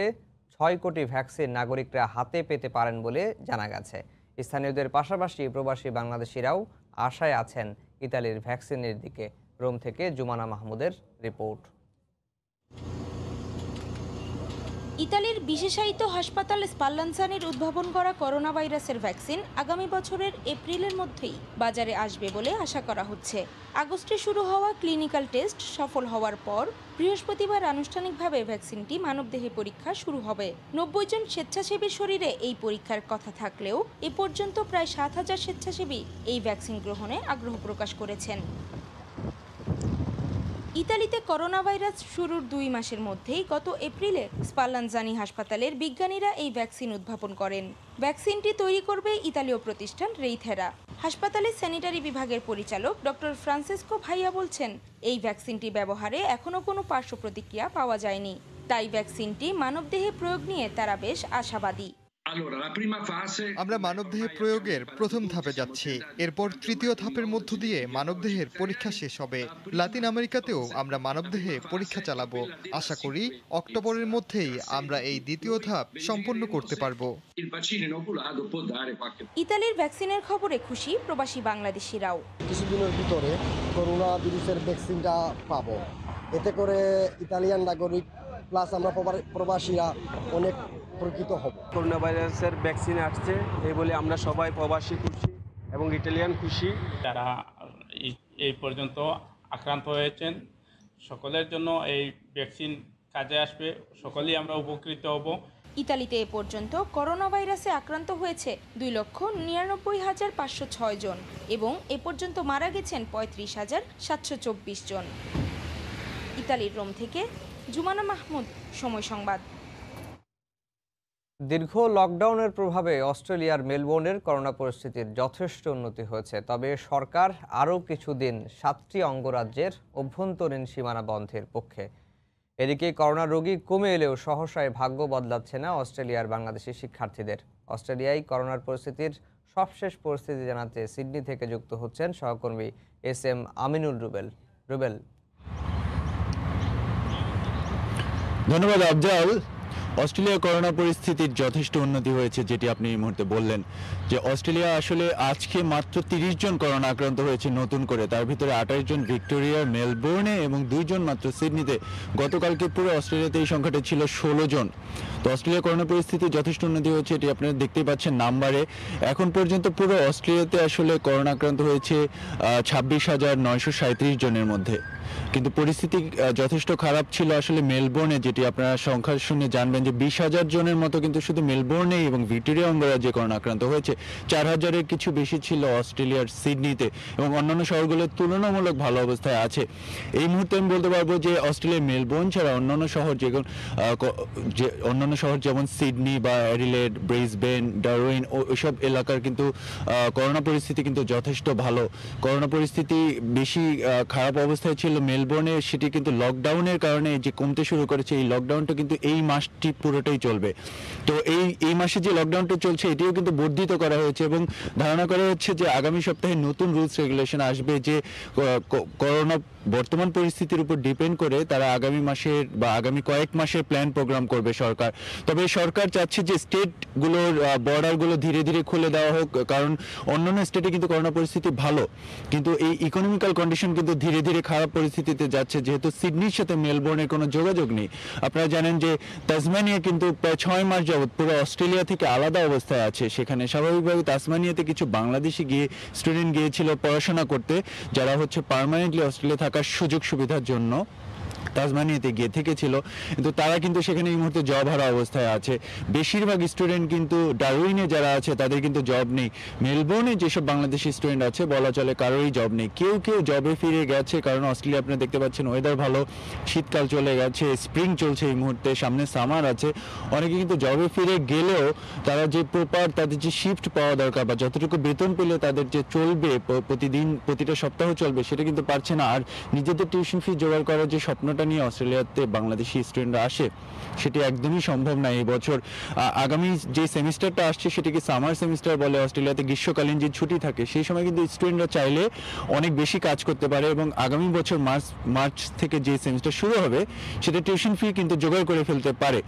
6 কোটি ভ্যাকসিন নাগরিকরা হাতে পেতে পারেন বলে জানা গেছে। স্থানীয়দের পাশাপাশি প্রবাসী বাংলাদেশিরাও আশায় আছেন ইতালির ভ্যাকসিনের দিকে। রোম থেকে জুমানা মাহমুদের রিপোর্ট। ইতালির বিশেষায়িত হাসপাতাল স্পাল্লানজানির উদ্ভাবন করা করোনা ভাইরাসের ভ্যাকসিন আগামী বছরের এপ্রিলের মধ্যেই বাজারে আসবে বলে আশা করা হচ্ছে। আগস্টে শুরু হওয়া ক্লিনিক্যাল টেস্ট সফল হওয়ার পর বৃহস্পতিবার আনুষ্ঠানিকভাবে ভ্যাকসিনটি মানবদেহে পরীক্ষা শুরু হবে। 90 জন স্বেচ্ছাসেবীর শরীরে এই পরীক্ষার কথা থাকলেও এ পর্যন্ত প্রায় 7000 স্বেচ্ছাসেবী এই ভ্যাকসিন গ্রহণে আগ্রহ প্রকাশ করেছেন। ইতালিতে করোনা ভাইরাস শুরুর 2 মাসের মধ্যেই গত এপ্রিলে স্পাল্লানজানি হাসপাতালের বিজ্ঞানীরা এই ভ্যাকসিন উদ্ভাবন করেন। ভ্যাকসিনটি তৈরি করবে ইতালীয় প্রতিষ্ঠান রেইথেরা। হাসপাতালের স্যানিটারি বিভাগের পরিচালক ডক্টর ফ্রান্সেসকো ভাইয়া বলছেন, এই ভ্যাকসিনটি ব্যবহারে এখনও কোনো পার্শ্ব প্রতিক্রিয়া পাওয়া যায়নি। তাই ভ্যাকসিনটি মানবদেহে প্রয়োগ নিয়ে তারা বেশ আশাবাদী। আমরা মানবদেহে প্রয়োগের প্রথম ধাপে যাচ্ছি। এরপর তৃতীয় ধাপের মধ্য দিয়ে মানবদেহের পরীক্ষা শেষ হবে। লাতিন আমেরিকাতেও আমরা মানবদেহে পরীক্ষা চালাবো। আশা করি অক্টোবরের মধ্যেই আমরা এই দ্বিতীয় ধাপ সম্পন্ন করতে পারবো। ইতালির ভ্যাকসিনের খবরে খুশি প্রবাসী বাংলাদেশিরাও। কিছুদিনের ভিতরে করোনা ভাইরাসের ভ্যাকসিনটা পাবো। এতে করে ইতালিয়ান নাগরিক প্লাস আমরা প্রবাসীরা অনেক উপকৃত হব। করোনা ভাইরাসের ভ্যাকসিন আসছে এই বলে আমরা সবাই প্রবাসী খুশি এবং ইটালিয়ান খুশি। যারা এই পর্যন্ত আক্রান্ত হয়েছেন সকলের জন্য এই ভ্যাকসিন কাজে আসবে, সকলেই আমরা উপকৃত হব। ইতালিতে এ পর্যন্ত করোনা ভাইরাসে আক্রান্ত হয়েছে 2,99,506 জন এবং এ পর্যন্ত মারা গেছেন 35,724 জন। ইতালির রোম থেকে জুমানা মাহমুদ, সময় সংবাদ। দীর্ঘ লকডাউনের প্রভাবে অস্ট্রেলিয়ার মেলবোর্নের করোনা পরিস্থিতির যথেষ্ট উন্নতি হয়েছে। তবে সরকার আরও কিছুদিন 7টি অঙ্গরাজ্যের অভ্যন্তরীণ সীমানা বন্ধের পক্ষে। এদিকে করোনা রোগী কমে এলেও সহসায় ভাগ্য বদলাচ্ছে না অস্ট্রেলিয়ার বাংলাদেশি শিক্ষার্থীদের। অস্ট্রেলিয়ায় করোনার পরিস্থিতির সবশেষ পরিস্থিতি জানাতে সিডনি থেকে যুক্ত হচ্ছেন সহকর্মী SM আমিনুল রুবেল। ধন্যবাদ আফজাল। অস্ট্রেলিয়ার করোনা পরিস্থিতির যথেষ্ট উন্নতি হয়েছে, যেটি আপনি এই মুহূর্তে বললেন যে অস্ট্রেলিয়া আসলে আজকে মাত্র 30 জন করোনা আক্রান্ত হয়েছে নতুন করে। তার ভিতরে 28 জন ভিক্টোরিয়ার মেলবোর্নে এবং 2 জন মাত্র সিডনিতে। গতকালকে পুরো অস্ট্রেলিয়াতে এই সংখ্যাটা ছিল 16 জন। তো অস্ট্রেলিয়ার করোনা পরিস্থিতি যথেষ্ট উন্নতি হয়েছে, এটি আপনারা দেখতেই পাচ্ছেন নাম্বারে। এখন পর্যন্ত পুরো অস্ট্রেলিয়াতে আসলে করোনা আক্রান্ত হয়েছে 26,937 জনের মধ্যে। কিন্তু পরিস্থিতি যথেষ্ট খারাপ ছিল আসলে মেলবোর্নে, যেটি আপনারা সংখ্যা শুনে জানবেন যে 20,000 জনের মতো কিন্তু শুধু মেলবোর্নে এবং ভিক্টোরিয়া অঙ্গরাজ্যে করোনা আক্রান্ত হয়েছে। 4,000-এর কিছু বেশি ছিল অস্ট্রেলিয়ার সিডনিতে, এবং অন্যান্য শহরগুলোর তুলনামূলক ভালো অবস্থায় আছে। এই মুহূর্তে আমি বলতে পারবো যে অস্ট্রেলিয়ার মেলবোর্ন ছাড়া অন্যান্য শহর যেমন সিডনি বা অ্যাডিলেড, ব্রিসবেন, ডারউইন ওইসব এলাকার কিন্তু করোনা পরিস্থিতি কিন্তু যথেষ্ট ভালো। করোনা পরিস্থিতি বেশি খারাপ অবস্থায় ছিল মেলবোর্নে, সেটি কিন্তু লকডাউনের কারণে যে কমতে শুরু করেছে। এই লকডাউনটা কিন্তু এই মাসটি পুরোটাই চলবে। তো এই মাসে যে লকডাউনটা চলছে এটিও কিন্তু বর্ধিত করা হয়েছে, এবং ধারণা করা হচ্ছে যে আগামী সপ্তাহে নতুন রুলস রেগুলেশন আসবে, যে করোনা বর্তমান পরিস্থিতির উপর ডিপেন্ড করে তারা আগামী মাসের বা আগামী কয়েক মাসের প্ল্যান প্রোগ্রাম করবে সরকার। তবে সরকার চাচ্ছে যে স্টেটগুলোর বর্ডারগুলো ধীরে ধীরে খুলে দেওয়া হোক, কারণ অন্যান্য স্টেটে কিন্তু করোনা পরিস্থিতি ভালো, কিন্তু এই ইকোনমিক্যাল কন্ডিশন কিন্তু ধীরে ধীরে খারাপ পরিস্থিতিতে যাচ্ছে, যেহেতু সিডনির সাথে মেলবোর্নের কোনো যোগাযোগ নেই। আপনারা জানেন যে তাসমানিয়া কিন্তু প্রায় 6 মাস যাবৎ পুরো অস্ট্রেলিয়া থেকে আলাদা অবস্থায় আছে। সেখানে স্বাভাবিকভাবে তাসমানিয়াতে কিছু বাংলাদেশি স্টুডেন্ট গিয়েছিল পড়াশোনা করতে, যারা হচ্ছে পার্মানেন্টলি অস্ট্রেলিয়া থাকার সুযোগ সুবিধার জন্য তাসমানিয়াতে গিয়ে থেকেছিল, কিন্তু তারা কিন্তু সেখানে এই মুহূর্তে জব হারা অবস্থায় আছে। বেশিরভাগ স্টুডেন্ট কিন্তু ডারউইনে যারা আছে তাদের কিন্তু জব নেই। মেলবোর্নে যেসব বাংলাদেশি স্টুডেন্ট আছে বলা চলে কারোরই জব নেই। কেউ কেউ জবে ফিরে গেছে, কারণ অস্ট্রেলিয়া আপনারা দেখতে পাচ্ছেন ওয়েদার ভালো, শীতকাল চলে গেছে, স্প্রিং চলছে এই মুহূর্তে, সামনে সামার আছে। অনেকে কিন্তু জবে ফিরে গেলেও তারা যে প্রপার তাদের যে শিফট পাওয়া দরকার বা যতটুকু বেতন পেলে তাদের যে চলবে প্রতিদিন প্রতিটা সপ্তাহ চলবে সেটা কিন্তু পারছে না। আর নিজেদের টিউশন ফি জোগাড় করার যে স্বপ্নটা নিয়ে অস্ট্রেলিয়াতে বাংলাদেশি স্টুডেন্টরা আসে সেটি একদমই সম্ভব না এই বছর। আগামী যে সেমিস্টারটা আসছে সেটিকে সামার সেমিস্টার বলে। অস্ট্রেলিয়াতে গ্রীষ্মকালীন যে ছুটি থাকে সেই সময় কিন্তু স্টুডেন্টরা চাইলে অনেক বেশি কাজ করতে পারে, এবং আগামী বছর মার্চ থেকে যে সেমিস্টার শুরু হবে সেটা টিউশন ফি কিন্তু জোগাড় করে ফেলতে পারে।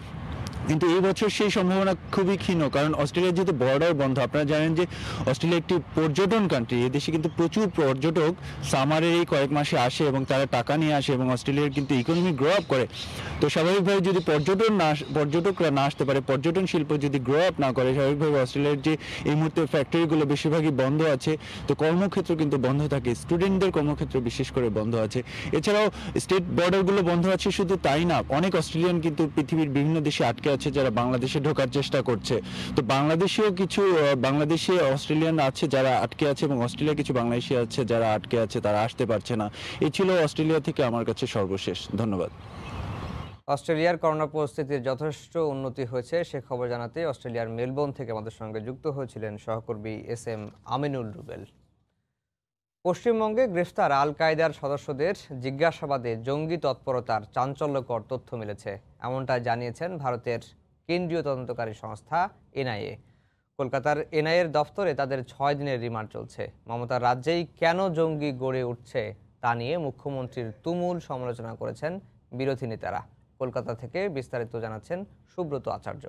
কিন্তু এই বছর সেই সম্ভাবনা খুবই ক্ষীণ, কারণ অস্ট্রেলিয়ার যেহেতু বর্ডার বন্ধ। আপনারা জানেন যে অস্ট্রেলিয়া একটি পর্যটন কান্ট্রি, এদেশে কিন্তু প্রচুর পর্যটক সামারের এই কয়েক মাসে আসে এবং তারা টাকা নিয়ে আসে এবং অস্ট্রেলিয়ার কিন্তু ইকোনমি গ্রো আপ করে। তো স্বাভাবিকভাবে যদি পর্যটকরা না আসতে পারে, পর্যটন শিল্প যদি গ্রো আপ না করে, স্বাভাবিকভাবে অস্ট্রেলিয়ার যে এই মুহূর্তে ফ্যাক্টরিগুলো বেশিরভাগই বন্ধ আছে, তো কর্মক্ষেত্র কিন্তু বন্ধ থাকে, স্টুডেন্টদের কর্মক্ষেত্র বিশেষ করে বন্ধ আছে। এছাড়াও স্টেট বর্ডারগুলো বন্ধ আছে, শুধু তাই না, অনেক অস্ট্রেলিয়ান কিন্তু পৃথিবীর বিভিন্ন দেশে আটকে আছে যারা বাংলাদেশে ঢোকার চেষ্টা করছে। তো বাংলাদেশেও কিছু বাংলাদেশে অস্ট্রেলিয়ান আছে যারা আটকে আছে, এবং অস্ট্রেলিয়া কিছু বাংলাদেশি আছে যারা আটকে আছে, তারা আসতে পারছে না। এই ছিল অস্ট্রেলিয়া থেকে আমার কাছে সর্বশেষ। ধন্যবাদ। অস্ট্রেলিয়ার করোনা পরিস্থিতির যথেষ্ট উন্নতি হয়েছে সে খবর জানাতে অস্ট্রেলিয়ার মেলবোর্ন থেকে আমাদের সঙ্গে যুক্ত হয়েছিলেন সহকর্মী SM আমিনুল রুবেল। পশ্চিমবঙ্গে গ্রেফতার আল কায়দার সদস্যদের জিজ্ঞাসাবাদে জঙ্গি তৎপরতার চাঞ্চল্যকর তথ্য মিলেছে, এমনটা জানিয়েছেন ভারতের কেন্দ্রীয় তদন্তকারী সংস্থা NIA। কলকাতার NIA-র দফতরে তাদের 6 দিনের রিমান্ড চলছে। মমতার রাজ্যেই কেন জঙ্গি গড়ে উঠছে তা নিয়ে মুখ্যমন্ত্রীর তুমুল সমালোচনা করেছেন বিরোধী নেতারা। কলকাতা থেকে বিস্তারিত জানাচ্ছেন সুব্রত আচার্য।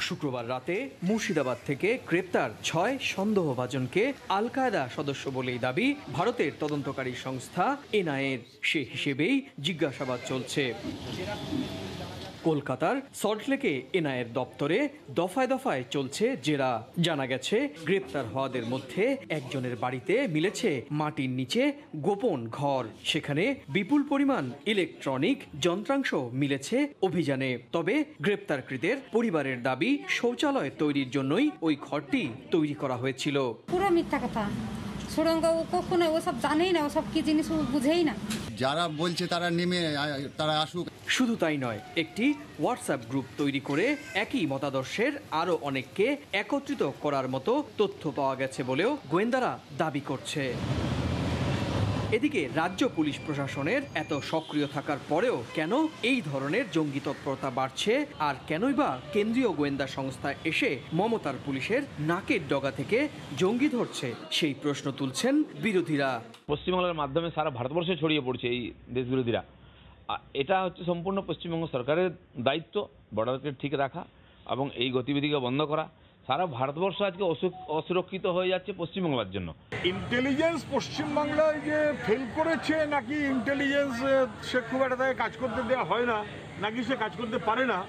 শুক্রবার রাতে মুর্শিদাবাদ থেকে গ্রেপ্তার 6 সন্দেহভাজনকে আল কায়দা সদস্য বলেই দাবি ভারতের তদন্তকারী সংস্থা NIA-র। সে হিসেবেই জিজ্ঞাসাবাদ চলছে। কলকাতার সল্টলেকে NIA-র দপ্তরে দফায় দফায় চলছে জেরা। জানা গেছে গ্রেপ্তার হওয়াদের মধ্যে একজনের বাড়িতে মিলেছে মাটির নিচে গোপন ঘর, সেখানে বিপুল পরিমাণ ইলেকট্রনিক যন্ত্রাংশ মিলেছে অভিযানে। তবে গ্রেপ্তারকৃতের পরিবারের দাবি শৌচালয় তৈরির জন্যই ওই ঘরটি তৈরি করা হয়েছিল। পুরো মিথ্যা কথা, সুরঙ্গ কখনো ওসব জানেই না, ওসব কি জিনিস বুঝেই না। যারা বলছে তারা নেমে তারা আসুক। শুধু তাই নয়, একটি হোয়াটসঅ্যাপ গ্রুপ তৈরি করে একই মতাদর্শের আরও অনেককে একত্রিত করার মতো তথ্য পাওয়া গেছে বলেও গোয়েন্দারা দাবি করছে। এদিকে রাজ্য পুলিশ প্রশাসনের এত সক্রিয় থাকার পরেও কেন এই ধরনের জঙ্গি তৎপরতা বাড়ছে, আর কেনই বা কেন্দ্রীয় গোয়েন্দা সংস্থা এসে মমতার পুলিশের নাকের ডগা থেকে জঙ্গি ধরছে, সেই প্রশ্ন তুলছেন বিরোধীরা। পশ্চিমবাংলার মাধ্যমে সারা ভারতবর্ষে ছড়িয়ে পড়ছে এই দেশ বিরোধীরা। এটা হচ্ছে সম্পূর্ণ পশ্চিমবঙ্গ সরকারের দায়িত্ব বর্ডারকে ঠিক রাখা এবং এই গতিবিধিকে বন্ধ করা। সারা ভারতবর্ষ আজকে অসুরক্ষিত হয়ে যাচ্ছে পশ্চিমবাংলার জন্য। ইন্টেলিজেন্স পশ্চিমবাংলায় যে ফেল করেছে, নাকি ইন্টেলিজেন্স সে খুব একটা তাকে কাজ করতে দেওয়া হয় না, নাকি সে কাজ করতে পারে না,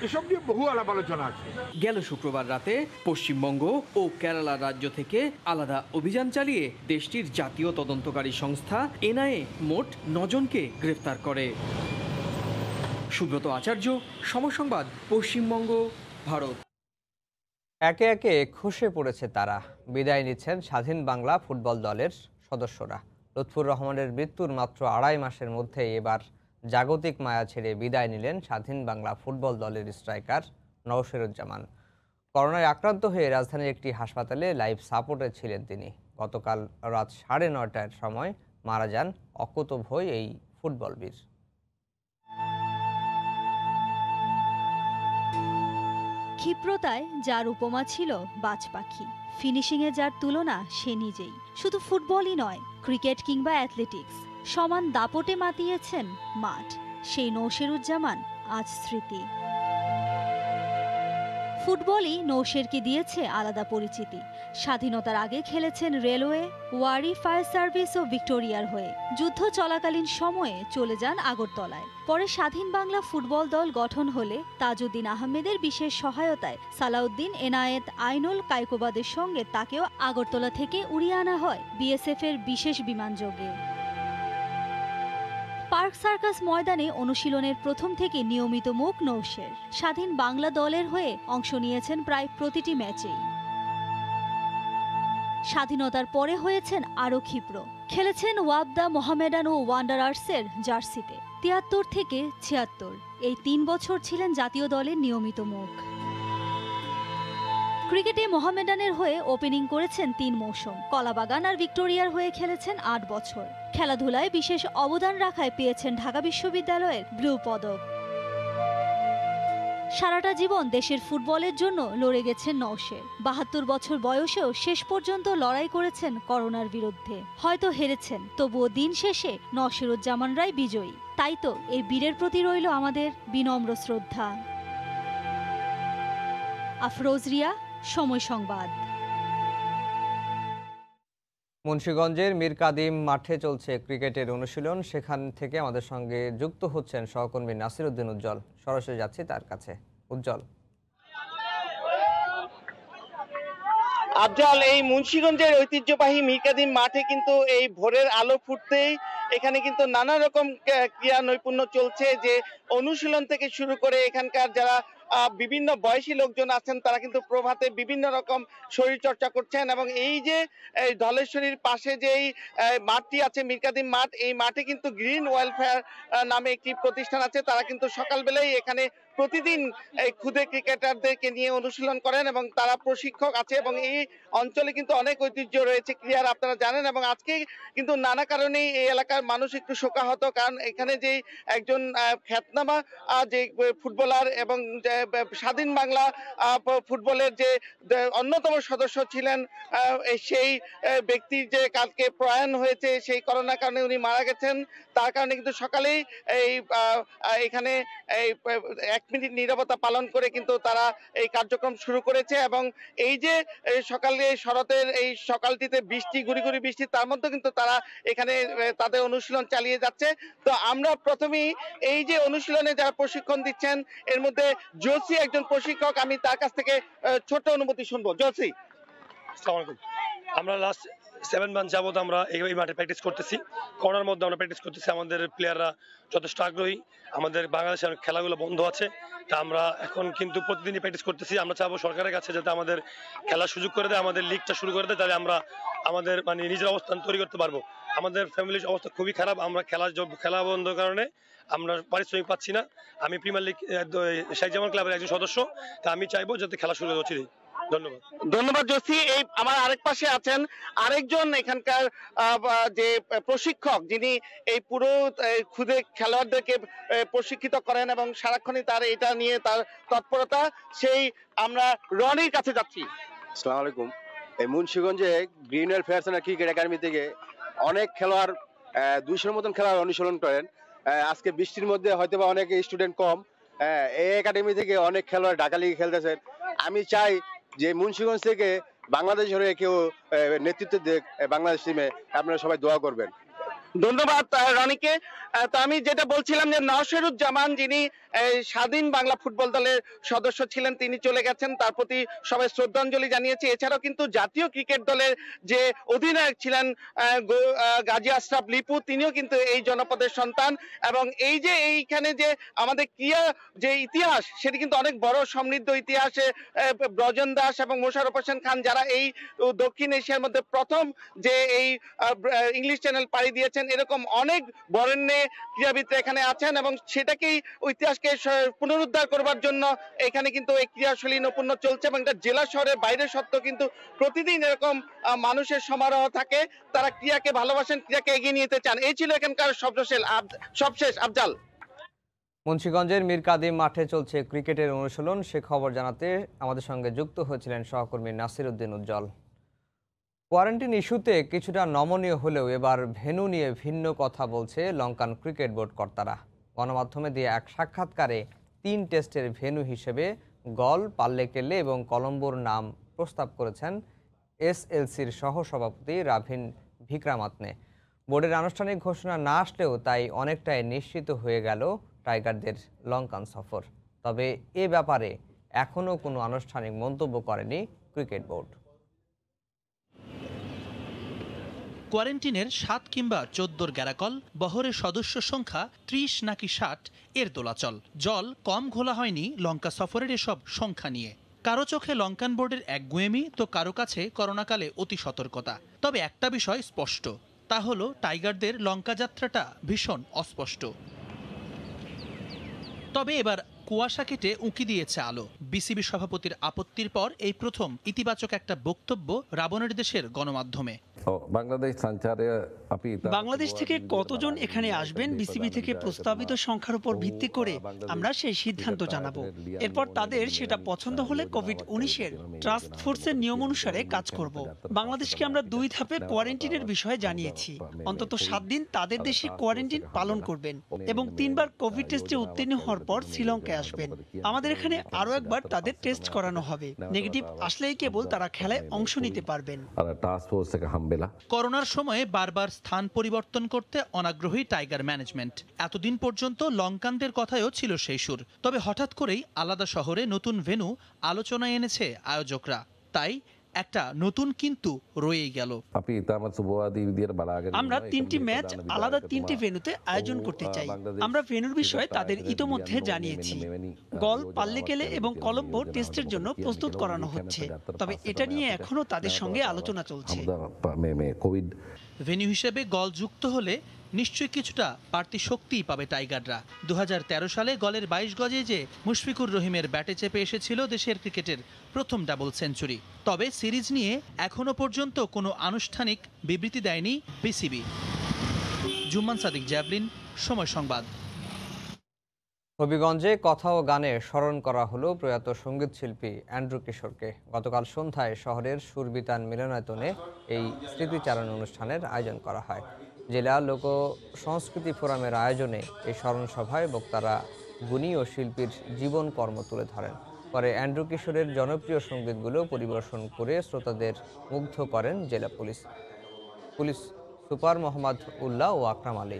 এসব নিয়ে বহু আলাপ আলোচনা আছে। গেল শুক্রবার রাতে পশ্চিমবঙ্গ ও কেরালা রাজ্য থেকে আলাদা অভিযান চালিয়ে দেশটির জাতীয় তদন্তকারী সংস্থা এনআইএ মোট 9 জনকে গ্রেফতার করে। সুব্রত আচার্য, সময় সংবাদ, পশ্চিমবঙ্গ, ভারত। একে একে খসে পড়েছে তারা। বিদায় নিচ্ছেন স্বাধীন বাংলা ফুটবল দলের সদস্যরা। লুৎফুর রহমানের মৃত্যুর মাত্র 2.5 মাসের মধ্যে এবার জাগতিক মায়া ছেড়ে বিদায় নিলেন স্বাধীন বাংলা ফুটবল দলের স্ট্রাইকার নওশেরুজ্জামান। করোনায় আক্রান্ত হয়ে রাজধানীর একটি হাসপাতালে লাইফ সাপোর্টে ছিলেন তিনি। গতকাল রাত 9:30টার সময় মারা যান অকুতোভয় এই ফুটবলবীর। ক্ষিপ্রতায় যার উপমা ছিল বাজ পাখি, ফিনিশিংয়ে যার তুলনা সে নিজেই। শুধু ফুটবলই নয়, ক্রিকেট কিংবা অ্যাথলেটিক্স সমান দাপটে মাতিয়েছেন মাঠ। সেই নওশেরুজ্জামান আজ স্মৃতি। ফুটবলই নওশেরকে দিয়েছে আলাদা পরিচিতি। স্বাধীনতার আগে খেলেছেন রেলওয়ে, ওয়ারি, ফায়ার সার্ভিস ও ভিক্টোরিয়ার হয়ে। যুদ্ধ চলাকালীন সময়ে চলে যান আগরতলায়। পরে স্বাধীন বাংলা ফুটবল দল গঠন হলে তাজউদ্দিন আহমেদের বিশেষ সহায়তায় সালাউদ্দিন, এনায়েত, আইনুল কায়কোবাদের সঙ্গে তাকেও আগরতলা থেকে উড়িয়ে আনা হয় বিএসএফ এর বিশেষ বিমানযোগে। পার্ক সার্কাস ময়দানে অনুশীলনের প্রথম থেকে নিয়মিত মুখ নওশের। স্বাধীন বাংলা দলের হয়ে অংশ নিয়েছেন প্রায় প্রতিটি ম্যাচেই। স্বাধীনতার পরে হয়েছেন আরও ক্ষিপ্র। খেলেছেন ওয়াবদা, মোহামেডান ও ওয়ান্ডারার্সের জার্সিতে। 73 থেকে 76 এই 3 বছর ছিলেন জাতীয় দলের নিয়মিত মুখ। ক্রিকেটে মোহামেডানের হয়ে ওপেনিং করেছেন 3 মৌসুম। কলাবাগান আর ভিক্টোরিয়ার হয়ে খেলেছেন 8 বছর। খেলাধুলায় বিশেষ অবদান রাখায় পেয়েছেন ঢাকা বিশ্ববিদ্যালয়ের ব্লু পদক। সারাটা জীবন দেশের ফুটবলের জন্য লড়ে গেছেন নওশের। 72 বছর বয়সেও শেষ পর্যন্ত লড়াই করেছেন করোনার বিরুদ্ধে। হয়তো হেরেছেন, তবুও দিন শেষে নওশেরুজ্জামানরাই বিজয়ী। তাই তো এই বীরের প্রতি রইল আমাদের বিনম্র শ্রদ্ধা। আফরোজ রিয়া, সময় সংবাদ। মুন্সিগঞ্জের মীর কাদিম মাঠে চলছে ক্রিকেটের অনুশীলন। সেখান থেকে আমাদের সঙ্গে যুক্ত হচ্ছেন সহকর্মী নাসির উদ্দিন উজ্জ্বল। সরাসরি যাচ্ছি তার কাছে। উজ্জ্বল। আফজাল, এই মুন্সিগঞ্জের ঐতিহ্যবাহী মীর কাদিম মাঠে কিন্তু এই ভোরের আলো ফুটতেই এখানে কিন্তু নানা রকম ক্রীড়া নৈপুণ্য চলছে। যে অনুশীলন থেকে শুরু করে এখানকার যারা বিভিন্ন বয়সী লোকজন আছেন তারা কিন্তু প্রভাতে বিভিন্ন রকম শরীর চর্চা করছেন। এবং এই যে ধলেশ্বরীর পাশে যেই মাঠটি আছে মীর কাদিম মাঠ, এই মাঠে কিন্তু গ্রিন ওয়েলফেয়ার নামে একটি প্রতিষ্ঠান আছে। তারা কিন্তু সকালবেলায় এখানে প্রতিদিন এই ক্ষুদে ক্রিকেটারদেরকে নিয়ে অনুশীলন করেন এবং তারা প্রশিক্ষক আছে। এবং এই অঞ্চলে কিন্তু অনেক ঐতিহ্য রয়েছে ক্রীড়ার, আপনারা জানেন। এবং আজকে কিন্তু নানা কারণেই এই এলাকার মানুষ একটু শোকাহত, কারণ এখানে যে একজন খ্যাতনামা যে ফুটবলার এবং স্বাধীন বাংলা ফুটবলের যে অন্যতম সদস্য ছিলেন, সেই ব্যক্তির যে কালকে প্রয়াণ হয়েছে, সেই করোনার কারণে উনি মারা গেছেন। তার কারণে কিন্তু সকালেই এই এখানে এই 1 মিনিট নীরবতা পালন করে কিন্তু তারা এই কার্যক্রম শুরু করেছে। এবং এই যে সকালে শরতের এই সকালটিতে বৃষ্টি, গুড়ি গুড়ি বৃষ্টি, তার মধ্যে কিন্তু তারা এখানে তাদের অনুশীলন চালিয়ে যাচ্ছে। তো আমরা প্রথমেই এই যে অনুশীলনে যারা প্রশিক্ষণ দিচ্ছেন এর মধ্যে জোসি একজন প্রশিক্ষক, আমি তার কাছ থেকে ছোট অনুমতি শুনবো। জোসি, আসসালামু আলাইকুম। আমরা লাস্ট 7 মান্থ যাবত আমরা এই মাঠে প্র্যাকটিস করতেছি। করোনার মধ্যে আমরা প্র্যাকটিস করতেছি। আমাদের প্লেয়াররা যথেষ্ট আগ্রহী। আমাদের বাংলাদেশের খেলাগুলো বন্ধ আছে, তা আমরা এখন কিন্তু প্রতিদিনই প্র্যাকটিস করতেছি। আমরা চাবো সরকারের কাছে যাতে আমাদের খেলার সুযোগ করে দেয়, আমাদের লিগটা শুরু করে দেয়, তাহলে আমরা আমাদের নিজের অবস্থান তৈরি করতে পারবো। আমাদের ফ্যামিলির অবস্থা খুবই খারাপ। আমরা খেলা বন্ধের কারণে আমরা পারিশ্রমিক পাচ্ছি না। আমি প্রিমিয়ার লিগ শেখ জামাল ক্লাবের একজন সদস্য, তা আমি চাইবো যাতে খেলা শুরু হচ্ছে। ধন্যবাদ। ধন্যবাদ জোসি। এই আমার আরেক পাশে আছেন আরেকজন এখানকার যে প্রশিক্ষক, যিনি এই পুরো খুদে খেলোয়াড়দেরকে প্রশিক্ষিত করেন এবং সারাক্ষণই তার এটা নিয়ে তার তৎপরতা। সেই আমরা রনির কাছে যাচ্ছি। আসসালামু আলাইকুম। এই মুন্সিগঞ্জে green welfare centre cricket academy থেকে অনেক খেলোয়াড় 200-এর মতন খেলোয়াড় অনুশীলন করেন। আজকে বৃষ্টির মধ্যে হয়তো বা অনেক স্টুডেন্ট কম, এই একাডেমি থেকে অনেক খেলোয়াড় ঢাকা লিগে খেলতেছেন। আমি চাই যে মুন্সিগঞ্জ থেকে বাংলাদেশ হয়ে কেউ নেতৃত্ব দেখ বাংলাদেশ টিমে। আপনারা সবাই দোয়া করবেন। ধন্যবাদ রনিকে। তো আমি যেটা বলছিলাম যে নওশেরুজ্জামান যিনি স্বাধীন বাংলা ফুটবল দলের সদস্য ছিলেন তিনি চলে গেছেন, তার প্রতি সবাই শ্রদ্ধাঞ্জলি জানিয়েছে। এছাড়াও কিন্তু জাতীয় ক্রিকেট দলের যে অধিনায়ক ছিলেন গাজী আশরাফ লিপু, তিনিও কিন্তু এই জনপদের সন্তান। এবং এই যে এইখানে যে আমাদের ক্রীড়া যে ইতিহাস সেটি কিন্তু অনেক বড় সমৃদ্ধ ইতিহাসে ব্রজন দাস এবং মোশাররফ হোসেন খান যারা এই দক্ষিণ এশিয়ার মধ্যে প্রথম যে এই ইংলিশ চ্যানেল পাড়ি দিয়েছেন, এরকম অনেক বরেণ্যে ক্রীড়াবিদ এখানে আছেন এবং সেটাকেই ইতিহাসকে পুনরুদ্ধার করবার জন্য এখানে কিন্তু এই ক্রীড়াশৈলী নৈপুণ্য চলছে। এবং এটা জেলা শহরের বাইরে সত্ত্বেও কিন্তু প্রতিদিন এরকম মানুষের সমারোহ থাকে, তারা ক্রীড়াকে ভালোবাসেন, ক্রীড়াকে এগিয়ে নিতে চান। এই ছিল এখানকার সবশেষ আফজাল। মুন্সিগঞ্জের মীর কাদিম মাঠে চলছে ক্রিকেটের অনুশীলন, সে খবর জানাতে আমাদের সঙ্গে যুক্ত হয়েছিলেন সহকর্মী নাসির উদ্দিন উজ্জ্বল। কোয়ারেন্টাইন ইস্যুতে কিছুটা নমনীয় হলেও এবার ভেন্যু নিয়ে ভিন্ন কথা বলছে লঙ্কান ক্রিকেট বোর্ড কর্তারা। গণমাধ্যমে দিয়ে এক সাক্ষাৎকারে 3 টেস্টের ভেন্যু হিসেবে গল, পাল্লেকেল্লে এবং কলম্বোর নাম প্রস্তাব করেছেন এসএলসির সহসভাপতি রাভিন ভিক্রামাতনে। বোর্ডের আনুষ্ঠানিক ঘোষণা না আসলেও তাই অনেকটাই নিশ্চিত হয়ে গেল টাইগারদের লঙ্কান সফর। তবে এ ব্যাপারে এখনও কোনো আনুষ্ঠানিক মন্তব্য করেনি ক্রিকেট বোর্ড। কোয়ারেন্টিনের 7 কিংবা 14 গ্যারাকল, বহরের সদস্য সংখ্যা 30 নাকি 60 এর দোলাচল। জল কম ঘোলা হয়নি লঙ্কা সফরের এসব সংখ্যা নিয়ে। কারো চোখে লঙ্কান বোর্ডের একগুঁয়েমি, তো কারো কাছে করোনাকালে অতি সতর্কতা। তবে একটা বিষয় স্পষ্ট, তা হলো টাইগারদের লঙ্কা যাত্রাটা ভীষণ অস্পষ্ট। তবে এবার কুয়াশা কেটে উঁকি দিয়েছে আলো। বিসিবি সভাপতির আপত্তির পর এই প্রথম ইতিবাচক একটা বক্তব্য রাবণের দেশের গণমাধ্যমে। বাংলাদেশ থেকে কতজন এখানে আসবেন বিসিবি থেকে প্রস্তাবিত সংখ্যার উপর ভিত্তি করে আমরা সেই সিদ্ধান্ত জানাবো। এরপর তাদের সেটা পছন্দ হলে কোভিড-19 টাস্ক ফোর্সের নিয়ম অনুসারে কাজ করব। বাংলাদেশকে আমরা 2 ধাপে কোয়ারেন্টিনের বিষয়ে জানিয়েছি। অন্তত 7 দিন তাদের দেশে কোয়ারেন্টিন পালন করবেন এবং 3 বার কোভিড টেস্টে উত্তীর্ণ হওয়ার পর শ্রীলঙ্কায় আসবেন। আমাদের এখানে আরো একবার তাদের টেস্ট করানো হবে। নেগেটিভ আসলেই কেবল তারা খেলায় অংশ নিতে পারবেন। করোনার সময়ে বারবার স্থান পরিবর্তন করতে অনাগ্রহী টাইগার ম্যানেজমেন্ট। এতদিন পর্যন্ত লঙ্কানদের কথায়ও ছিল সেই সুর। তবে হঠাৎ করেই আলাদা শহরে নতুন ভেন্যু আলোচনায় এনেছে আয়োজকরা। তাই একটা নতুন কিন্তু রয়েই গেল। আমরা 3টি ম্যাচ আলাদা 3টি ভেন্যুতে আয়োজন করতে চাই। আমরা ভেন্যুর বিষয়ে তাদের ইতোমধ্যে জানিয়েছি। গল, পাল্লেকেলে এবং কলম্বো টেস্টের জন্য প্রস্তুত করানো হচ্ছে। তবে এটা নিয়ে এখনো তাদের সঙ্গে আলোচনা চলছে। ভেন্যু হিসেবে গল যুক্ত হলে নিশ্চয়ই কিছুটা বাড়তি শক্তিই পাবে টাইগাররা। 2013 সালে গলের 22 গজে যে মুশফিকুর রহিমের ব্যাটে চেপে এসেছিল দেশের ক্রিকেটের প্রথম ডাবল সেঞ্চুরি। তবে সিরিজ নিয়ে এখনো পর্যন্ত কোনো আনুষ্ঠানিক বিবৃতি দেয়নি বিসিবি। জুম্মান সাদিক, জ্যাভলিন, সময় সংবাদ। হবিগঞ্জে কথা ও গানে স্মরণ করা হলো প্রয়াত সঙ্গীত শিল্পী অ্যান্ড্রু কিশোরকে। গতকাল সন্ধ্যায় শহরের সুরবিতান মিলনায়তনে এই স্মৃতিচারণ অনুষ্ঠানের আয়োজন করা হয়। জেলা লোক সংস্কৃতি ফোরামের আয়োজনে এই স্মরণ সভায় বক্তারা গুণী ও শিল্পীর জীবন কর্ম তুলে ধরেন। পরে অ্যান্ড্রু কিশোরের জনপ্রিয় সঙ্গীতগুলো পরিবেশন করে শ্রোতাদের মুগ্ধ করেন জেলা পুলিশ সুপার মোহাম্মদ উল্লাহ ও আকরাম আলী।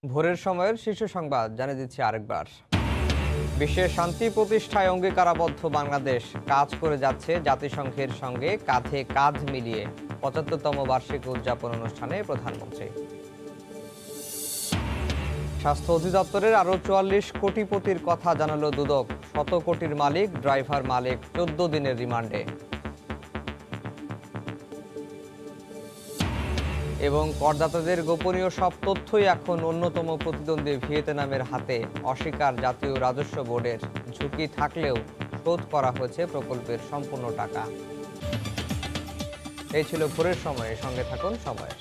ভোরের সময়ের শীর্ষ সংবাদ জানিয়ে দিচ্ছি আরেকবার। বিশ্বের শান্তি প্রতিষ্ঠায় অঙ্গীকারাবদ্ধ বাংলাদেশ কাজ করে যাচ্ছে জাতিসংঘের সঙ্গে কাঁধে কাঁধ মিলিয়ে ৭৫তম বার্ষিক উদযাপন অনুষ্ঠানে প্রধানমন্ত্রী। স্বাস্থ্য অধিদপ্তরের আরও ৪৪ কোটিপতির কথা জানালো দুদক। ১০০ কোটির মালিক, ড্রাইভার মালিক ১৪ দিনের রিমান্ডে। এবং করদাতাদের গোপনীয় সব তথ্যই এখন অন্যতম প্রতিদ্বন্দ্বী ভিয়েতনামের হাতে। অস্বীকার জাতীয় রাজস্ব বোর্ডের। ঝুঁকি থাকলেও শোধ করা হয়েছে প্রকল্পের সম্পূর্ণ টাকা। এই ছিল ভোরের সময়, সঙ্গে থাকুন সময়ের।